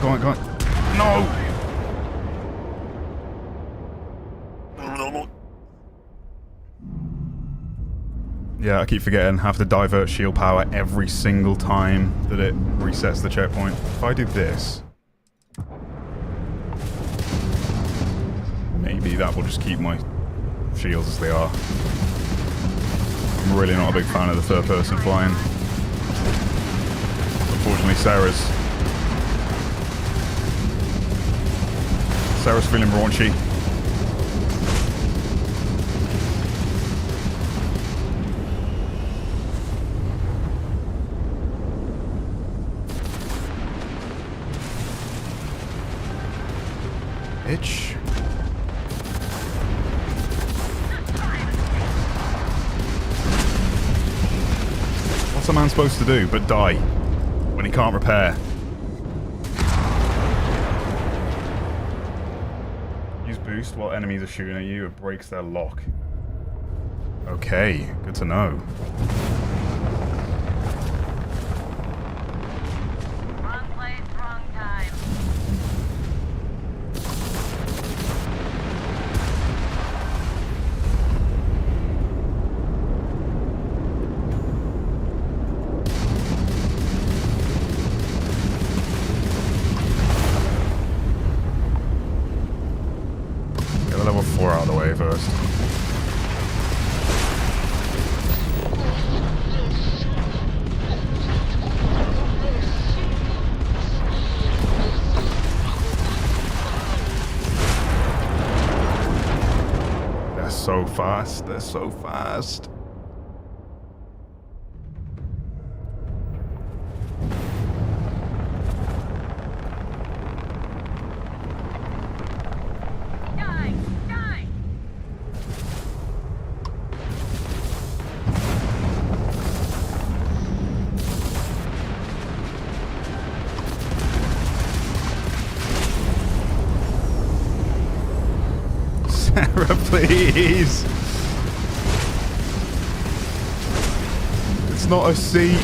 Come on. No! Yeah, I keep forgetting. Have to divert shield power every single time that it resets the checkpoint. If I do this... maybe that will just keep my shields as they are. I'm really not a big fan of the third person flying. Unfortunately, Sarah's feeling raunchy. Itch. What's a man supposed to do but die when he can't repair? Boost while enemies are shooting at you, it breaks their lock. Okay, good to know. Wrong place, wrong time. Level 4 out of the way first. They're so fast. They're so fast. Sarah, please. It's not a seat.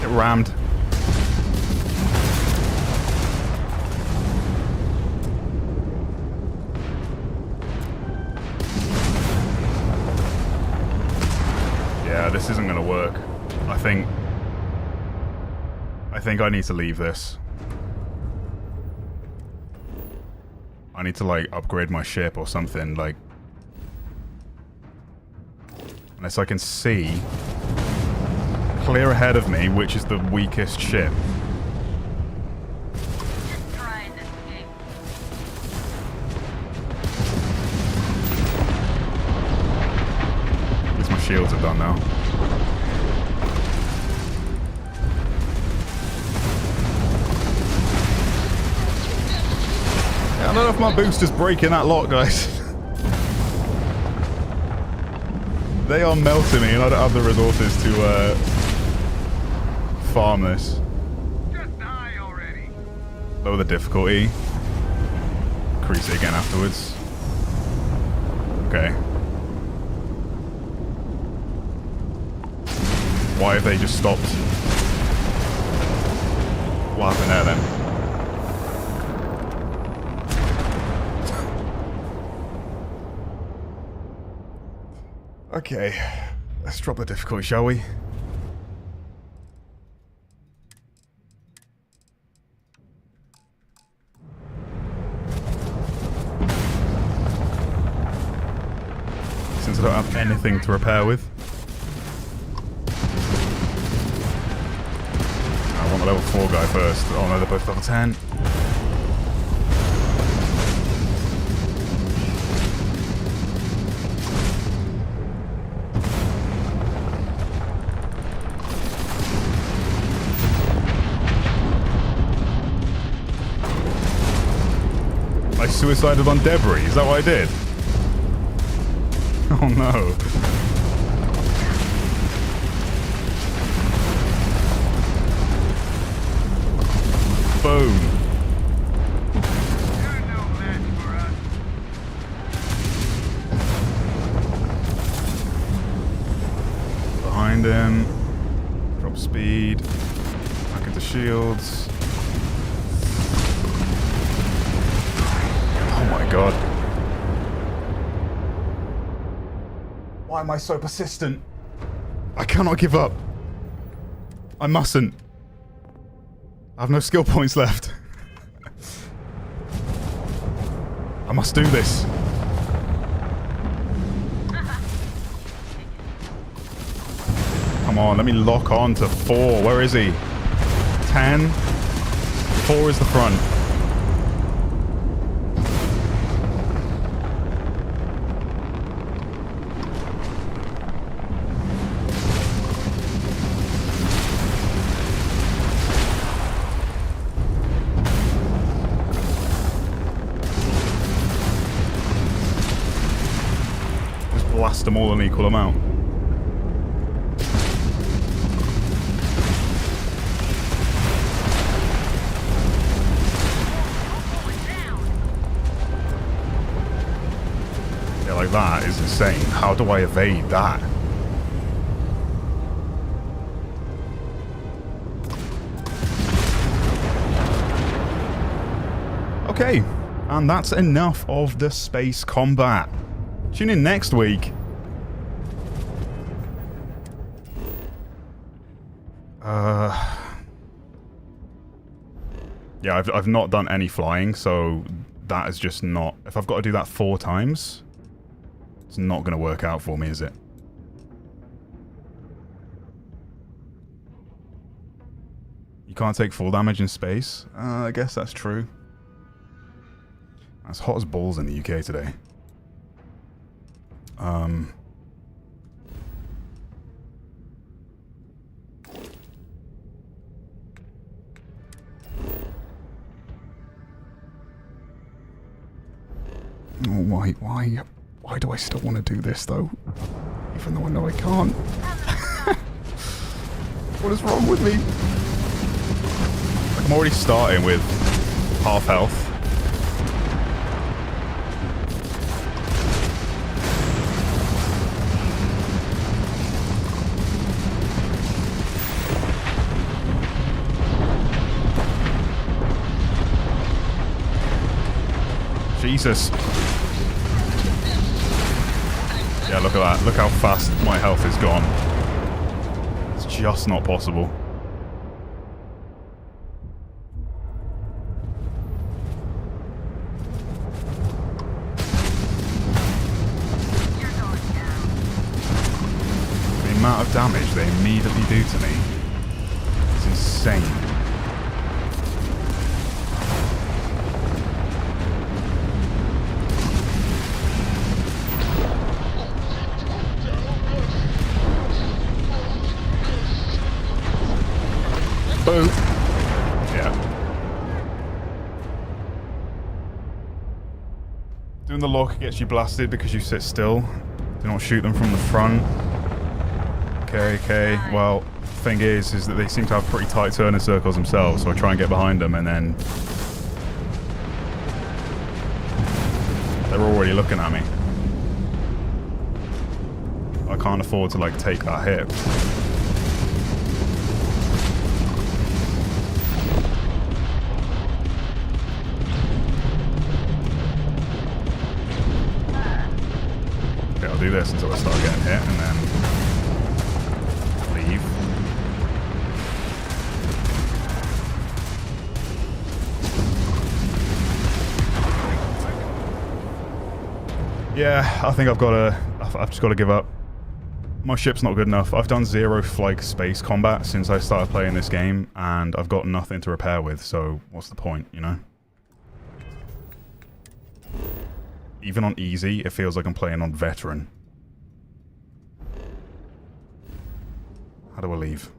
Get rammed. This isn't going to work. I think I need to leave this. I need to, like, upgrade my ship or something, like... Unless I can see clear ahead of me, which is the weakest ship. At least my shields are done now. don't know if my booster's breaking that lock, guys. They are melting me, and I don't have the resources to farm this. Just die already. Lower the difficulty. Increase it again afterwards. Okay. Why have they just stopped? What happened there then? Okay, let's drop the difficulty, shall we? Since I don't have anything to repair with. I want the level 4 guy first. Oh no, they're both level 10. I suicided on debris, is that what I did? Oh no. Boom. Behind him. Drop speed. Back into shields. Oh my god. Why am I so persistent? I cannot give up. I mustn't. I have no skill points left. I must do this. Come on, let me lock on to 4. Where is he? 10. 4 is the front. Blast them all an equal amount. Yeah, like that is insane. How do I evade that? Okay, and that's enough of the space combat. Tune in next week. Yeah, I've not done any flying, so that is just not... If I've got to do that 4 times, it's not going to work out for me, is it? You can't take full damage in space? I guess that's true. It's hot as balls in the UK today. Oh, why do I still want to do this, though? Even though I know I can't. What is wrong with me? I'm already starting with half health. Jesus. Yeah, look at that. Look how fast my health is gone. It's just not possible. The amount of damage they immediately do to me is insane. Boom. Yeah. Doing the lock gets you blasted because you sit still. Do not shoot them from the front. Okay. Well, thing is that they seem to have pretty tight turning circles themselves, so I try and get behind them, and then they're already looking at me. I can't afford to like take that hit. Okay, I'll do this until I start getting hit, and then leave. Yeah, I think I've just got to give up. My ship's not good enough. I've done 0 flight space combat since I started playing this game, and I've got nothing to repair with, so what's the point, you know? Even on easy, it feels like I'm playing on veteran. How do I leave?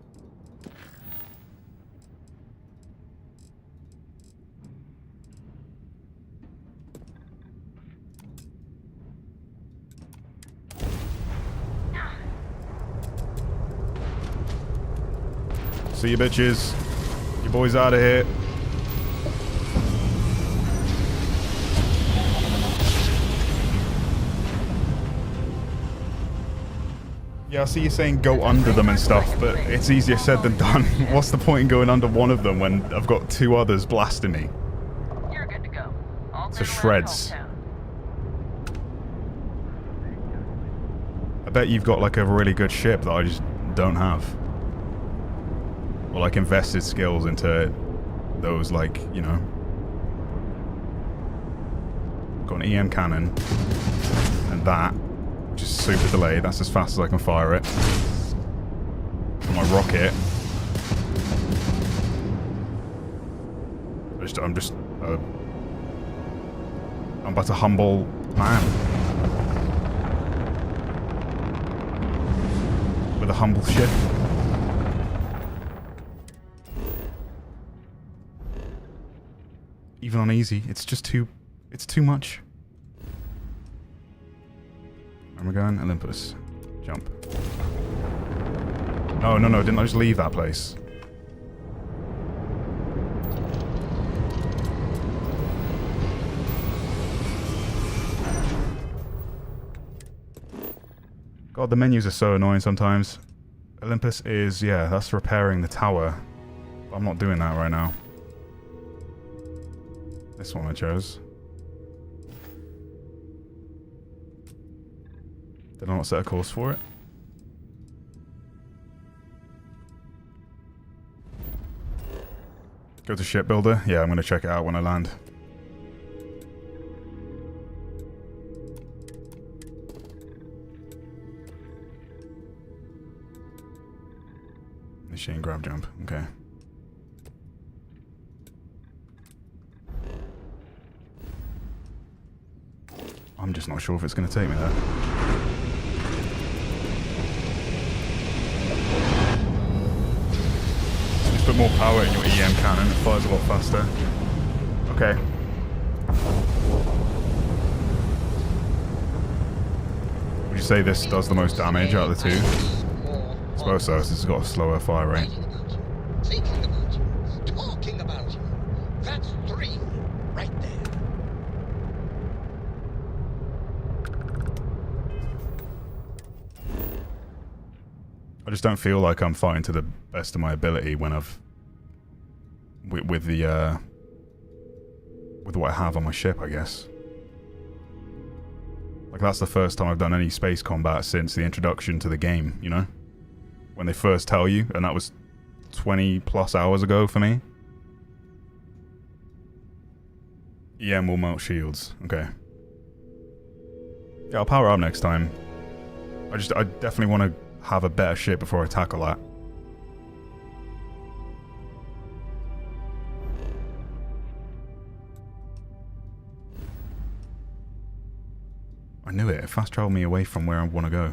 See you, bitches. Your boy's out of here. Yeah, I see you saying go under them and stuff, but it's easier said than done. What's the point in going under one of them when I've got 2 others blasting me? You're good to go. All To good around shreds. hometown. I bet you've got like a really good ship that I just don't have. Or like invested skills into those, like, you know. Got an EM cannon. And that, which is super delayed. That's as fast as I can fire it. And my rocket. I'm but a humble man. With a humble ship. Even on easy, it's too much. Where am I going? Olympus. Jump. No, didn't I just leave that place? God, the menus are so annoying sometimes. Olympus is, yeah, that's repairing the tower. I'm not doing that right now. This one I chose. Did I not set a course for it? Go to shipbuilder? Yeah, I'm going to check it out when I land. Machine grab jump, okay. I'm just not sure if it's going to take me there. Just put more power in your EM cannon, it fires a lot faster. Okay. Would you say this does the most damage out of the 2? I suppose so, this has got a slower fire rate. Thinking about you, talking about you. That's 3 right there. I just don't feel like I'm fighting to the best of my ability when I've with what I have on my ship, I guess. Like that's the first time I've done any space combat since the introduction to the game, you know? When they first tell you, and that was 20 plus hours ago for me. EM will melt shields. Okay. Yeah, I'll power up next time. I definitely want to have a better ship before I tackle that. I knew it. It fast traveled me away from where I want to go.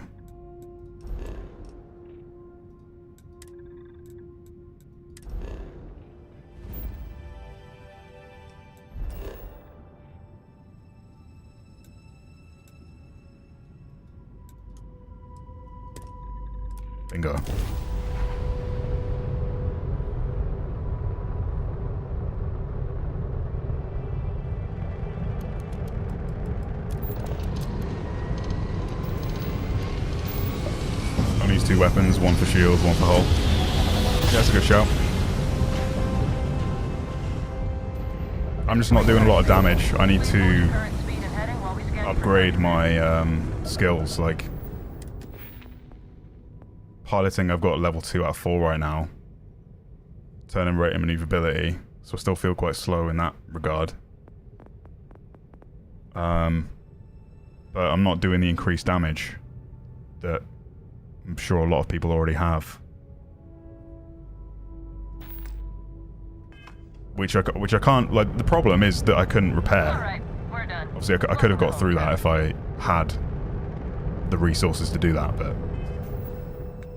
Bingo. Only use 2 weapons, one for shields, one for hull. Yeah, that's a good shout. I'm just not doing a lot of damage. I need to upgrade my skills, like piloting. I've got level 2 out of 4 right now. Turning rate and maneuverability, so I still feel quite slow in that regard. But I'm not doing the increased damage that I'm sure a lot of people already have. Which I can't, like, the problem is that I couldn't repair. Alright, we're done. Obviously, I could have got through that if I had the resources to do that, but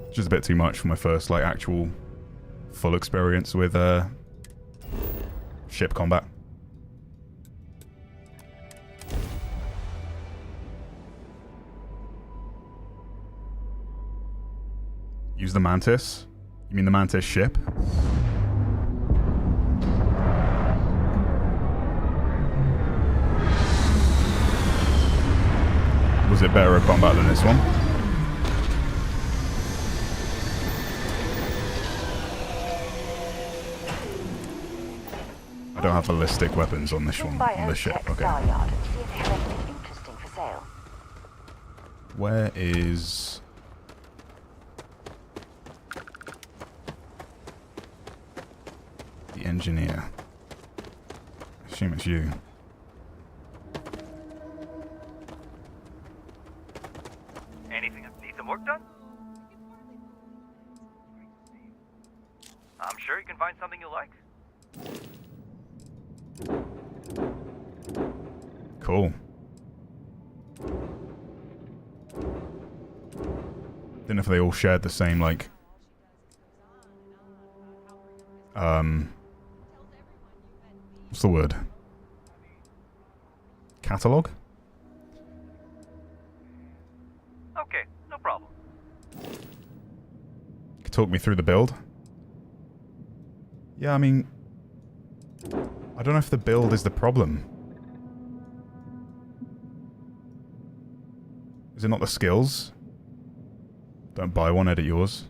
it's just a bit too much for my first, like, actual full experience with ship combat. Use the Mantis? You mean the Mantis ship? Was it better at combat than this one? I don't have ballistic weapons on this one, on this ship. Okay. Where is... the engineer? I assume it's you. Anything that needs some work done? I'm sure you can find something you like. Cool. Didn't know if they all shared the same, like... what's the word? Catalog? Okay, no problem. Could talk me through the build? Yeah, I mean... I don't know if the build is the problem. Is it not the skills? Don't buy one, edit yours.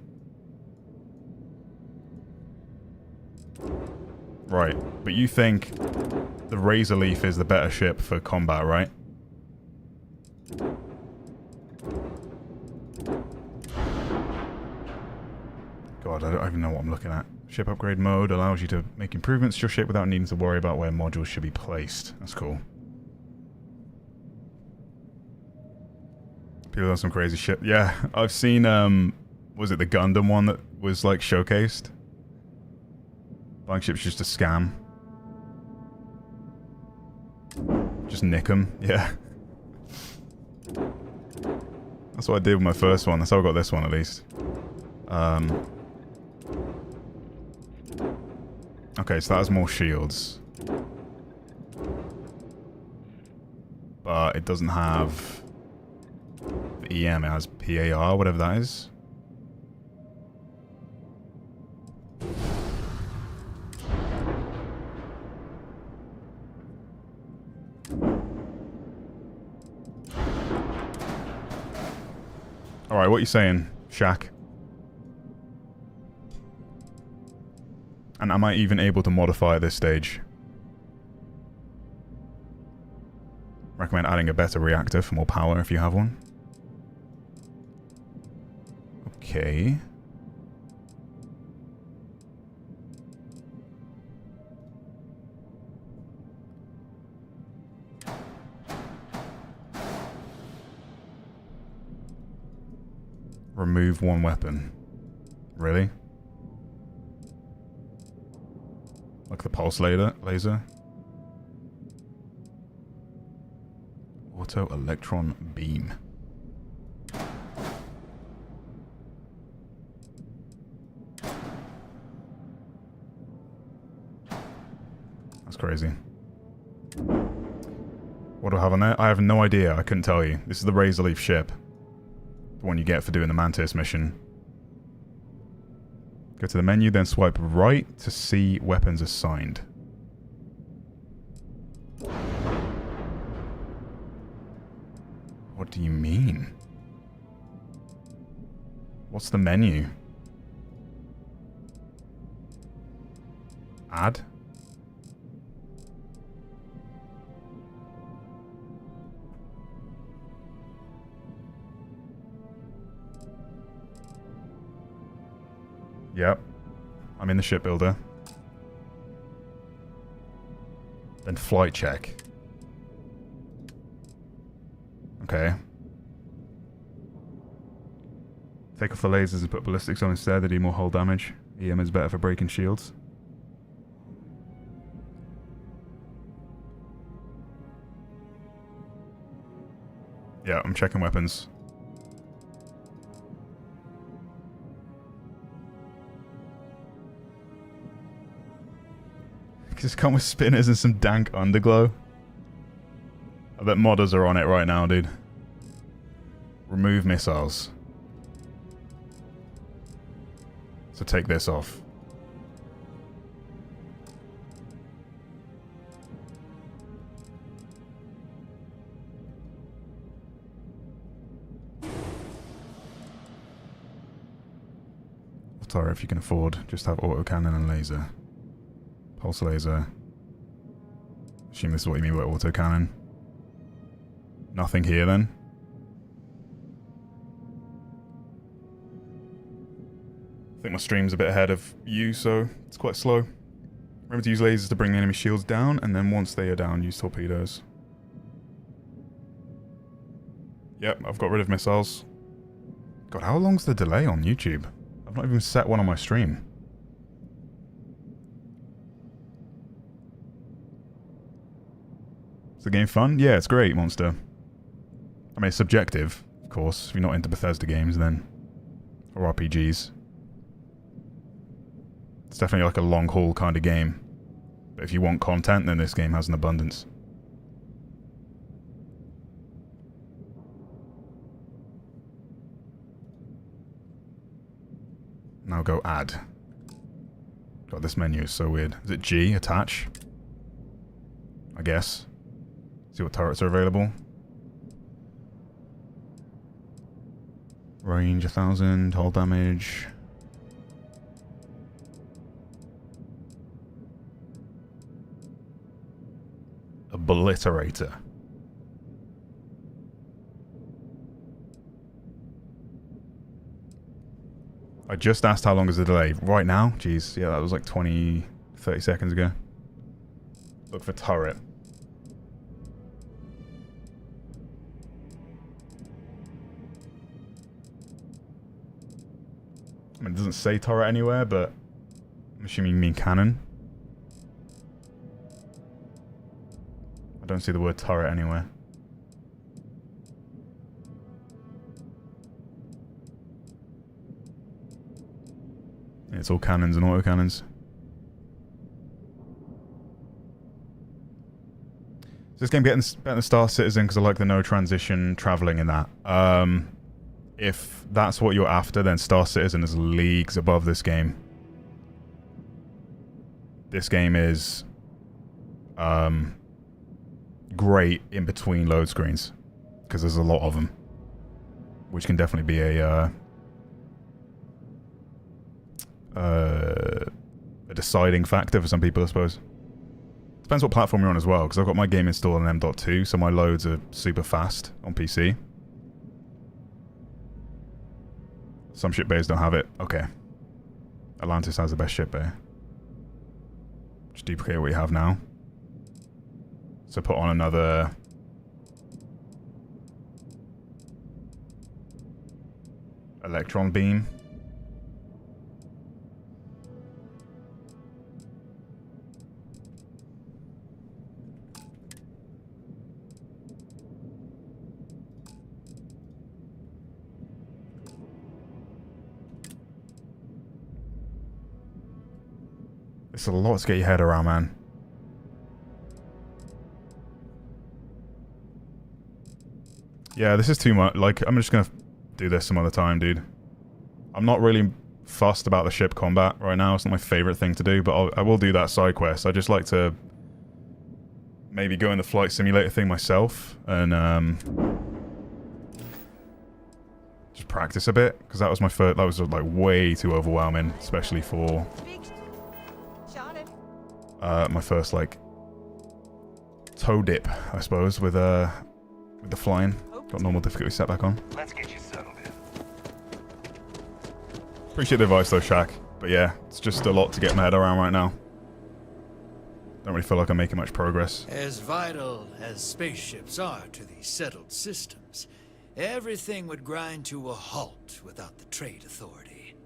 Right, but you think the Razor Leaf is the better ship for combat, right? God, I don't even know what I'm looking at. Ship upgrade mode allows you to make improvements to your ship without needing to worry about where modules should be placed. That's cool. People have some crazy shit. Yeah, I've seen, was it the Gundam one that was, like, showcased? Buying ships just a scam. Just nick them, yeah. That's what I did with my first one. That's how I got this one, at least. Okay, so that has more shields. But it doesn't have the EM, it has PAR, whatever that is. Alright, what are you saying, Shaq? And am I even able to modify at this stage? Recommend adding a better reactor for more power if you have one. Okay. Remove one weapon. Really? Like the pulse laser? Auto electron beam. That's crazy. What do I have on there? I have no idea. I couldn't tell you. This is the Razor Leaf ship. The one you get for doing the Mantis mission. Go to the menu, then swipe right to see weapons assigned. What do you mean? What's the menu? Add? Yep. I'm in the shipbuilder. Then flight check. Okay. Take off the lasers and put ballistics on instead. They do more hull damage. EM is better for breaking shields. Yeah, I'm checking weapons. Just come with spinners and some dank underglow. I bet modders are on it right now, dude. Remove missiles. So take this off. Sorry, if you can afford, just have autocannon and laser. Pulse laser. Assume this is what you mean by autocannon. Nothing here then. I think my stream's a bit ahead of you, so it's quite slow. Remember to use lasers to bring the enemy shields down, and then once they are down, use torpedoes. Yep, I've got rid of missiles. God, how long's the delay on YouTube? I've not even set one on my stream. Is the game fun? Yeah, it's great, Monster. I mean, it's subjective, of course. If you're not into Bethesda games, then... or RPGs. It's definitely like a long haul kind of game. But if you want content, then this game has an abundance. Now go add. God, this menu is so weird. Is it G? Attach? I guess. See what turrets are available. Range 1000, hull damage. Obliterator. I just asked how long is the delay. Right now? Jeez, yeah, that was like 20, 30 seconds ago. Look for turret. I mean, it doesn't say turret anywhere, but I'm assuming you mean cannon. I don't see the word turret anywhere. It's all cannons and autocannons. Is this game getting better than Star Citizen because I like the no transition traveling in that? If that's what you're after, then Star Citizen is leagues above this game. This game is great in between load screens because there's a lot of them, which can definitely be a deciding factor for some people, I suppose. Depends what platform you're on as well, because I've got my game installed on M.2, so my loads are super fast on PC. Some ship bays don't have it. Okay. Atlantis has the best ship bay. Just duplicate what you have now. So put on another... electron beam. It's a lot to get your head around, man. Yeah, this is too much. Like, I'm just gonna do this some other time, dude. I'm not really fussed about the ship combat right now. It's not my favorite thing to do, but I will do that side quest. I just like to maybe go in the flight simulator thing myself and just practice a bit, because that was my first. That was like way too overwhelming, especially for my first like toe dip, I suppose, with the flying. Got normal difficulty set back on. Let's get you settled in. Appreciate the advice though, Shaq. But yeah, it's just a lot to get my head around right now. Don't really feel like I'm making much progress. As vital as spaceships are to these settled systems, everything would grind to a halt without the Trade Authority.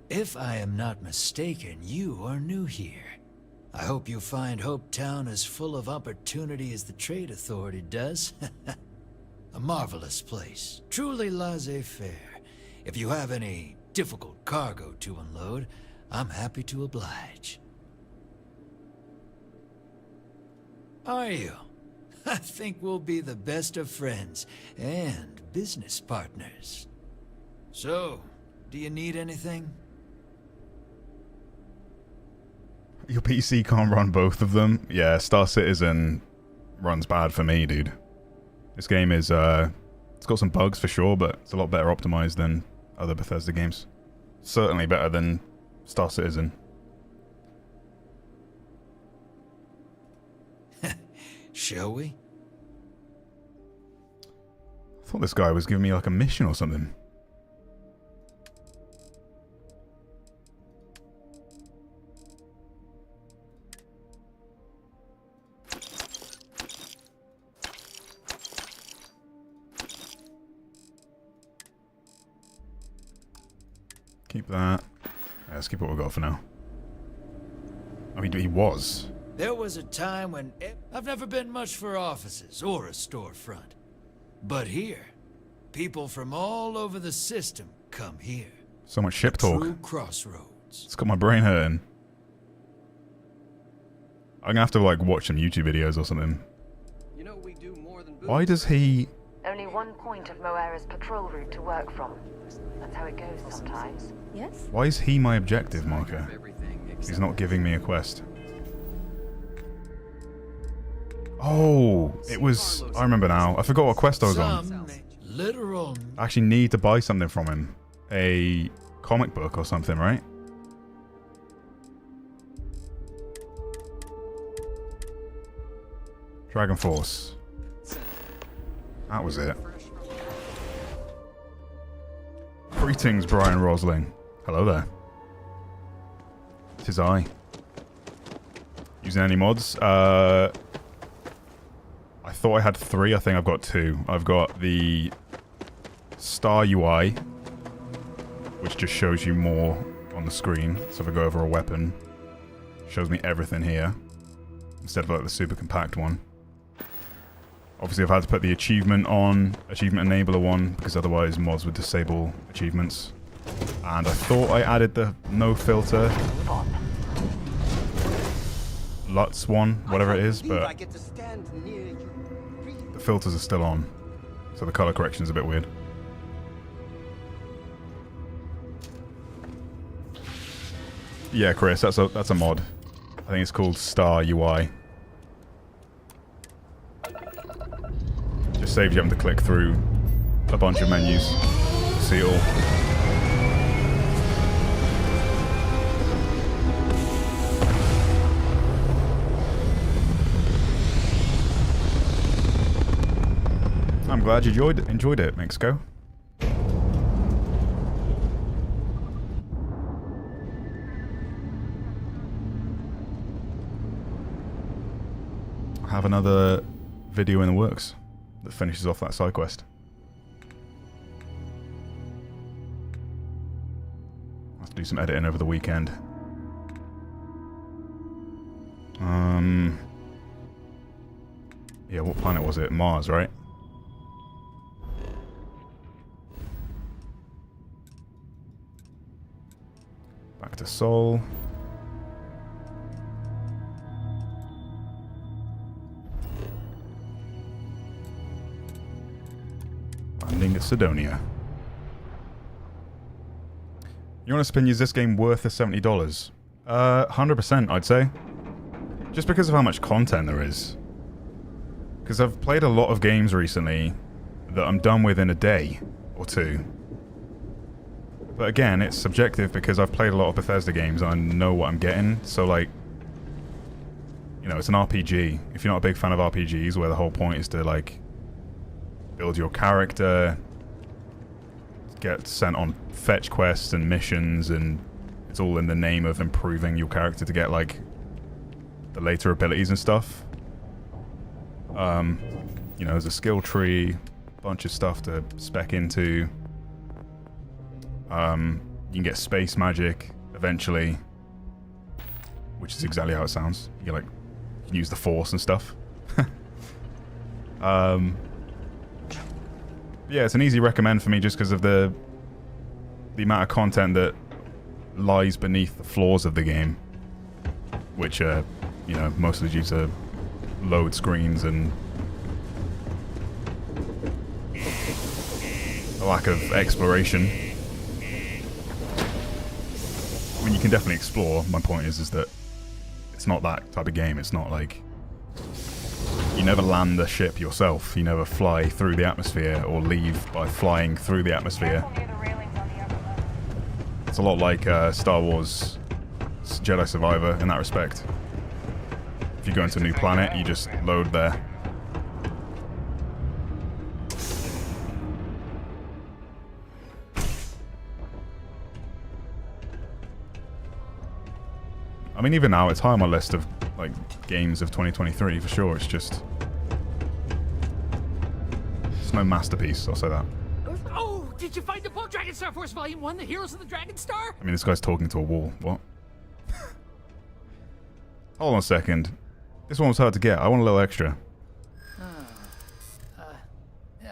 If I am not mistaken, you are new here. I hope you find Hope Town as full of opportunity as the Trade Authority does. A marvelous place, truly laissez-faire. If you have any difficult cargo to unload, I'm happy to oblige. Are you? I think we'll be the best of friends and business partners. So, do you need anything? Your PC can't run both of them. Yeah, Star Citizen runs bad for me, dude. This game is, it's got some bugs for sure, but it's a lot better optimized than other Bethesda games. Certainly better than Star Citizen. Shall we? I thought this guy was giving me like a mission or something. Keep that. Yeah, let's keep what we got for now. I mean, he was. There was a time when I've never been much for offices or a storefront. But here, people from all over the system come here. So much ship talk. True crossroads. It's got my brain hurting. I'm gonna have to like watch some YouTube videos or something. You know, we do more than Why does he... Only one point of Moera's patrol route to work from. That's how it goes sometimes. Yes? Why is he my objective marker? He's not giving me a quest. Oh, it was... I remember now. I forgot what quest I was on. Literal. I actually need to buy something from him. A comic book or something, right? Dragon Force. That was it. Greetings, Brian Rosling. Hello there. 'Tis I. Using any mods? I thought I had 3. I think I've got 2. I've got the Star UI, which just shows you more on the screen. So if I go over a weapon, it shows me everything here, instead of like the super compact one. Obviously I've had to put the achievement on, achievement enabler one, because otherwise mods would disable achievements. And I thought I added the no filter LUTs one, whatever it is, but the filters are still on, so the color correction is a bit weird. Yeah, Chris, that's a mod. I think it's called Star UI. Just saves you having to click through a bunch of menus to see it all. I'm glad you enjoyed it, Mexico. I have another video in the works that finishes off that side quest. I'll have to do some editing over the weekend. Yeah, what planet was it? Mars, right? Back to Sol. Landing at Cydonia. You want to spin? Is this game worth the $70? 100%, I'd say. Just because of how much content there is. Because I've played a lot of games recently that I'm done with in a day or two. But again, it's subjective because I've played a lot of Bethesda games and I know what I'm getting. So like, you know, it's an RPG. If you're not a big fan of RPGs where the whole point is to like build your character, get sent on fetch quests and missions, and it's all in the name of improving your character to get like the later abilities and stuff. You know, there's a skill tree, bunch of stuff to spec into. You can get space magic eventually, which is exactly how it sounds. You can use the Force and stuff. Yeah, it's an easy recommend for me just because of the amount of content that lies beneath the flaws of the game, which are, you know, mostly due to load screens and a lack of exploration. I mean, you can definitely explore. My point is that it's not that type of game. It's not like you never land the ship yourself. You never fly through the atmosphere or leave by flying through the atmosphere. It's a lot like Star Wars Jedi Survivor in that respect. If you go into a new planet, you just load there. I mean, even now, it's high on my list of like games of 2023 for sure. It's just, it's no masterpiece. I'll say that. Oh, did you find the book, Dragon Star Force Volume 1, The Heroes of the Dragon Star? I mean, this guy's talking to a wall. What? Hold on a second. This one was hard to get. I want a little extra.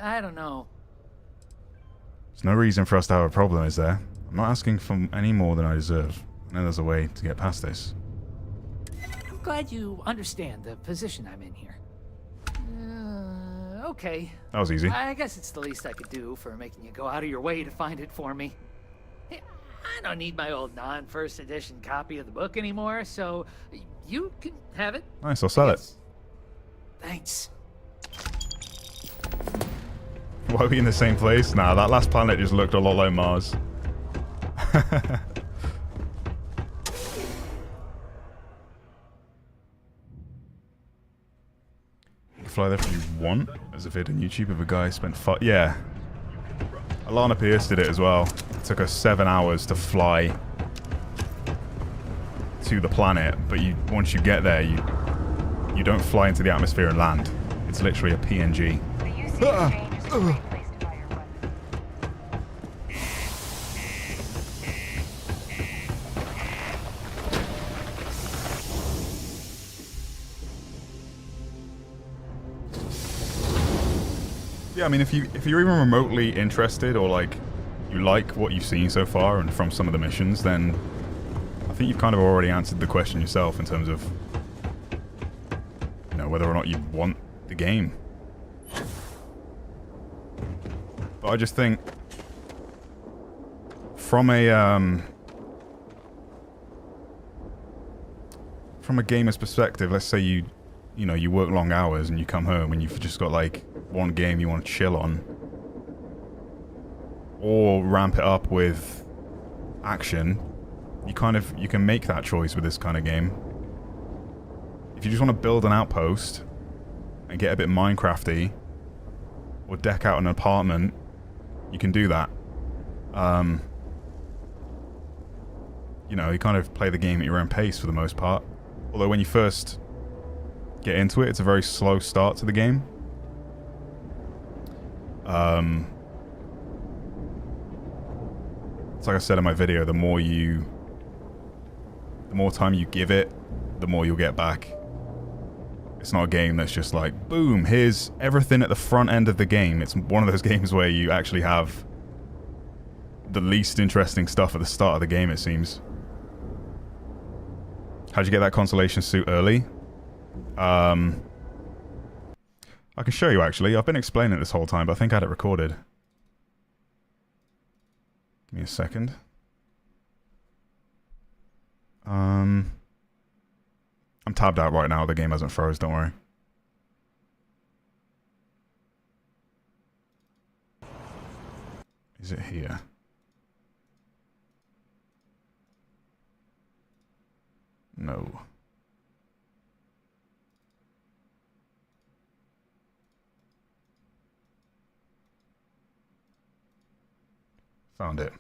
I don't know. There's no reason for us to have a problem, is there? I'm not asking for any more than I deserve. I know there's a way to get past this. I'm glad you understand the position I'm in here. Okay. That was easy. I guess it's the least I could do for making you go out of your way to find it for me. Hey, I don't need my old non-first edition copy of the book anymore, so you can have it. Nice, I'll sell it. Thanks. Why are we in the same place? Nah, that last planet just looked a lot like Mars. Fly there if you want. There's a vid on YouTube of a guy spent yeah. Alana Pierce did it as well. It took us 7 hours to fly to the planet, but once you get there, you don't fly into the atmosphere and land. It's literally a PNG. Yeah, I mean, if you're even remotely interested or like you like what you've seen so far and from some of the missions, then I think you've kind of already answered the question yourself in terms of, you know, whether or not you want the game. But I just think from a gamer's perspective, let's say you know, you work long hours and you come home and you've just got like one game you want to chill on, or ramp it up with action, you can make that choice with this kind of game. If you just want to build an outpost and get a bit Minecrafty or deck out an apartment, you can do that. You know, you kind of play the game at your own pace for the most part. Although when you first get into it, it's a very slow start to the game. It's like I said in my video, the more time you give it, the more you'll get back. It's not a game that's just like, boom, here's everything at the front end of the game. It's one of those games where you actually have the least interesting stuff at the start of the game, it seems. How'd you get that constellation suit early? I can show you, actually. I've been explaining it this whole time, but I think I had it recorded. Give me a second. I'm tabbed out right now. The game hasn't froze, don't worry. Is it here? No. Found it.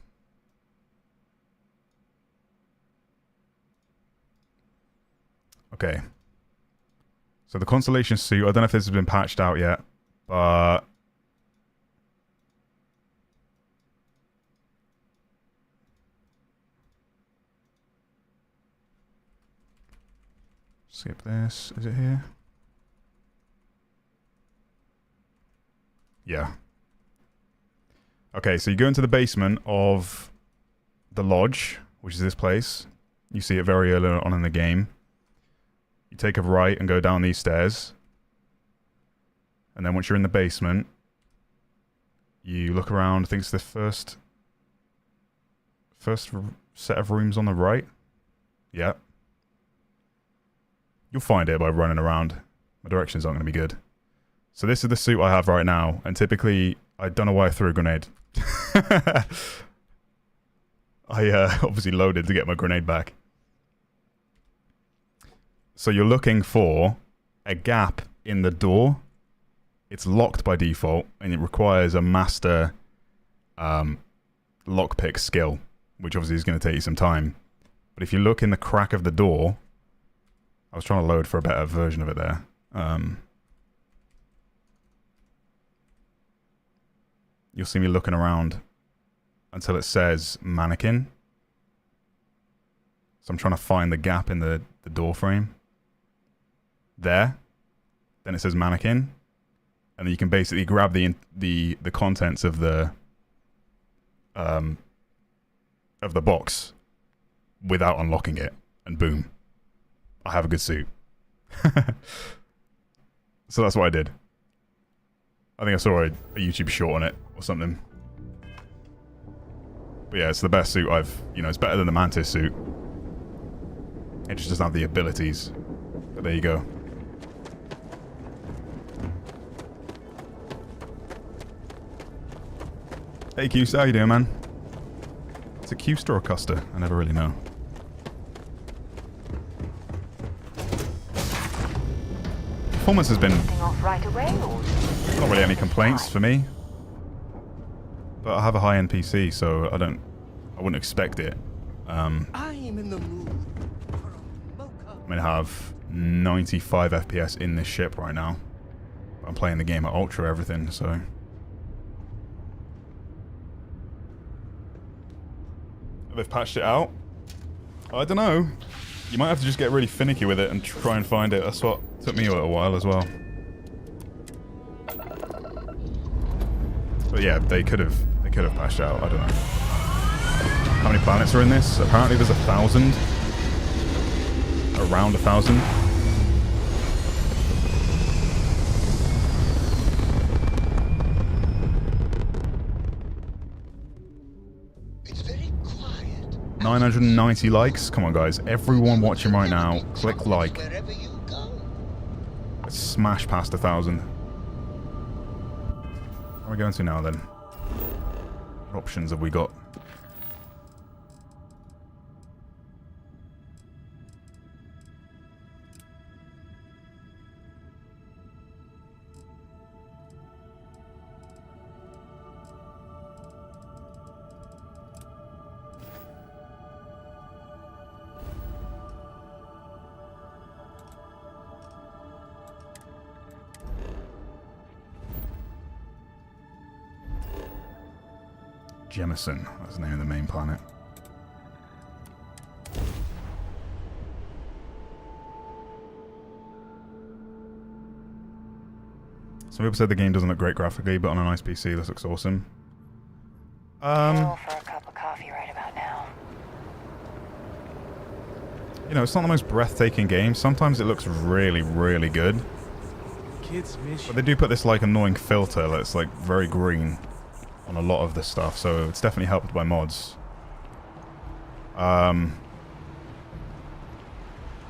Okay. So the Constellation suit, I don't know if this has been patched out yet, but skip this. Is it here? Yeah. Okay, so you go into the basement of the lodge, which is this place. You see it very early on in the game. You take a right and go down these stairs. And then once you're in the basement, you look around. I think it's the first set of rooms on the right. Yeah. You'll find it by running around. My directions aren't going to be good. So this is the suit I have right now. And typically, I don't know why I threw a grenade. I obviously loaded to get my grenade back. So you're looking for a gap in the door. It's locked by default, and it requires a master lockpick skill, which obviously is going to take you some time. But if you look in the crack of the door, I was trying to load for a better version of it there. You'll see me looking around until it says mannequin. So I'm trying to find the gap in the door frame. There. Then it says mannequin. And then you can basically grab the contents of the box without unlocking it. And boom. I have a good suit. So that's what I did. I think I saw a YouTube short on it or something. But yeah, it's the best suit it's better than the Mantis suit. It just doesn't have the abilities. But there you go. Hey Qster, how you doing, man? It's a Qster or a Custer? I never really know. Performance has been right away, or? Not really any complaints for me. But I have a high-end PC, so I wouldn't expect it. I am in the mood. I mean, I have 95 FPS in this ship right now. I'm playing the game at ultra everything, so. They've patched it out. I don't know. You might have to just get really finicky with it and try and find it. That's what took me a while as well. But yeah, they could have patched out. I don't know. How many planets are in this? Apparently there's 1,000. Around 1,000. It's very quiet. 990 likes. Come on, guys. Everyone watching right now, click like. Let's smash past 1,000. Where are we going to now, then? What options have we got? Jemison, that's the name of the main planet. Some people said the game doesn't look great graphically, but on a nice PC this looks awesome. For a cup of coffee right about now. You know, it's not the most breathtaking game. Sometimes it looks really, really good. Kids miss you. But they do put this like annoying filter that's like very green on a lot of the stuff, so it's definitely helped by mods.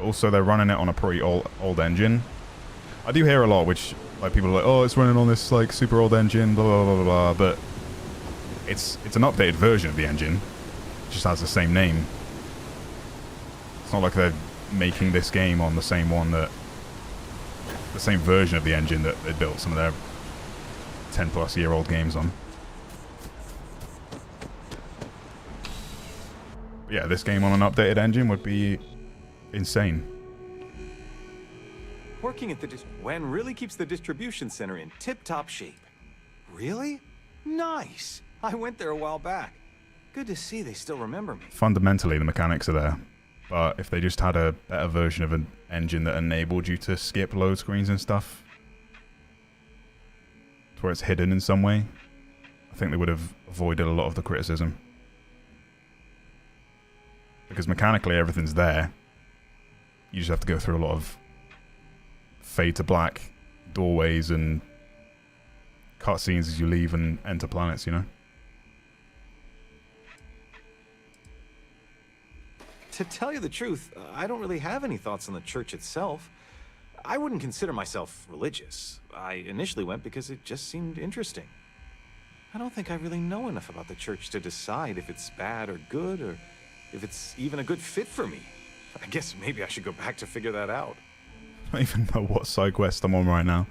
Also, they're running it on a pretty old engine. I do hear a lot, which like people are like, oh, it's running on this like super old engine, blah blah blah blah. But it's an updated version of the engine. It just has the same name. It's not like they're making this game on the same version of the engine that they built some of their 10-plus-year-old games on. But yeah, this game on an updated engine would be insane. Working at the WEN really keeps the distribution center in tip-top shape. Really? Nice. I went there a while back. Good to see they still remember me. Fundamentally, the mechanics are there. But if they just had a better version of an engine that enabled you to skip load screens and stuff, to where it's hidden in some way, I think they would have avoided a lot of the criticism. Because mechanically, everything's there. You just have to go through a lot of fade to black doorways and cutscenes as you leave and enter planets, you know? To tell you the truth, I don't really have any thoughts on the church itself. I wouldn't consider myself religious. I initially went because it just seemed interesting. I don't think I really know enough about the church to decide if it's bad or good, or if it's even a good fit for me. I guess maybe I should go back to figure that out. I don't even know what side quest I'm on right now.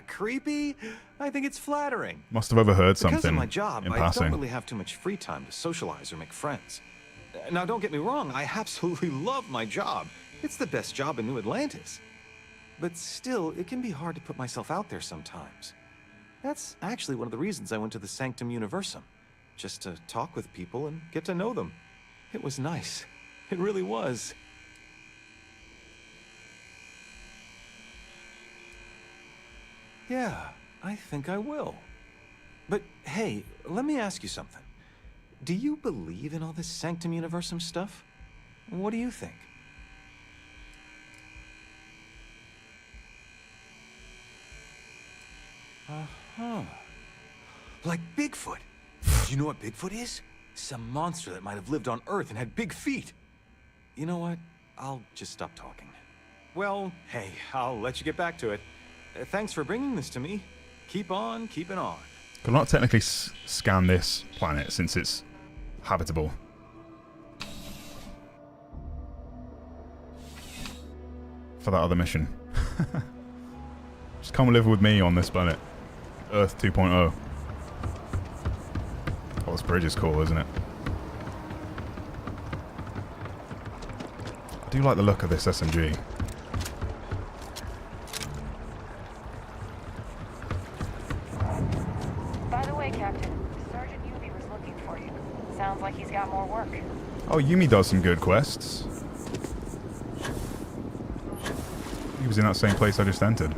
Creepy? I think it's flattering. Must have overheard something because of my job, in I passing. don't really have too much free time to socialize or make friends. Now, don't get me wrong, I absolutely love my job. It's the best job in New Atlantis. But still, it can be hard to put myself out there sometimes. That's actually one of the reasons I went to the Sanctum Universum. Just to talk with people and get to know them. It was nice. It really was. Yeah, I think I will. But hey, let me ask you something. Do you believe in all this Sanctum Universum stuff? What do you think? Uh-huh. Like Bigfoot. Do you know what Bigfoot is? Some monster that might have lived on Earth and had big feet. You know what? I'll just stop talking. Well, hey, I'll let you get back to it. Thanks for bringing this to me. Keep on keeping on. Could not technically scan this planet since it's habitable. For that other mission. Just come live with me on this planet. Earth 2.0. Oh, this bridge is cool, isn't it? I do like the look of this SMG. By the way, Captain, Sergeant Yumi was looking for you. Sounds like he's got more work. Oh, Yumi does some good quests. He was in that same place I just entered.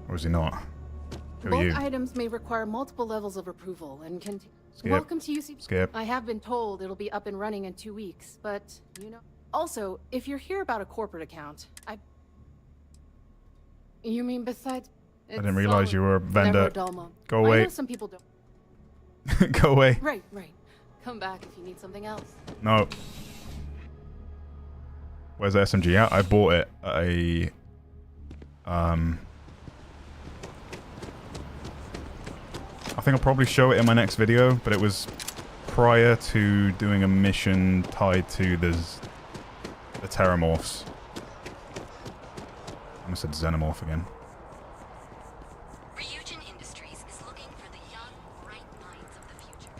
Or is he not? Who are Bulk you? items may require multiple levels of approval and can... Skip. Welcome to UC... Skip. I have been told it'll be up and running in 2 weeks, but, you know... Also, if you're here about a corporate account, You mean besides... I didn't realize you were a vendor. Go I away. know some people don't... Go away. Right. Come back if you need something else. No. Where's the SMG at? I bought it at a... I think I'll probably show it in my next video, but it was prior to doing a mission tied to the Terramorphs. I almost said Xenomorph again. Ryujin Industries is looking for the young, bright minds of the future.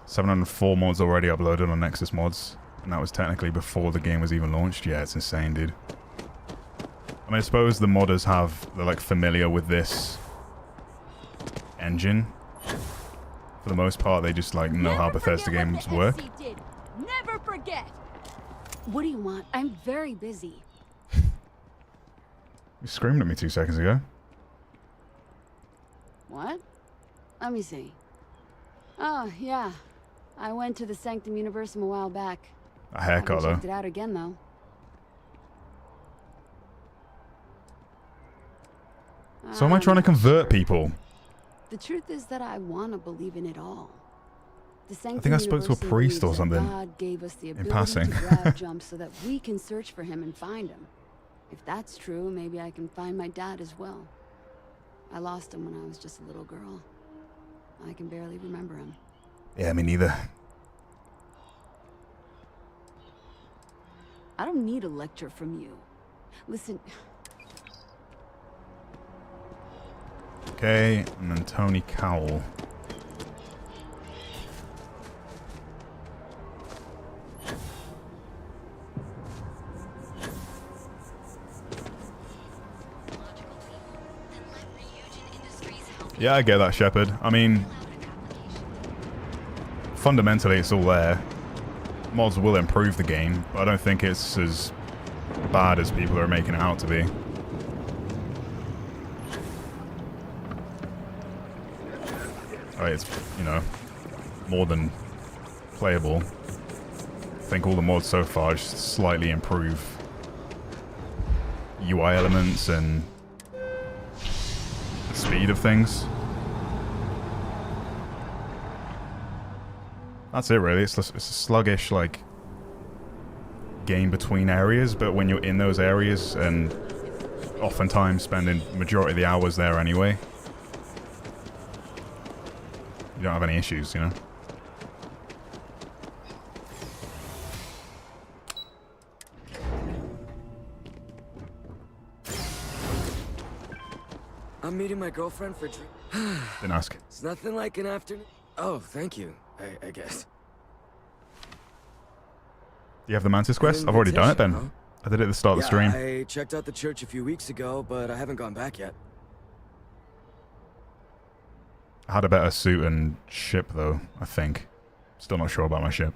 704 mods already uploaded on Nexus Mods, and that was technically before the game was even launched. Yeah, it's insane, dude. I mean, I suppose the modders they're like familiar with this engine. For the most part, they just like know how Bethesda games work. Never forget. What do you want? I'm very busy. You screamed at me 2 seconds ago. What? Let me see. Oh, yeah. I went to the Sanctum Universum a while back. A haircut, Haven't checked though. it out again, though. So am I trying to convert people? The truth is that I want to believe in it all. The I think I spoke to a Sanctum priest or believes that something God gave us the in ability passing. to grab jump so that we can search for him and find him. If that's true, maybe I can find my dad as well. I lost him when I was just a little girl. I can barely remember him. Yeah, me neither. I don't need a lecture from you. Listen. Okay, and then Tony Cowell. Yeah, I get that, Shepard. I mean, fundamentally it's all there. Mods will improve the game, but I don't think it's as bad as people are making it out to be. Right, it's, you know, more than playable. I think all the mods so far just slightly improve UI elements and the speed of things. That's it, really. It's a sluggish, like, game between areas, but when you're in those areas and oftentimes spending majority of the hours there anyway, you don't have any issues, you know? I'm meeting my girlfriend for drink. Didn't ask. It's nothing like an afternoon. Oh, thank you, I guess. Do you have the Mantis quest? I've already done it then. Huh? I did it at the start of the stream. I checked out the church a few weeks ago, but I haven't gone back yet. I had a better suit and ship, though, I think. Still not sure about my ship.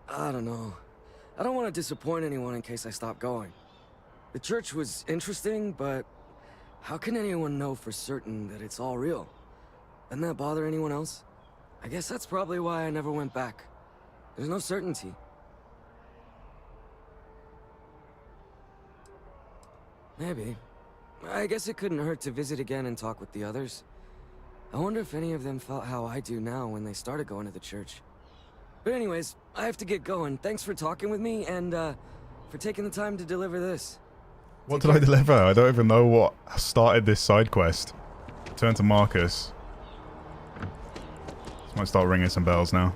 I don't know. I don't want to disappoint anyone in case I stop going. The church was interesting, but how can anyone know for certain that it's all real? Doesn't that bother anyone else? I guess that's probably why I never went back. There's no certainty. Maybe. I guess it couldn't hurt to visit again and talk with the others. I wonder if any of them felt how I do now when they started going to the church. But anyways, I have to get going. Thanks for talking with me and for taking the time to deliver this. What did I deliver? I don't even know what started this side quest. Turn to Marcus. This might start ringing some bells now.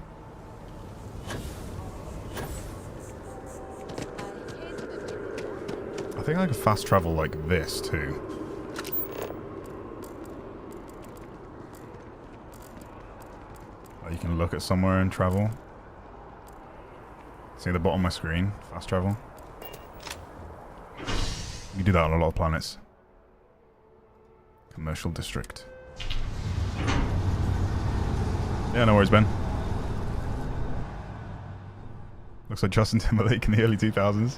I think I can fast travel like this too. Oh, you can look at somewhere and travel. See the bottom of my screen, fast travel. You can do that on a lot of planets. Commercial district. Yeah, no worries, Ben. Looks like Justin Timberlake in the early 2000s.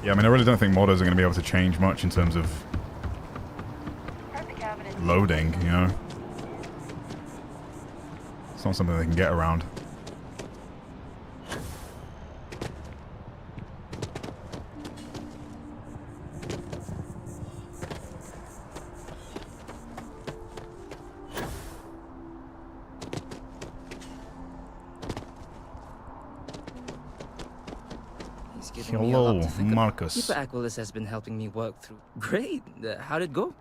Yeah, I mean, I really don't think modders are going to be able to change much in terms of loading, you know? It's not something they can get around. Hello, Marcus. Keeper Aquilus has been helping me work through. Great. How'd it go?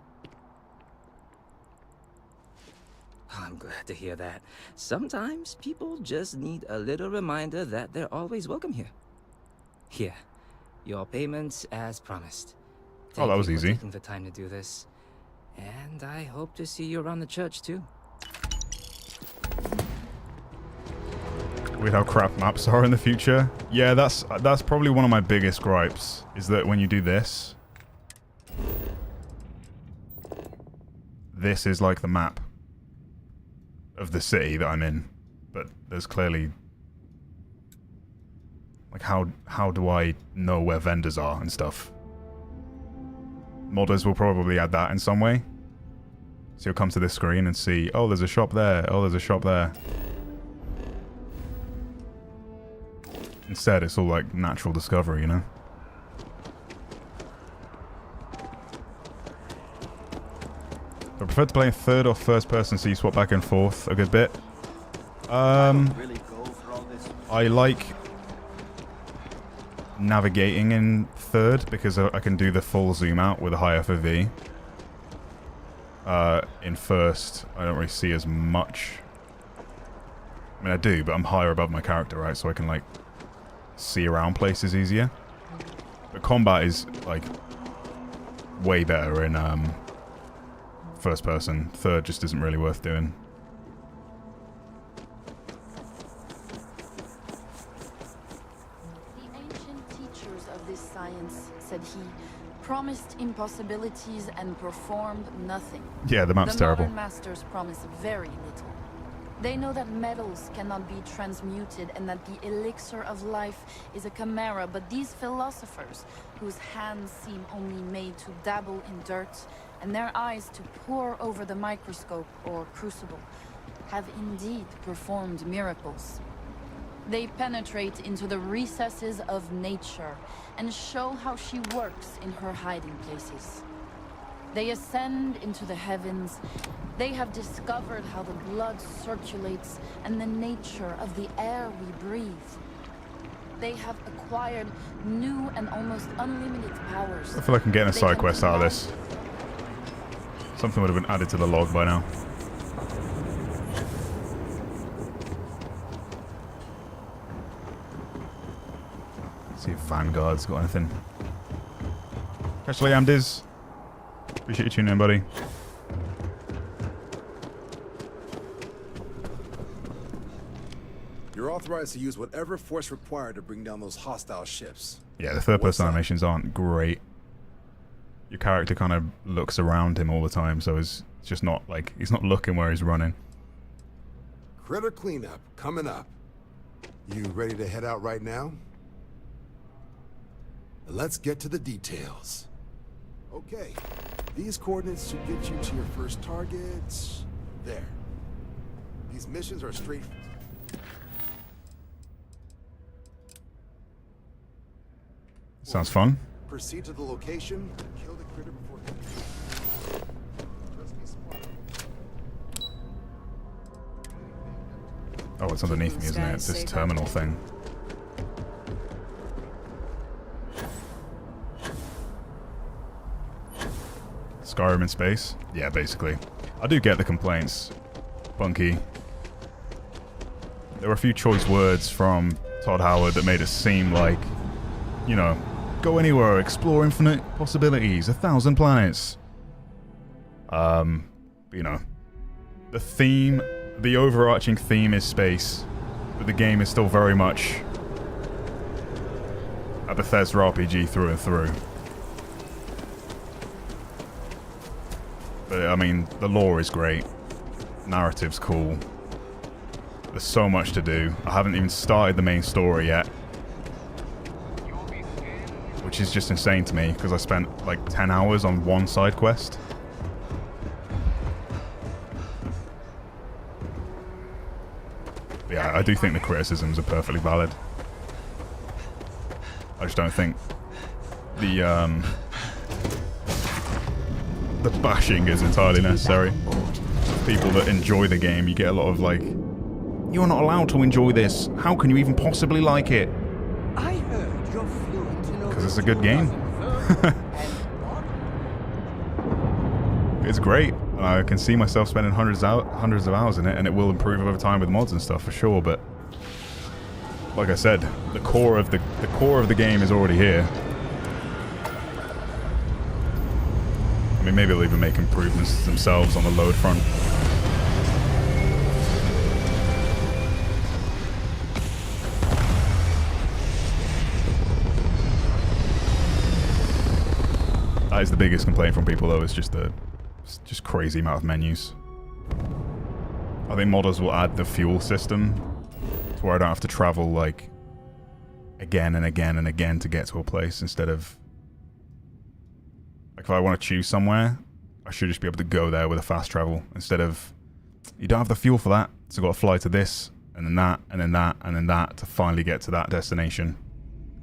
Oh, I'm glad to hear that. Sometimes people just need a little reminder that they're always welcome here. Here, your payments as promised. Oh, that was Thank you for easy. taking the time to do this, and I hope to see you around the church too. Weird how crap maps are in the future. Yeah, that's probably one of my biggest gripes, is that when you do this, this is like the map of the city that I'm in, but there's clearly, like, how do I know where vendors are and stuff? Modders will probably add that in some way. So you'll come to this screen and see, oh, there's a shop there, oh, there's a shop there. Instead, it's all like natural discovery, you know? I prefer to play in third or first person, so you swap back and forth a good bit. I like navigating in third because I can do the full zoom out with a high FOV. In first, I don't really see as much. I mean, I do, but I'm higher above my character, right? So I can, like, see around places easier. But combat is, like, way better in first person. Third just isn't really worth doing. The ancient teachers of this science, said he, promised impossibilities and performed nothing. Yeah, the map's terrible. The modern masters promise very little. They know that metals cannot be transmuted and that the elixir of life is a chimera, but these philosophers, whose hands seem only made to dabble in dirt and their eyes to pore over the microscope or crucible, have indeed performed miracles. They penetrate into the recesses of nature and show how she works in her hiding places. They ascend into the heavens. They have discovered how the blood circulates and the nature of the air we breathe. They have acquired new and almost unlimited powers. I feel like I'm getting a side quest out of this. Something would have been added to the log by now. See if Vanguard's got anything. Actually, Amdiz. Appreciate you tuning in, buddy. You're authorized to use whatever force required to bring down those hostile ships. Yeah, the third-person animations aren't great. Your character kind of looks around him all the time, so it's just not like he's not looking where he's running. Critter cleanup coming up. You ready to head out right now? Let's get to the details. Okay, these coordinates should get you to your first target. There. These missions are straight. Sounds fun. Proceed to the location and kill the critter before. Just be smart. Oh, it's underneath me, isn't it? It's this terminal thing. Skyrim in space? Yeah, basically. I do get the complaints. Bunky. There were a few choice words from Todd Howard that made it seem like, you know, go anywhere, explore infinite possibilities, 1,000 planets. You know, the theme, the overarching theme is space, but the game is still very much a Bethesda RPG through and through. But, I mean, the lore is great. Narrative's cool. There's so much to do. I haven't even started the main story yet. Which is just insane to me, because I spent like 10 hours on one side quest. But yeah, I do think the criticisms are perfectly valid. I just don't think the bashing is entirely necessary. People that enjoy the game, you get a lot of like, you're not allowed to enjoy this. How can you even possibly like it? I heard you're fluent in Because it's a good game. It's great. I can see myself spending hundreds of hours in it, and it will improve over time with mods and stuff for sure. But like I said, the core of the game is already here. I mean, maybe they'll even make improvements themselves on the load front. That is the biggest complaint from people, though, is just the crazy amount of menus. I think modders will add the fuel system to where I don't have to travel, like, again and again and again to get to a place, instead of... Like, if I want to choose somewhere, I should just be able to go there with a fast travel, instead of... You don't have the fuel for that, so I've got to fly to this and then that, and then that, and then that to finally get to that destination.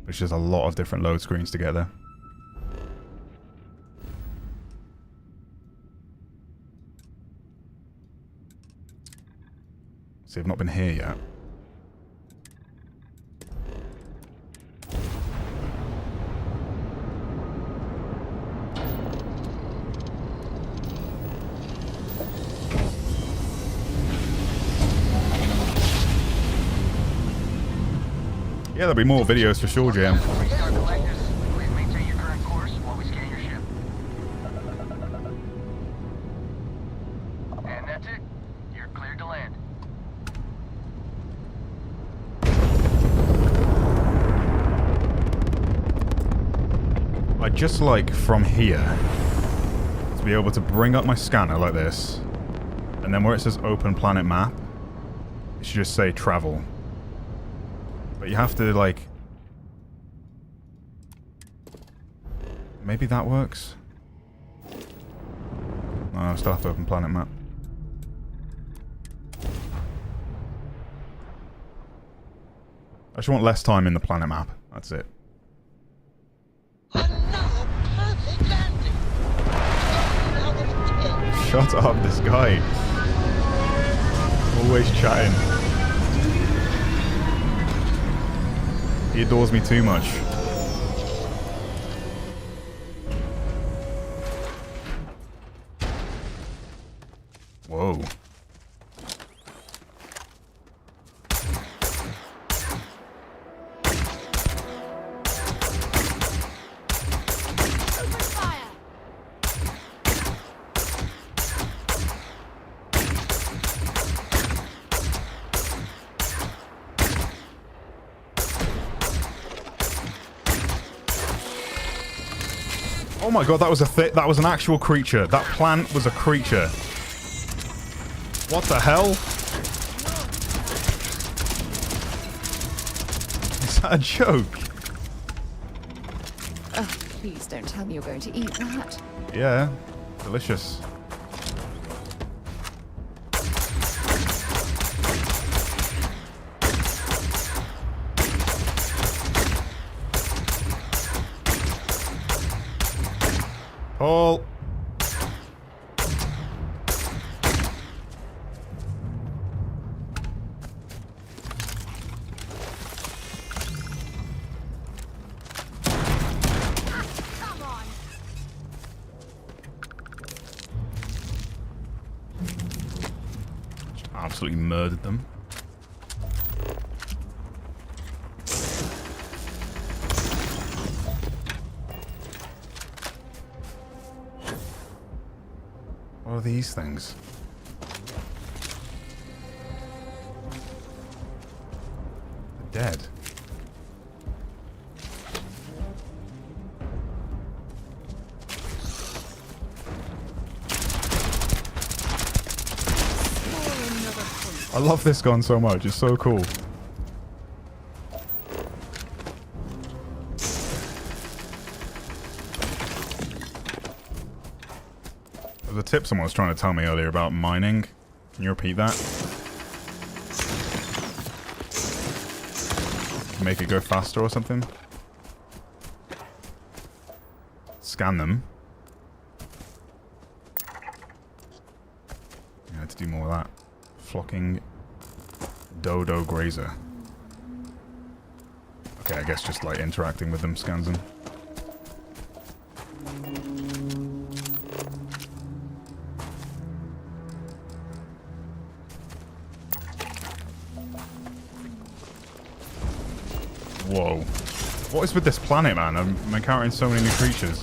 Which is a lot of different load screens to get there. See, I've not been here yet. Yeah, there'll be more videos for sure, Jam. Please maintain your current course while we scan your ship. And that's it. You're cleared to land. I'd just like, from here, to be able to bring up my scanner like this, and then where it says open planet map, it should just say travel. But you have to, like... Maybe that works? No, I still have to open planet map. I just want less time in the planet map. That's it. Shut up, this guy. Always chatting. He adores me too much. Whoa. Oh my god, that was that was an actual creature. That plant was a creature. What the hell? Is that a joke? Oh, please don't tell me you're going to eat that. Yeah, delicious. Paul. Absolutely murdered them. What are these things? They're dead. I love this gun so much. It's so cool. There's a tip someone was trying to tell me earlier about mining. Can you repeat that? Make it go faster or something? Scan them. Yeah, to do more of that. Flocking dodo grazer. Okay, I guess just like interacting with them scans them. Whoa. What is with this planet, man? I'm encountering so many new creatures.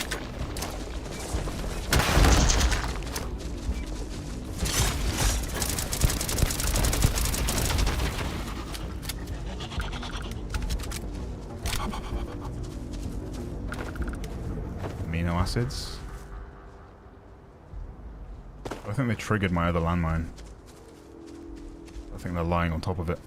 Amino acids. I think they triggered my other landmine. I think they're lying on top of it.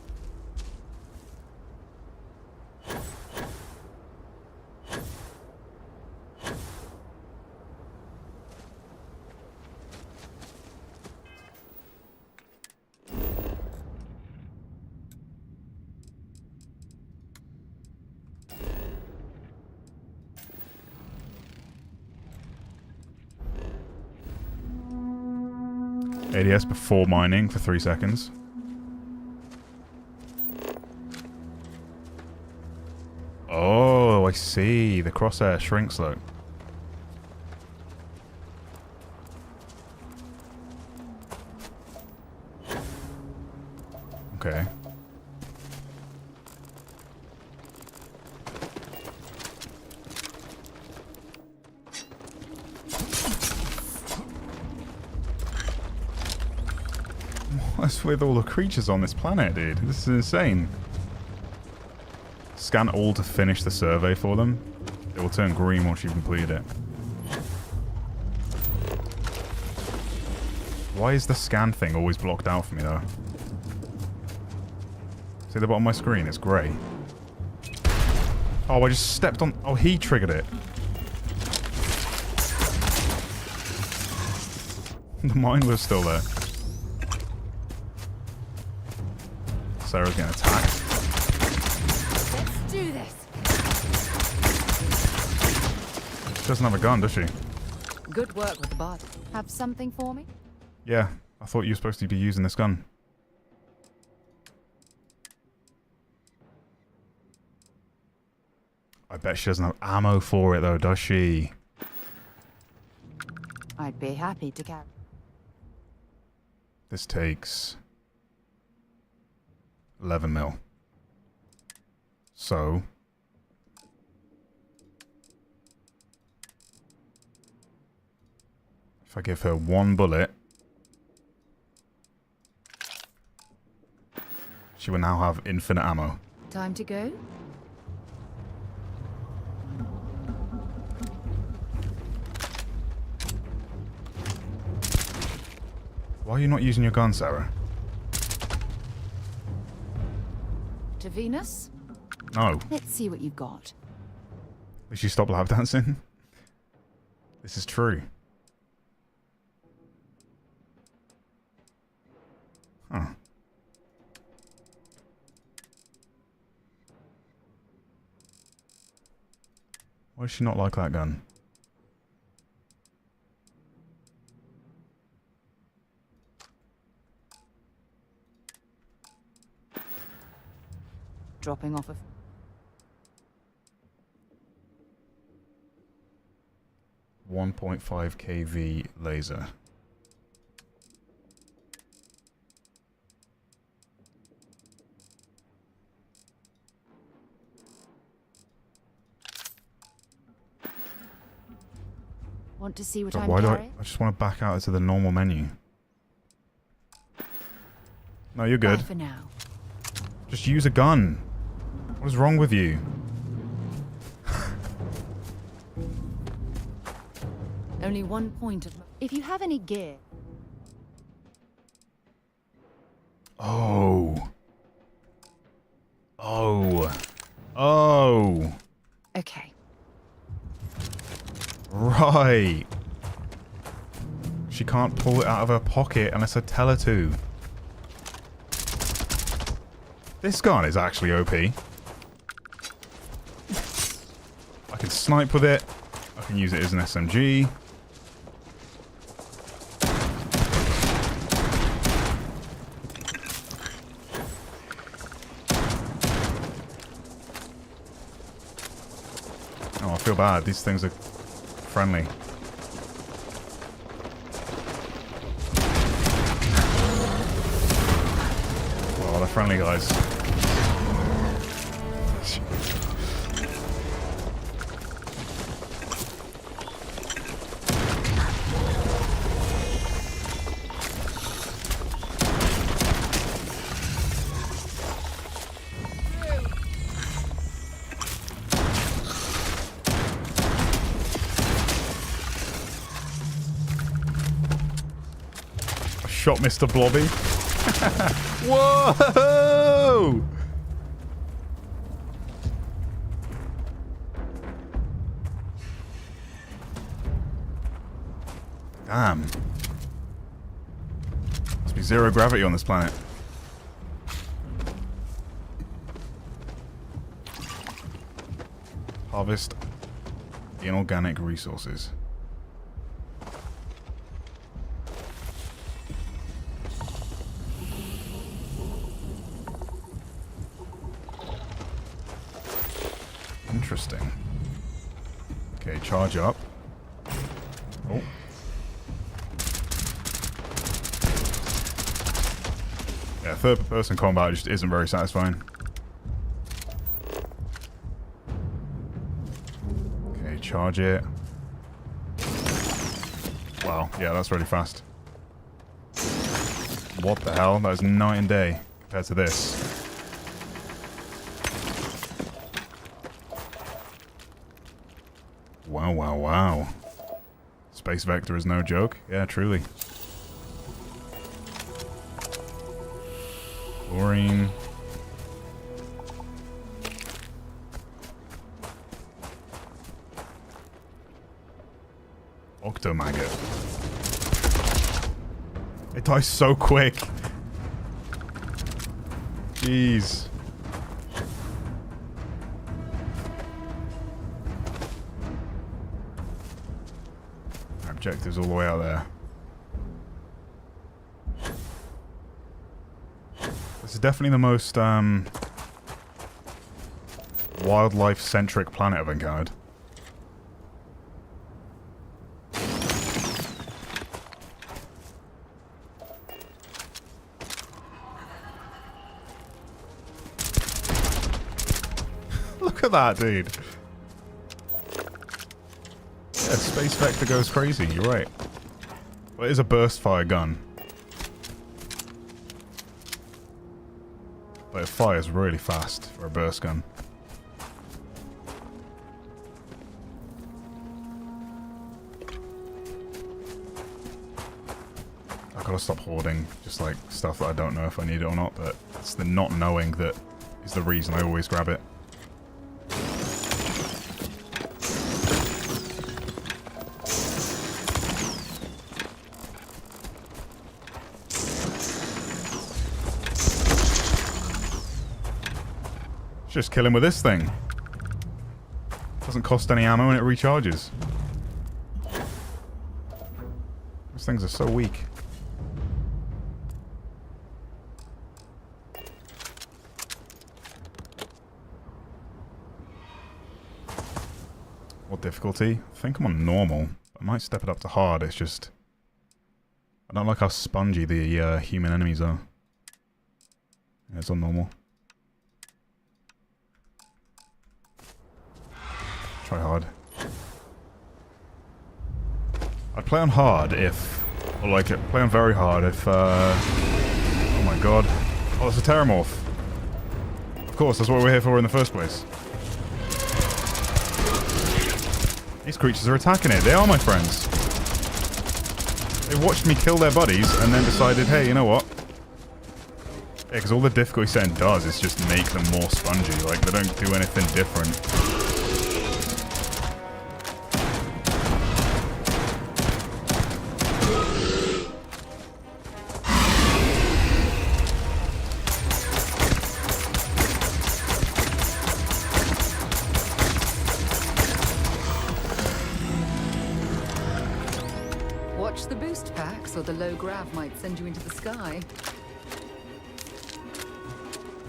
ADS before mining for 3 seconds. Oh, I see. The crosshair shrinks, look. Okay. What's with all the creatures on this planet, dude? This is insane. Scan all to finish the survey for them. It will turn green once you've completed it. Why is the scan thing always blocked out for me, though? See the bottom of my screen? It's grey. Oh, I just stepped on... Oh, he triggered it. The mine was still there. Sarah's getting attacked. Let's do this. She doesn't have a gun, does she? Good work with the bot. Have something for me? Yeah, I thought you were supposed to be using this gun. I bet she doesn't have ammo for it, though, does she? I'd be happy to carry. This takes 11 mil. So if I give her one bullet, she will now have infinite ammo. Time to go? Why are you not using your gun, Sarah? To Venus? No. Let's see what you've got. Did she stop lap dancing? This is true. Huh. Why does she not like that gun? Dropping off a... 1.5 kV laser. Want to see what But I'm why do carrying? I just want to back out into the normal menu. No, you're good. Bye for now. Just use a gun. What is wrong with you? Only 1 point of... If you have any gear... Oh. Oh. Oh. Okay. Right. She can't pull it out of her pocket unless I tell her to. This gun is actually OP. I can snipe with it. I can use it as an SMG. Oh, I feel bad. These things are friendly. Oh, they're friendly, guys. Shot Mr. Blobby. Whoa! Damn. Must be zero gravity on this planet. Harvest inorganic resources. Interesting. Okay, charge up. Oh. Yeah, third-person combat just isn't very satisfying. Okay, charge it. Wow, yeah, that's really fast. What the hell? That is night and day compared to this. Wow, wow, wow. Space Vector is no joke. Yeah, truly. Chlorine. Octomaggot. It dies so quick. Jeez. Our objective's all the way out there. This is definitely the most wildlife-centric planet I've encountered. Look at that, dude. Yeah, Space Vector goes crazy, you're right. Well, it is a burst fire gun. But it fires really fast for a burst gun. I gotta stop hoarding just like stuff that I don't know if I need it or not, but it's the not knowing that is the reason I always grab it. Just kill him with this thing. Doesn't cost any ammo and it recharges. Those things are so weak. What difficulty? I think I'm on normal. I might step it up to hard, it's just... I don't like how spongy the human enemies are. Yeah, it's on normal. Try hard. I'd play on hard if... Or like it, play on very hard if... oh my god. Oh, it's a Terramorph. Of course, that's what we're here for in the first place. These creatures are attacking it. They are my friends. They watched me kill their buddies and then decided, hey, you know what? Yeah, because all the difficulty setting does is just make them more spongy. Like, they don't do anything different. Watch the boost packs, or the low grav might send you into the sky.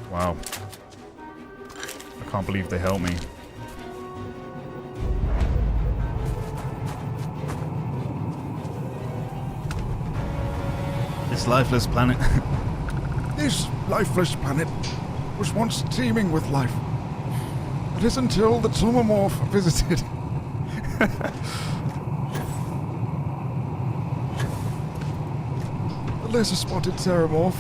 Wow. I can't believe they helped me. This lifeless planet. This lifeless planet was once teeming with life. It is until the Tomographic visited. The laser-spotted Terramorph.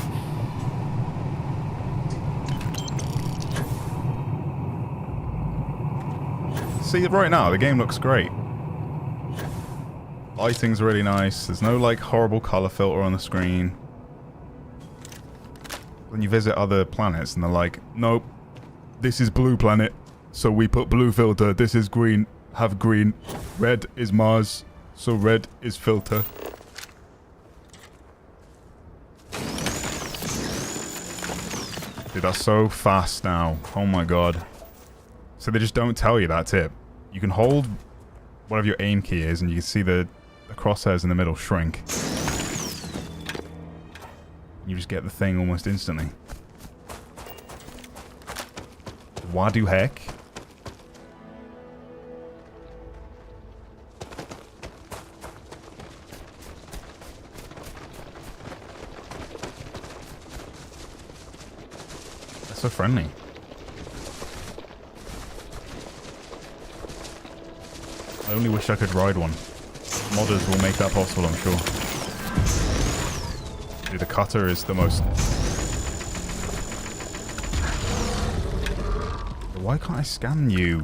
See, right now, the game looks great. Lighting's really nice. There's no, like, horrible color filter on the screen. When you visit other planets and they're like, nope, this is blue planet, so we put blue filter. This is green, have green. Red is Mars, so red is filter. Dude, that's so fast now. Oh my god. So they just don't tell you that tip. You can hold whatever your aim key is and you can see the crosshairs in the middle shrink. You just get the thing almost instantly. Why do heck? so friendly. I only wish I could ride one. Modders will make that possible, I'm sure. Dude, the cutter is the most... Why can't I scan you?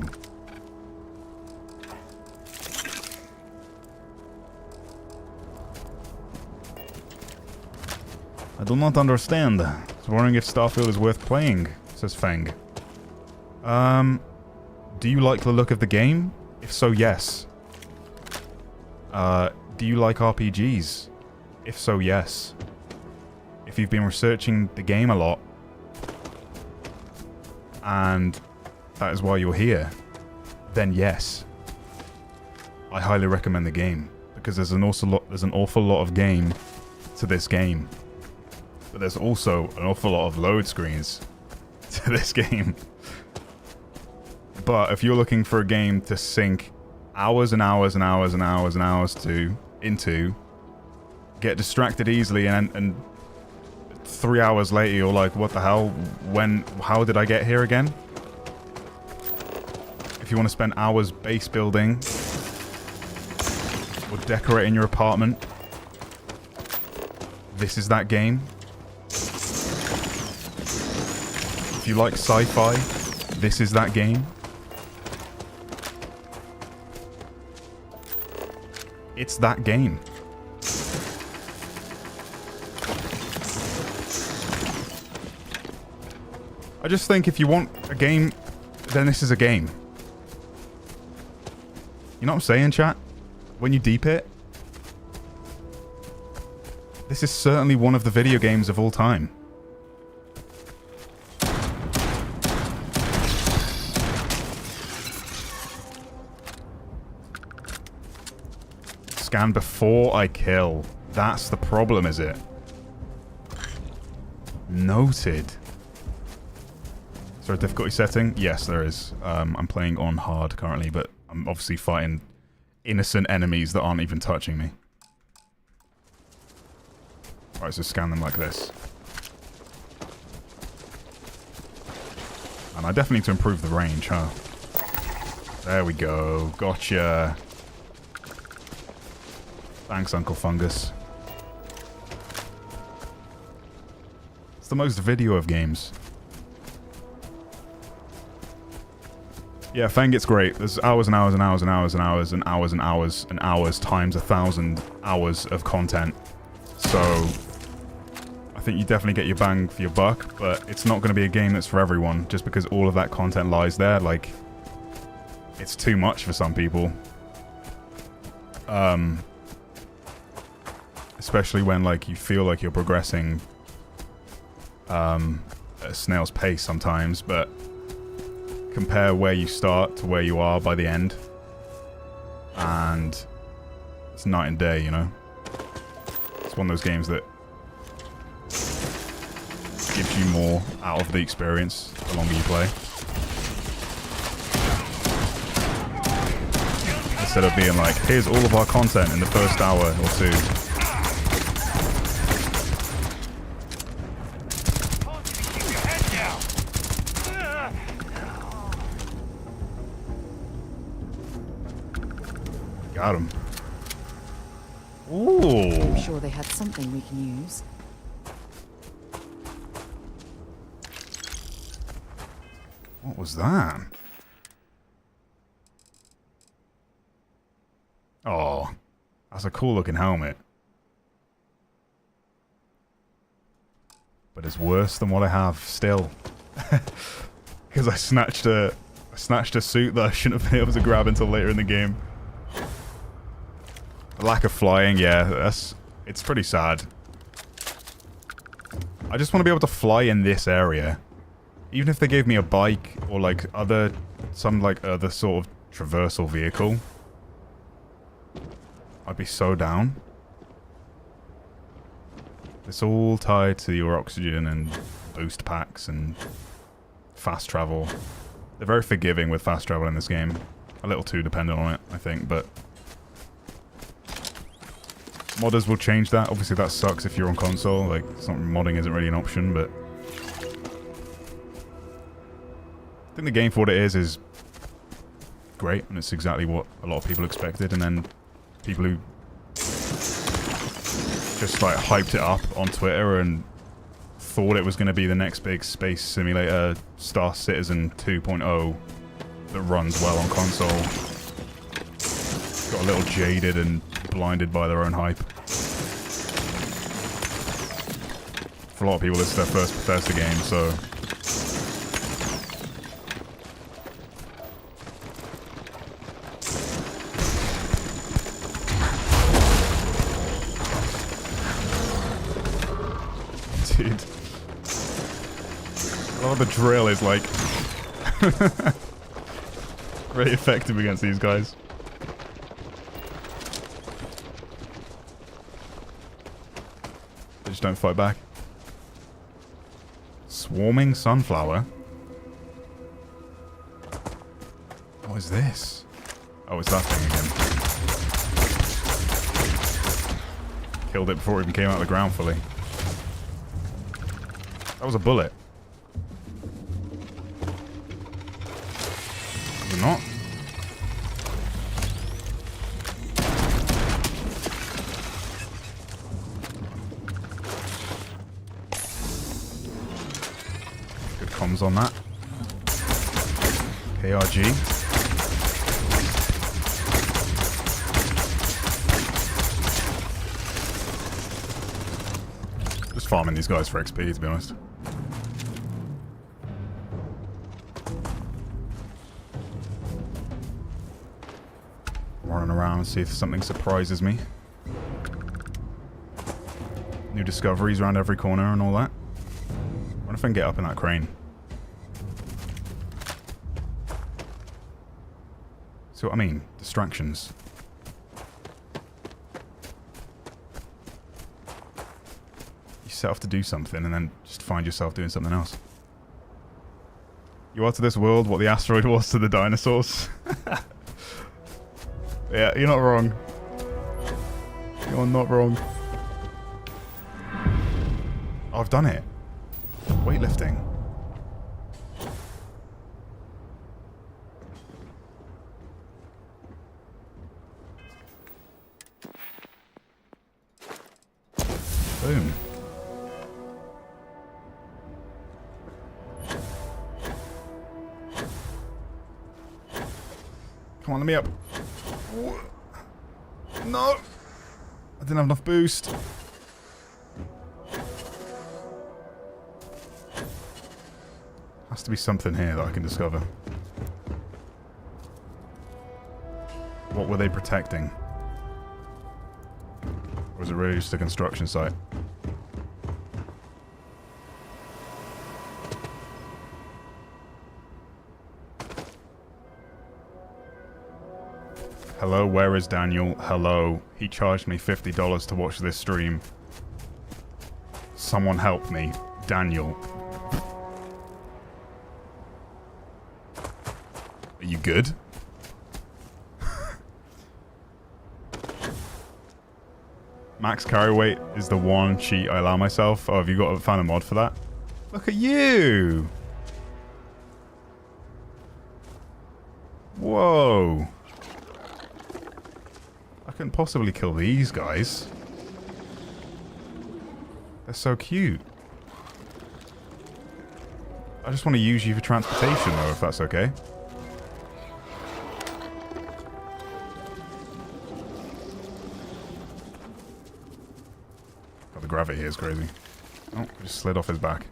I do not understand. I was wondering if Starfield is worth playing, says Feng. Do you like the look of the game? If so, yes. Do you like RPGs? If so, yes. If you've been researching the game a lot, and that is why you're here, then yes. I highly recommend the game, because there's an awful lot of game to this game. But there's also an awful lot of load screens to this game. But if you're looking for a game to sink hours and hours and hours and hours and hours into, get distracted easily, and 3 hours later you're like, what the hell? How did I get here again? If you want to spend hours base building or decorating your apartment, this is that game. If you like sci-fi, this is that game. It's that game. I just think if you want a game, then this is a game. You know what I'm saying, chat? When you deep it, this is certainly one of the video games of all time. Scan before I kill. That's the problem, is it? Noted. Is there a difficulty setting? Yes, there is. I'm playing on hard currently, but I'm obviously fighting innocent enemies that aren't even touching me. Alright, so scan them like this. And I definitely need to improve the range, huh? There we go. Gotcha. Thanks, Uncle Fungus. It's the most video of games. Yeah, Fang, it's great. There's hours and hours and hours and hours and hours and hours and hours and hours times 1,000 hours of content. So I think you definitely get your bang for your buck, but it's not going to be a game that's for everyone just because all of that content lies there. Like, it's too much for some people. Especially when, like, you feel like you're progressing at a snail's pace sometimes, but compare where you start to where you are by the end, and it's night and day, you know? It's one of those games that gives you more out of the experience the longer you play. Instead of being like, here's all of our content in the first hour or two. Got him. Ooh. I'm sure they had something we can use. What was that? Oh, that's a cool looking helmet. But it's worse than what I have still. Because I snatched a suit that I shouldn't have been able to grab until later in the game. Lack of flying, yeah, it's pretty sad. I just want to be able to fly in this area. Even if they gave me a bike or like some other sort of traversal vehicle, I'd be so down. It's all tied to your oxygen and boost packs and fast travel. They're very forgiving with fast travel in this game. A little too dependent on it, I think, but modders will change that. Obviously that sucks if you're on console. Like, modding isn't really an option, but I think the game for what it is great, and it's exactly what a lot of people expected, and then people who just like hyped it up on Twitter and thought it was going to be the next big space simulator, Star Citizen 2.0, that runs well on console, got a little jaded and blinded by their own hype. For a lot of people, this is their first Bethesda game, so dude. A lot of the drill is like really effective against these guys. They just don't fight back. Swarming sunflower? What is this? Oh, it's that thing again. Killed it before it even came out of the ground fully. That was a bullet. Was it not? Good comms on that. KRG. Just farming these guys for XP, to be honest. Running around and see if something surprises me. New discoveries around every corner and all that. I wonder if I can get up in that crane. See what I mean? Distractions. You set off to do something and then just find yourself doing something else. You are to this world what the asteroid was to the dinosaurs. Yeah, you're not wrong. You're not wrong. Oh, I've done it. Weightlifting. Boom. Come on, let me up. No! I didn't have enough boost. Has to be something here that I can discover. What were they protecting? Or was it really just a construction site? Hello, where is Daniel? Hello. He charged me $50 to watch this stream. Someone help me. Daniel. Are you good? Max carry weight is the one cheat I allow myself. Oh, have you found a mod for that? Look at you! Whoa. I couldn't possibly kill these guys. They're so cute. I just want to use you for transportation though, if that's okay. God, the gravity here is crazy. Oh, I just slid off his back.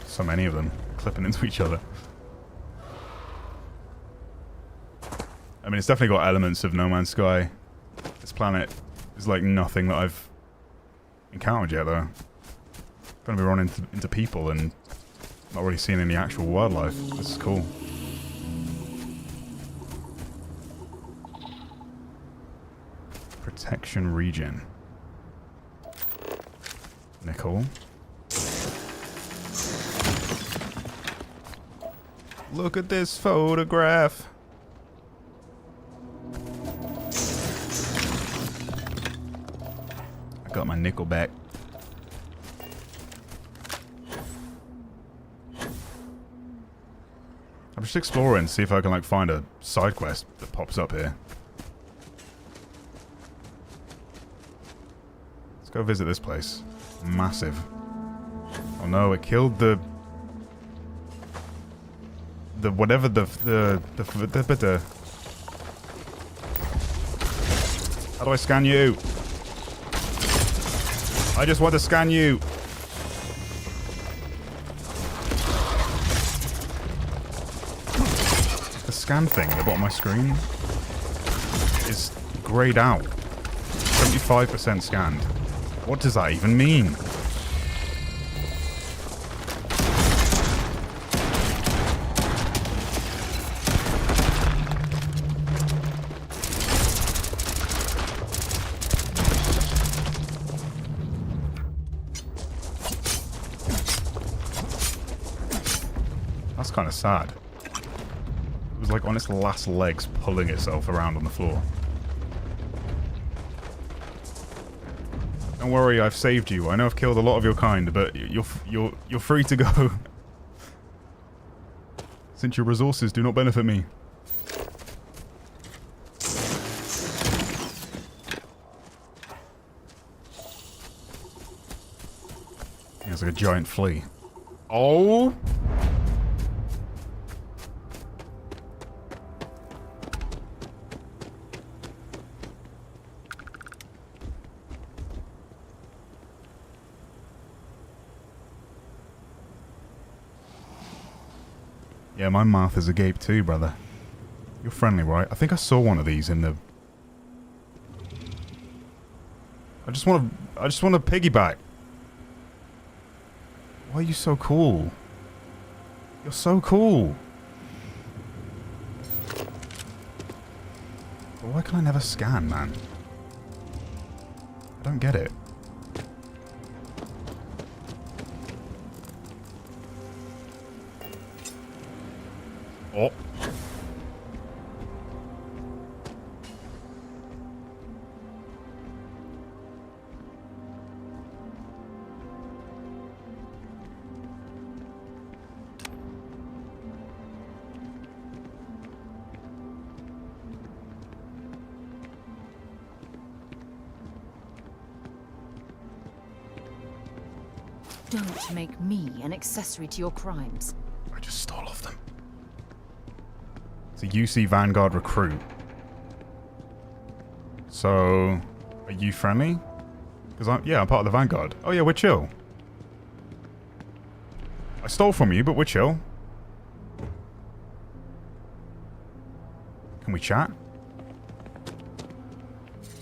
So many of them clipping into each other. I mean, it's definitely got elements of No Man's Sky. This planet is like nothing that I've encountered yet, though. Gonna be running into people and not really seeing any actual wildlife. This is cool. Protection region. Nickel. Look at this photograph. I got my nickel back. I'm just exploring, see if I can like find a side quest that pops up here. Let's go visit this place. Massive. Oh no, it killed the whatever the How do I scan you? I just want to scan you. The scan thing at the bottom of my screen is grayed out. 75% scanned. What does that even mean? That's kind of sad. It was like on its last legs pulling itself around on the floor. Don't worry, I've saved you. I know I've killed a lot of your kind, but you're free to go. Since your resources do not benefit me. It's like a giant flea. Oh! Yeah, my mouth is agape too, brother. You're friendly, right? I think I saw one of these in the... I just want to piggyback. Why are you so cool? You're so cool. But why can I never scan, man? I don't get it. Oh. Don't make me an accessory to your crimes. I just stole off them. It's a UC Vanguard recruit. So, are you friendly? Because I'm part of the Vanguard. Oh yeah, we're chill. I stole from you, but we're chill. Can we chat?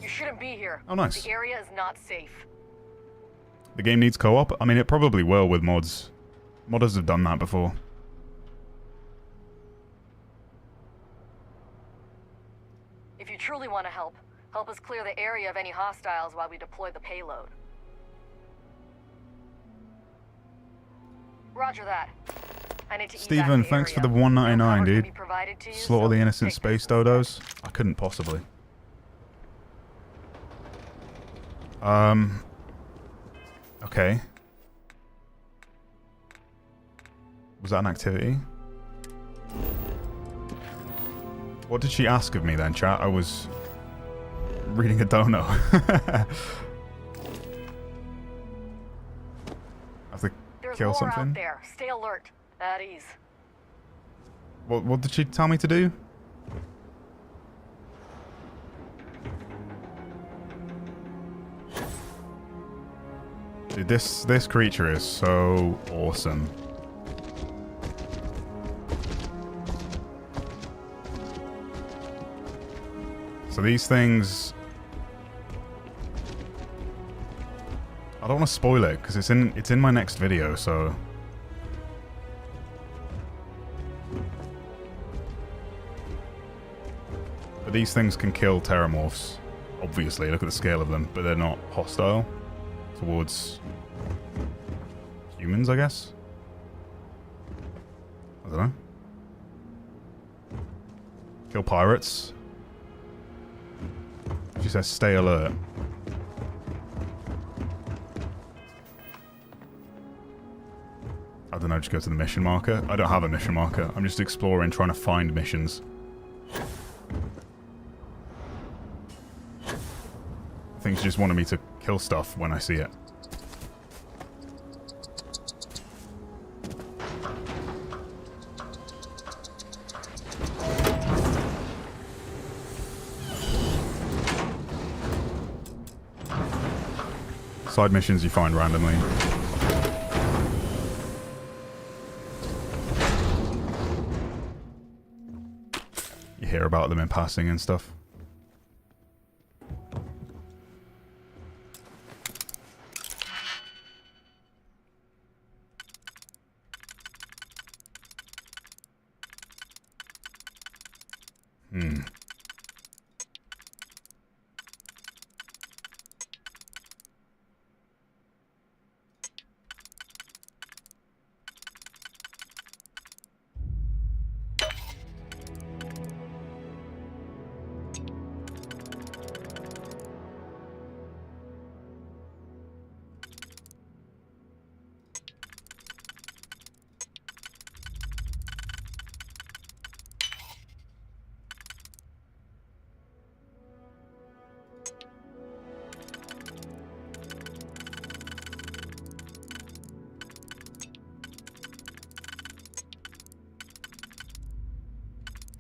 You shouldn't be here. Oh, nice. The area is not safe. The game needs co-op? I mean, it probably will with mods. Modders have done that before. If you truly want to help us clear the area of any hostiles while we deploy the payload. Roger that. I need to Steven, thanks for the $1.99, dude. Slaughter the innocent space dodos? I couldn't possibly. Okay. Was that an activity? What did she ask of me then, chat? I was reading a dono. I have to kill something? Out there. Stay alert. At ease. What did she tell me to do? Dude, this creature is so awesome. So these things, I don't want to spoil it because it's in my next video, so but these things can kill Terramorphs. Obviously, look at the scale of them, but they're not hostile towards humans, I guess. I don't know. Kill pirates. She says stay alert. I don't know, just go to the mission marker. I don't have a mission marker. I'm just exploring, trying to find missions. Things just wanted me to kill stuff when I see it. Side missions you find randomly. You hear about them in passing and stuff.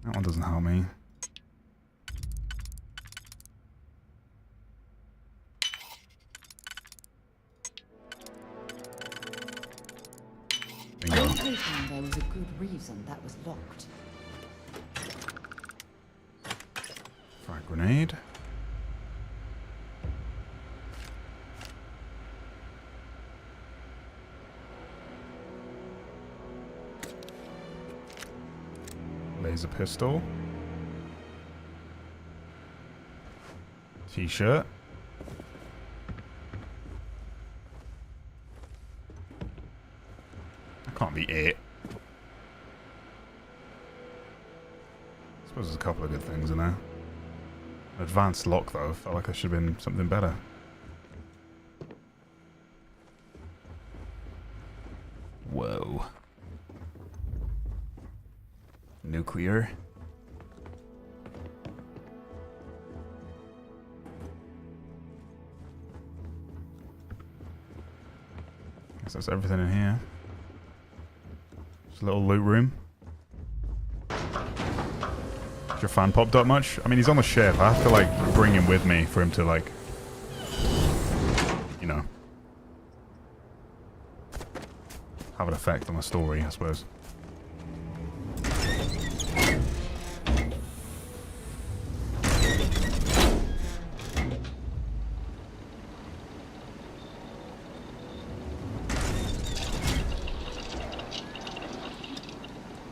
That one doesn't help me. Bingo. I'm hoping there was a good reason that was locked. Frag grenade. Laser pistol. T-shirt. That can't be it. I suppose there's a couple of good things in there. Advanced lock though, felt like I should have been something better. Whoa. Nuclear. Guess that's everything in here. Just a little loot room. Has your fan popped up much? I mean, he's on the ship. I have to, like, bring him with me for him to, like, you know, have an effect on the story, I suppose.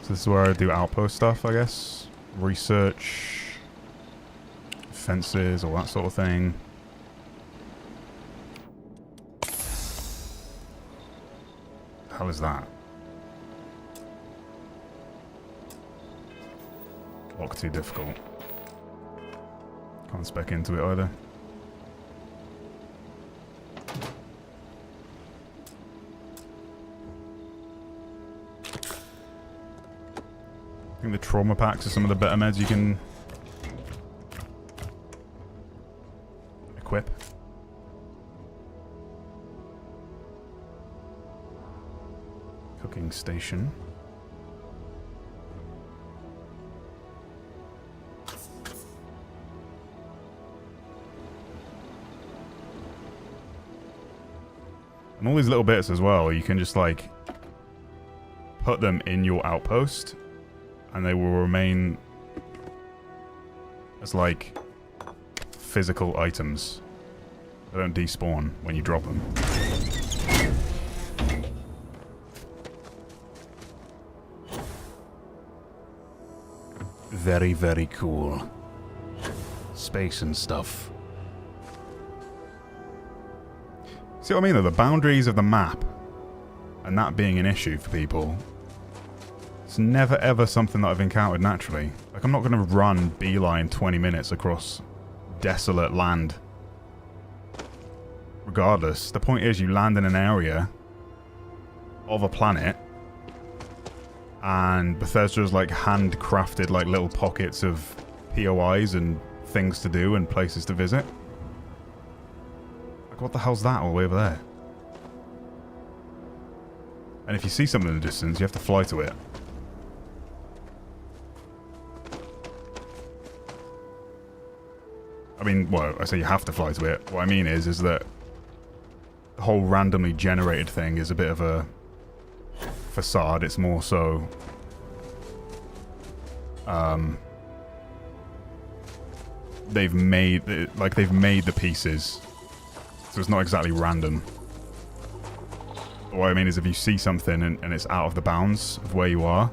So this is where I do outpost stuff, I guess. Research, fences, all that sort of thing. The hell is that? Lock too difficult. Can't spec into it either. I think the trauma packs are some of the better meds you can equip. Cooking station. And all these little bits as well, you can just like put them in your outpost and they will remain as like physical items. They don't despawn when you drop them. Very, very cool. Space and stuff. See what I mean though? The boundaries of the map and that being an issue for people. It's never ever something that I've encountered naturally. Like, I'm not going to run beeline 20 minutes across desolate land. Regardless, the point is you land in an area of a planet and Bethesda's like handcrafted like little pockets of POIs and things to do and places to visit. Like, what the hell's that all the way over there? And if you see something in the distance, you have to fly to it. I mean, well, I say you have to fly to it. What I mean is that the whole randomly generated thing is a bit of a facade. It's more so they've made the pieces, so it's not exactly random. What I mean is if you see something and it's out of the bounds of where you are,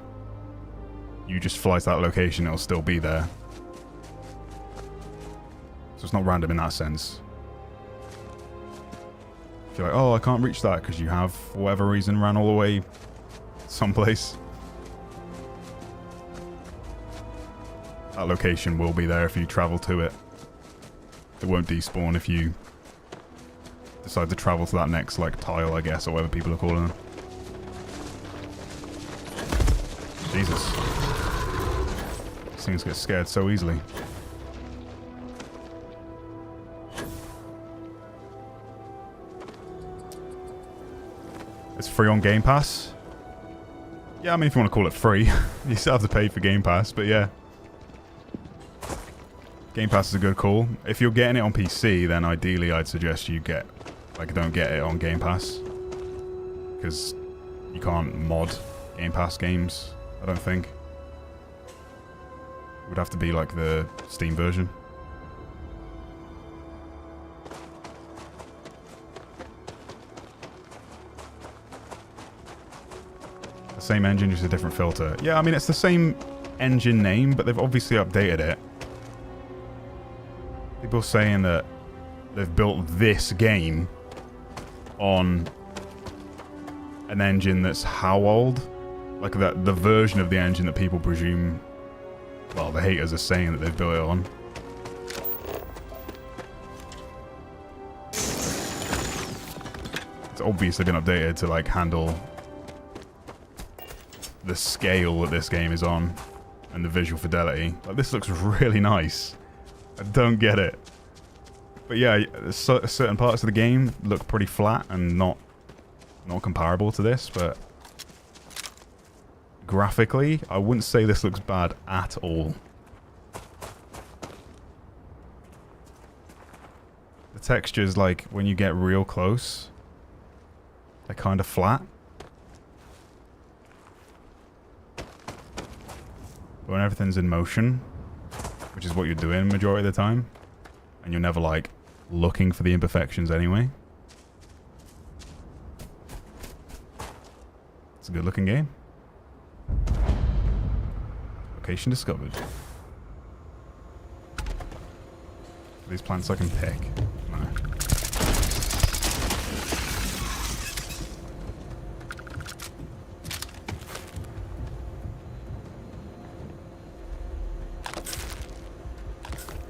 you just fly to that location, it'll still be there. So it's not random in that sense. If you're like, oh, I can't reach that because you have, for whatever reason, ran all the way someplace. That location will be there if you travel to it. It won't despawn if you decide to travel to that next, like, tile, I guess, or whatever people are calling them. Jesus. These things get scared so easily. It's free on Game Pass. Yeah, I mean, if you want to call it free, you still have to pay for Game Pass, but yeah. Game Pass is a good call. If you're getting it on PC, then ideally I'd suggest you get, like, don't get it on Game Pass. Because you can't mod Game Pass games, I don't think. It would have to be, like, the Steam version. Same engine, just a different filter. Yeah, I mean, it's the same engine name, but they've obviously updated it. People saying that they've built this game on an engine that's how old? Like the version of the engine that people presume, well, the haters are saying that they've built it on. It's obviously been updated to, like, handle the scale that this game is on and the visual fidelity. Like, this looks really nice. I don't get it. But yeah, certain parts of the game look pretty flat and not comparable to this, but graphically, I wouldn't say this looks bad at all. The textures, like, when you get real close, they're kind of flat. When everything's in motion, which is what you're doing majority of the time, and you're never, like, looking for the imperfections anyway. It's a good looking game. Location discovered. These plants I can pick. No.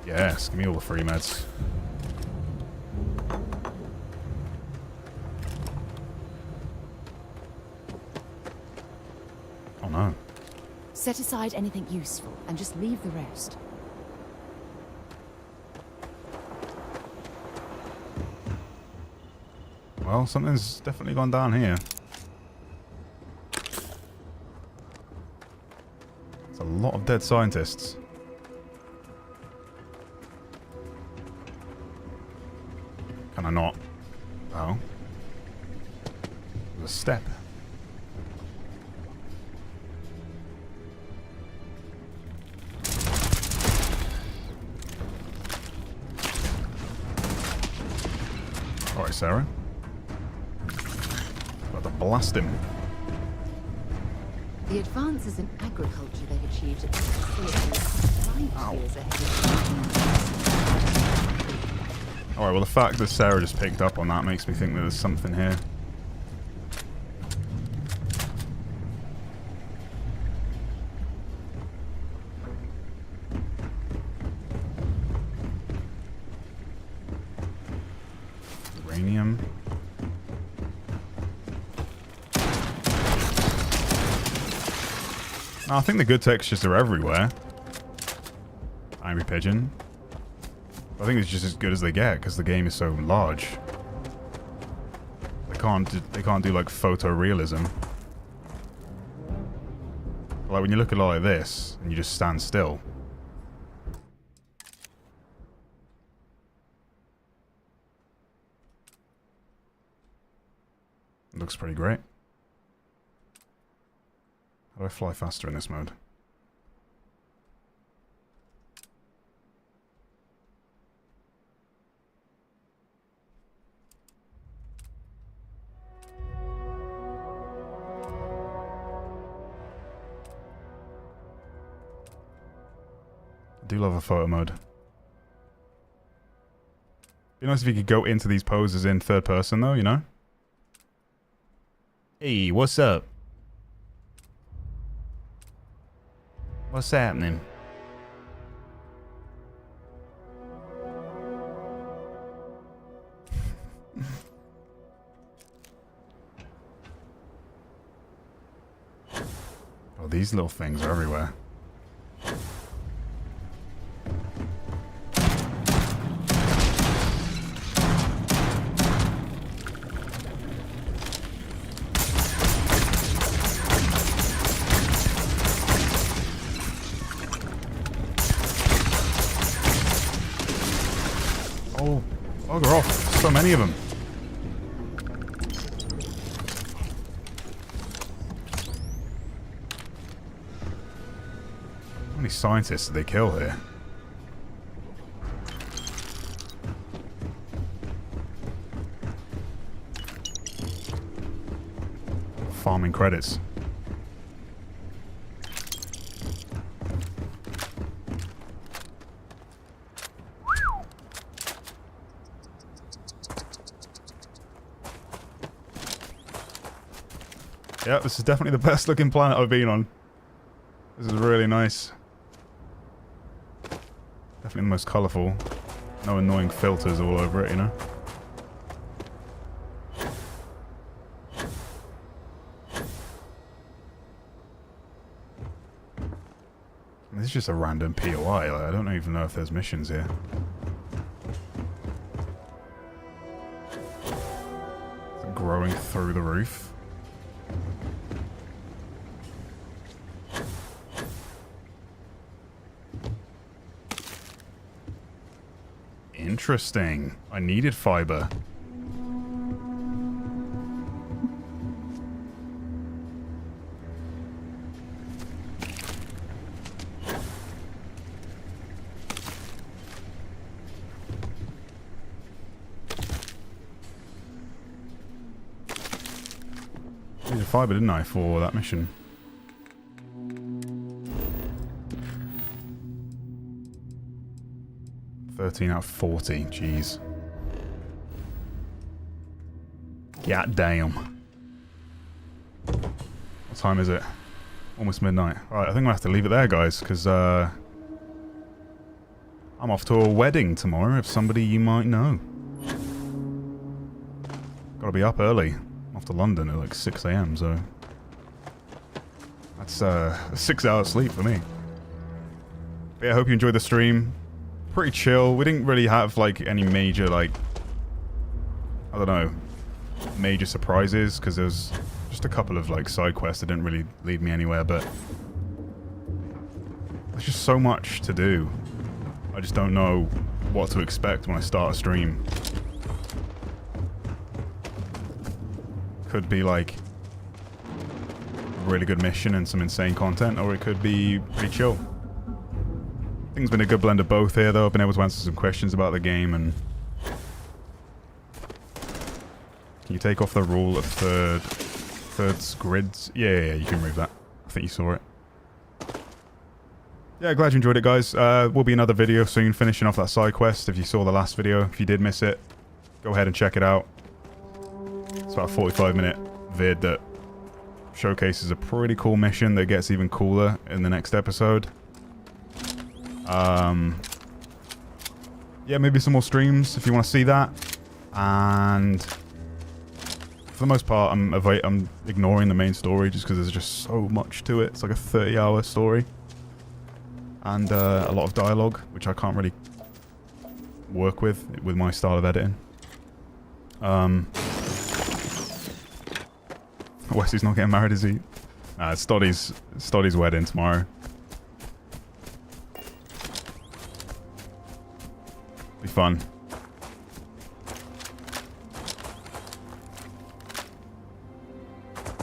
Yes, give me all the free meds. Oh no. Set aside anything useful and just leave the rest. Well, something's definitely gone down here. It's a lot of dead scientists. Can I not? Oh. There's a step. Alright, Sarah. About to blast him. The advances in agriculture they've achieved at this facility are 5 years ahead. Alright, well, the fact that Sarah just picked up on that makes me think that there's something here. Uranium. No, I think the good textures are everywhere. Angry Pigeon. I think it's just as good as they get because the game is so large. They can't do like photorealism. Like when you look at it like this and you just stand still. It looks pretty great. How do I fly faster in this mode? I do love a photo mode. Be nice if you could go into these poses in third person though, you know? Hey, what's up? What's happening? Oh, these little things are everywhere. Oh, bugger off. So many of them. How many scientists did they kill here? Farming credits. Yeah, this is definitely the best looking planet I've been on. This is really nice. Definitely the most colourful. No annoying filters all over it, you know? This is just a random POI. Like, I don't even know if there's missions here. It's growing through the roof. Interesting. I needed fiber. Needed fiber, didn't I, for that mission? $13 out of 40, jeez. God damn. What time is it? Almost midnight. Alright, I think I'm gonna have to leave it there, guys, because I'm off to a wedding tomorrow of somebody you might know. Gotta be up early. I'm off to London at like 6 AM, so that's 6 hours sleep for me. But yeah, I hope you enjoyed the stream. Pretty chill. We didn't really have like any major, like, I don't know, major surprises, because there was just a couple of like side quests that didn't really lead me anywhere, but there's just so much to do. I just don't know what to expect when I start a stream. Could be like a really good mission and some insane content, or it could be pretty chill. I think it's been a good blend of both here, though. I've been able to answer some questions about the game, and can you take off the rule of third grids? Yeah, you can remove that. I think you saw it. Yeah, glad you enjoyed it, guys. Will be another video soon, finishing off that side quest. If you saw the last video, if you did miss it, go ahead and check it out. It's about a 45-minute vid that showcases a pretty cool mission that gets even cooler in the next episode. Yeah, maybe some more streams if you want to see that. And for the most part, I'm ignoring the main story just because there's just so much to it. It's like a 30-hour story. And a lot of dialogue, which I can't really work with my style of editing. Wesley's not getting married, is he? It's Stoddy's wedding tomorrow. Be fun.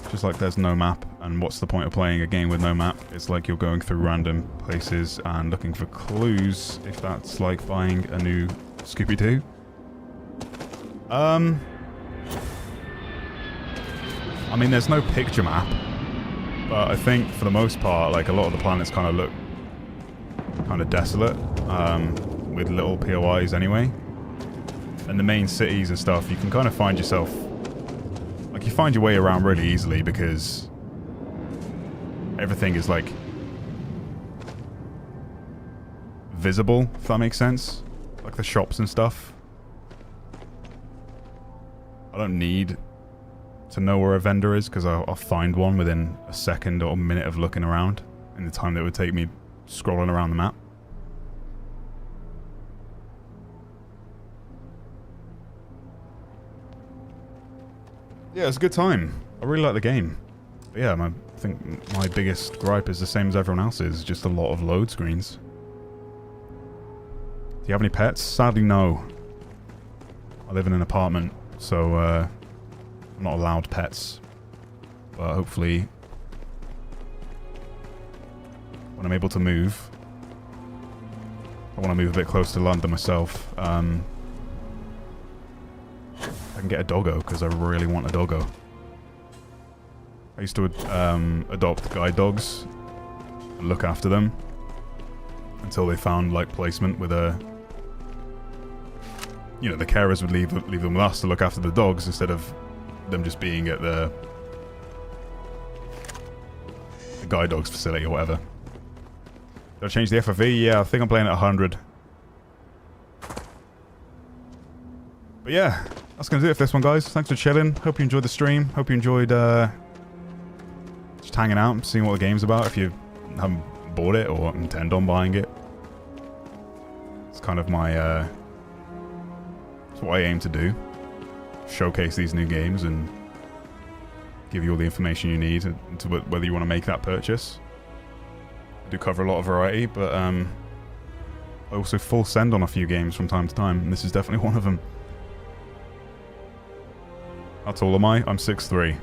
Just like there's no map, and what's the point of playing a game with no map? It's like you're going through random places and looking for clues, if that's like buying a new Scooby-Doo. I mean, there's no picture map, but I think for the most part, like a lot of the planets kind of look kind of desolate, with little POIs anyway. And the main cities and stuff, you can kind of find yourself, like you find your way around really easily because everything is like visible, if that makes sense. Like the shops and stuff. I don't need to know where a vendor is because I'll find one within a second or a minute of looking around in the time that it would take me scrolling around the map. Yeah, it's a good time. I really like the game. But yeah, I think my biggest gripe is the same as everyone else's, just a lot of load screens. Do you have any pets? Sadly, no. I live in an apartment, so I'm not allowed pets. But hopefully, when I'm able to move, I want to move a bit closer to London myself. I can get a doggo because I really want a doggo. I used to adopt guide dogs and look after them until they found like placement with a, you know, the carers would leave them with us to look after the dogs instead of them just being at the guide dogs facility or whatever. Did I change the FFV? Yeah, I think I'm playing at 100. But yeah, that's going to do it for this one, guys. Thanks for chilling. Hope you enjoyed the stream. Hope you enjoyed just hanging out and seeing what the game's about if you haven't bought it or intend on buying it. It's kind of my... it's what I aim to do. Showcase these new games and give you all the information you need to whether you want to make that purchase. I do cover a lot of variety, but I also full send on a few games from time to time, and this is definitely one of them. How tall am I? I'm 6'3".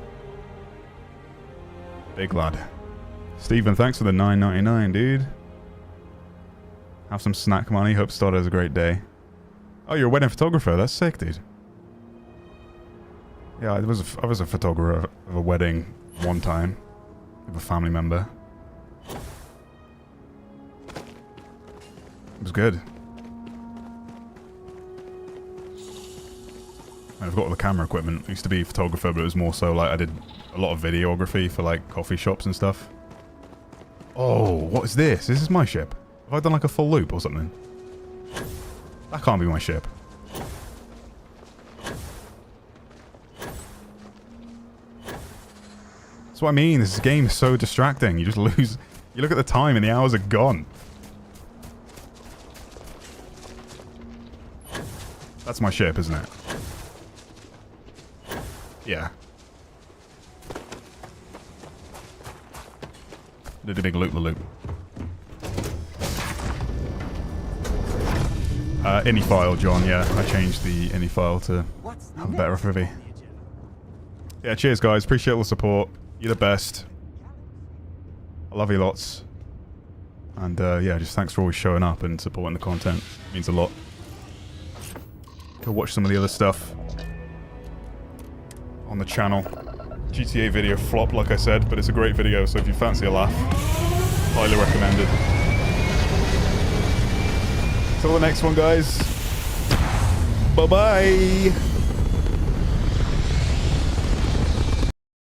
Big lad. Stephen, thanks for the $9.99, dude. Have some snack money. Hope Stodd has a great day. Oh, you're a wedding photographer. That's sick, dude. Yeah, I was a photographer of a wedding one time with a family member. It was good. I've got all the camera equipment. I used to be a photographer, but it was more so like I did a lot of videography for like coffee shops and stuff. Oh, what is this? This is my ship. Have I done like a full loop or something? That can't be my ship. That's what I mean. This game is so distracting. You just lose. You look at the time and the hours are gone. That's my ship, isn't it? Yeah. Did a big loop-the-loop. Any file, John, yeah. I changed the any file to have a better FFV. Yeah, cheers, guys. Appreciate all the support. You're the best. I love you lots. And, yeah, just thanks for always showing up and supporting the content. It means a lot. Go watch some of the other stuff on the channel. GTA video flopped, like I said, but it's a great video, so if you fancy a laugh, highly recommended. Till the next one, guys. Bye-bye!